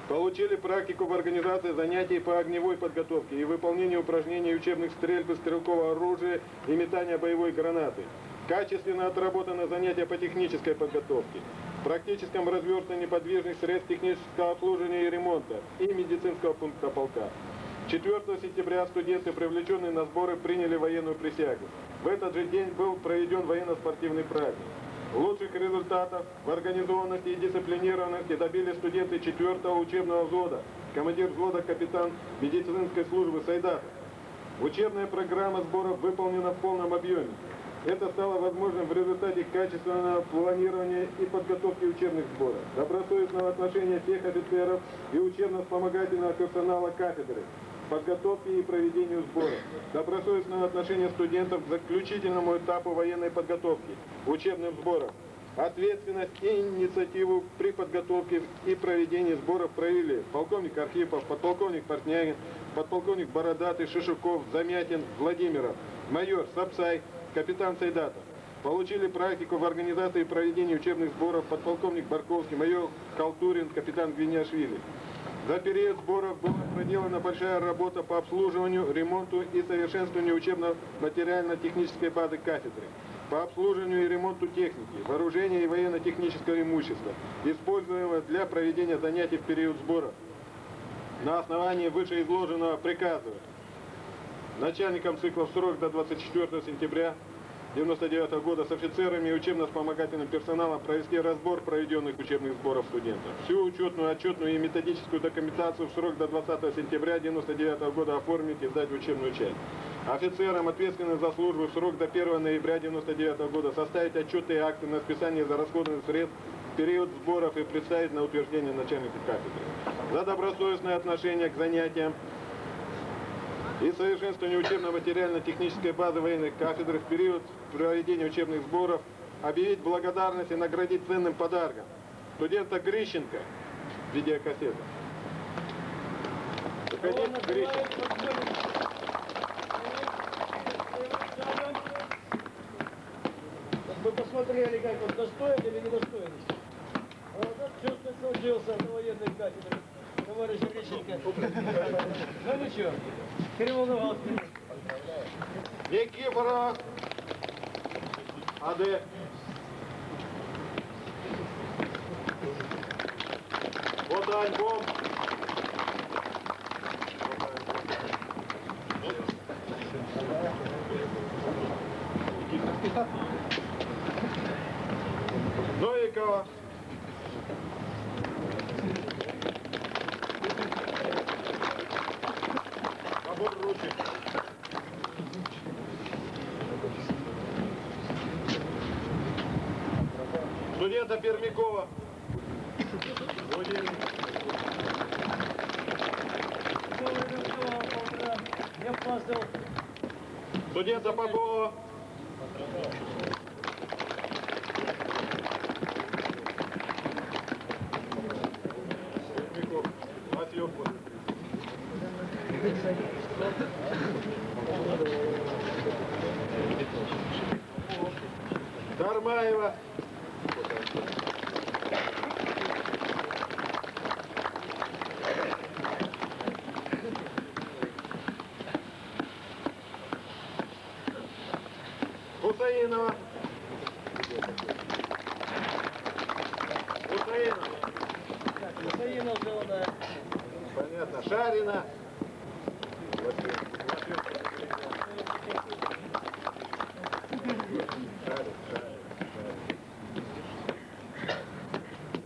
Получили практику в организации занятий по огневой подготовке и выполнению упражнений учебных стрельб из стрелкового оружия и метания боевой гранаты. Качественно отработаны занятия по технической подготовке, практическом разверстании подвижных средств технического обслуживания и ремонта и медицинского пункта полка. 4 сентября студенты, привлеченные на сборы, приняли военную присягу. В этот же день был проведен военно-спортивный праздник. Лучших результатов в организованности и дисциплинированности добились студенты 4-го учебного взвода, командир взвода капитан медицинской службы Сайдатов. Учебная программа сборов выполнена в полном объеме. Это стало возможным в результате качественного планирования и подготовки учебных сборов, добросовестного отношения всех офицеров и учебно-вспомогательного персонала кафедры, подготовке и проведению сборов, добросовестного отношения студентов к заключительному этапу военной подготовки, учебным сборам. Ответственность и инициативу при подготовке и проведении сборов проявили полковник Архипов, подполковник Портнягин, подполковник Бородатый, Шишуков, Замятин, Владимиров, майор Сапсай, капитан Сайдатов. Получили практику в организации и проведении учебных сборов подполковник Барковский, майор Халтурин, капитан Гвиняшвили. За период сборов была проделана большая работа по обслуживанию, ремонту и совершенствованию учебно-материально-технической базы кафедры, по обслуживанию и ремонту техники, вооружения и военно-технического имущества, используемого для проведения занятий в период сборов. На основании вышеизложенного приказываю начальникам циклов срок до 24 сентября 1999 года с офицерами и учебно-вспомогательным персоналом провести разбор проведенных учебных сборов студентов. Всю учетную, отчетную и методическую документацию в срок до 20 сентября 1999 года оформить и сдать в учебную часть. Офицерам, ответственным за службу, в срок до 1 ноября 1999 года составить отчеты и акты на списание зарасходованных средств в период сборов и представить на утверждение начальника кафедры. За добросовестное отношение к занятиям и совершенствование учебно-материально-технической базы военных кафедр в период проведения учебных сборов объявить благодарность и наградить ценным подарком студента Грищенко, видеокассета. Студент Грищенко. Вы посмотрели, как он достоин или недостоин. А вот он честно служился на военной кафедре, товарищ Грищенко. Ну ничего, переволновался. Никифоров, АД. Вот альбом. Новикова. Набор ручек. Студента Пермякова. Студента Попова. Дармаева. Хусаинова. Хусаинов зеленая. Понятно. Шарина.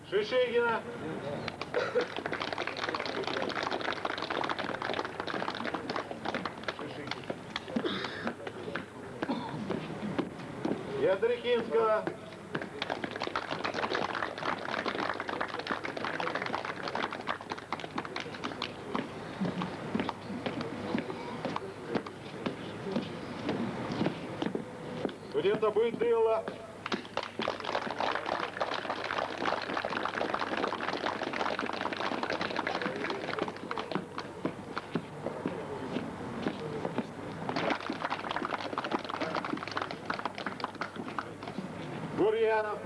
Шишигина. Ядрихинского. Студента Быдыла. Гурьянов.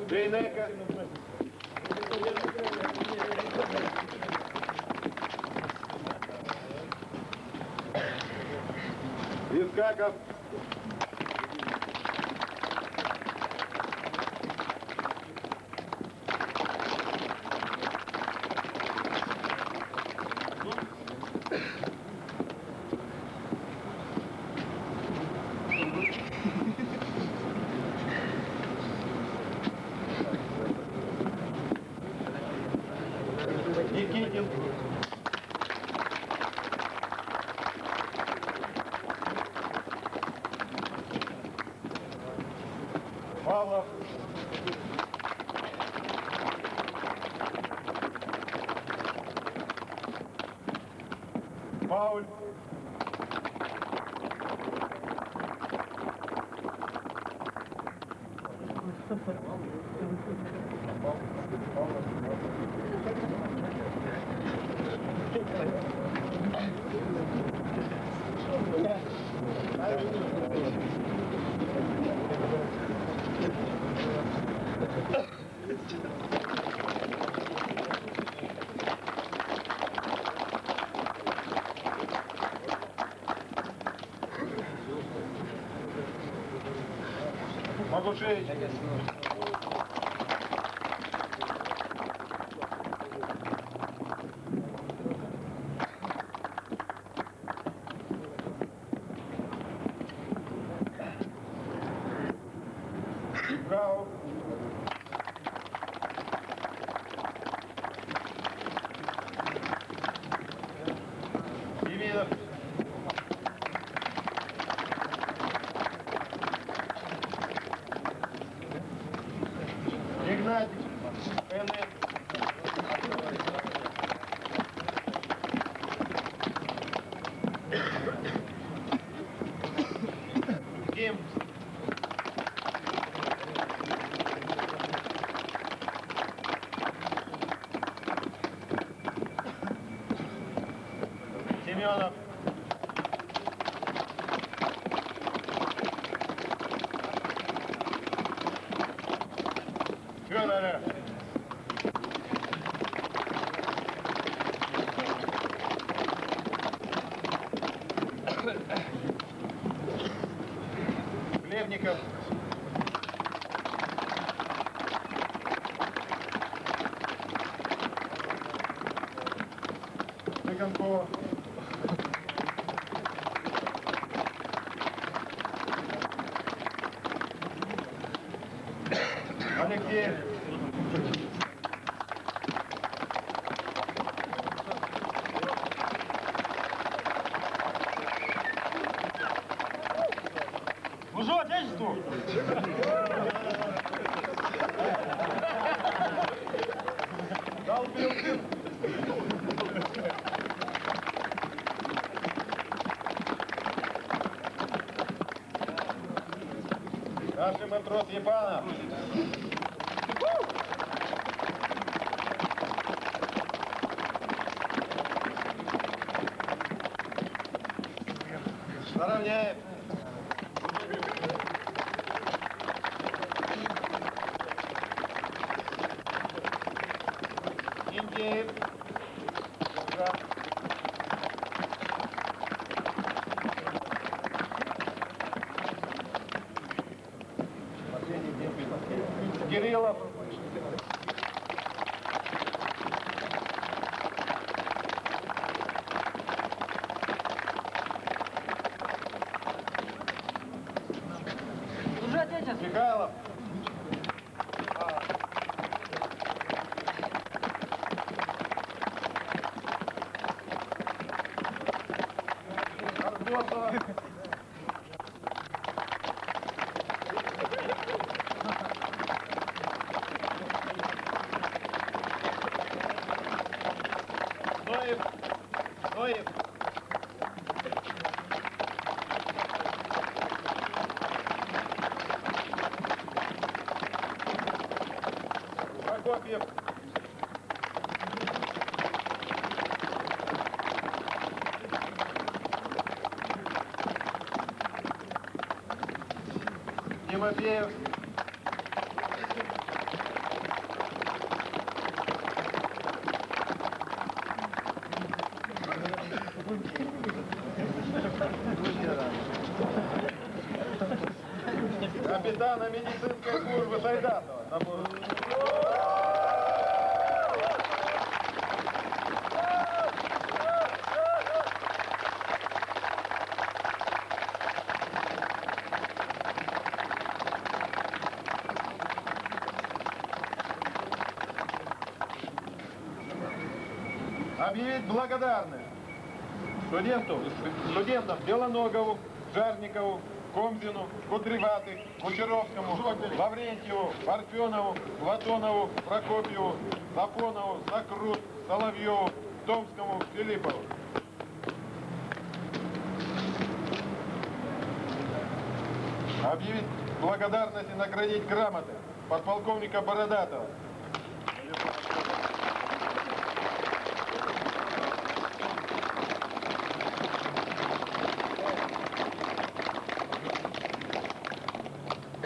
Дейнека. Искаков. Никитин. Павлов. Пауль. Магушевич. Браво. Демидов. Игнатьев. НН. Ким. Семенов. Федоров. Хлебников. Цыганкова. Алексеев. Служу Отечеству! Долбил ты! Старший матрос Епанов. Наравняет. Индеев. Кириллов. Служу Отечеству! Михайлов. Арбосова. Ноев. Ноев. Прокопьев. Тимофеев. Капитана медицинской службы Сайдатова. На борт. Объявить благодарность студентам Белоногову, Жарникову, Комзину, Кудреваты, Кучеровскому, Лаврентьеву, Парфенову, Платонову, Прокопьеву, Сафонову, Сакрут, Соловьеву, Томскому, Филиппову. Объявить благодарность и наградить грамоты подполковника Бородатова.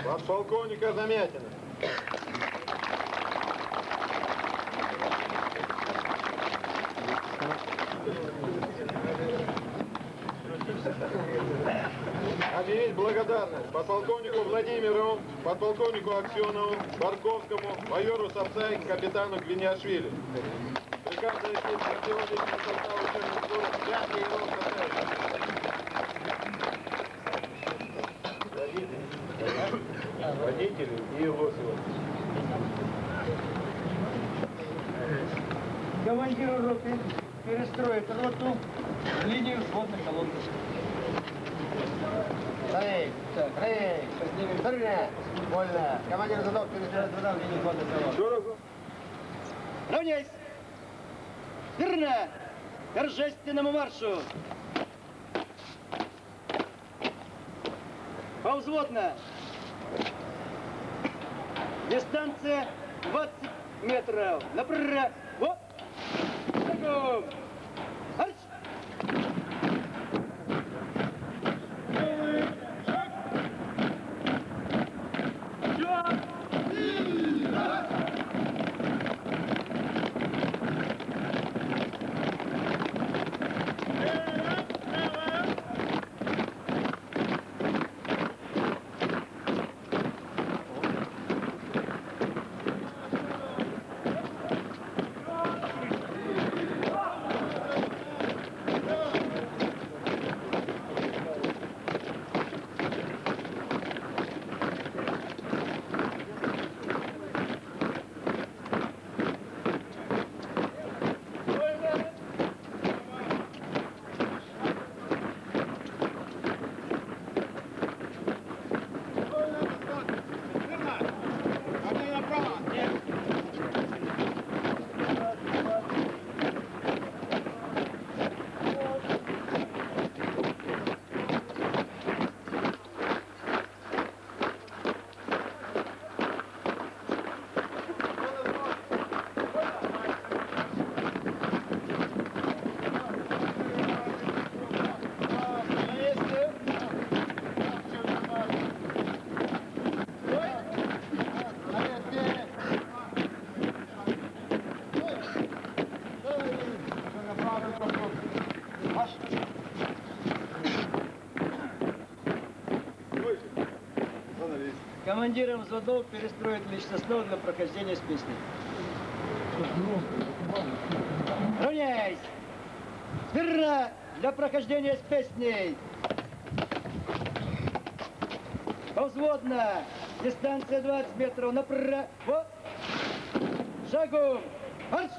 Подполковника Замятина. Объявить выразить благодарность подполковнику Владимирову, подполковнику Аксенову, Барковскому, майору Сапсай, капитану Гвиниашвили. Приказ завести противодействие составу учебных сборов взять и его составить. Водители и Лосева. Командиру роты перестроить роту в линию взводной колонны. Вольно. Командир задов перестроить рота в линию взводной колонны. Равняйсь! Верно! Торжественному маршу! Повзводно! Дистанция 20 метров. Направо! Вот! Шагом! Марш! Командиром взводов перестроить личностного для прохождения с песней. Равняйсь! Верно! Для прохождения с песней! Повзводно! Дистанция 20 метров направо! Шагом! Марш!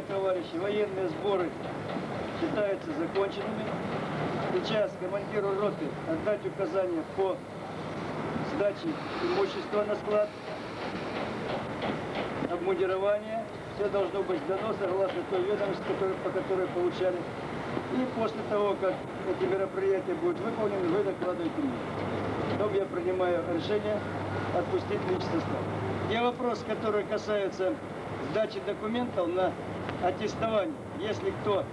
Уважаемые товарищи, военные сборы считаются законченными. Сейчас командиру роты отдать указания по сдаче имущества на склад, обмундирование. Все должно быть сдано согласно той ведомости, по которой получали. И после того, как эти мероприятия будут выполнены, вы докладываете мне. Потом я принимаю решение отпустить личный состав. И вопрос, который касается сдачи документов на аттестование. Если кто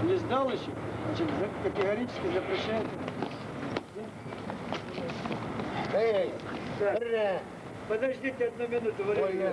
не сдал еще, значит, категорически запрещает. Подождите одну минуту, Валерий.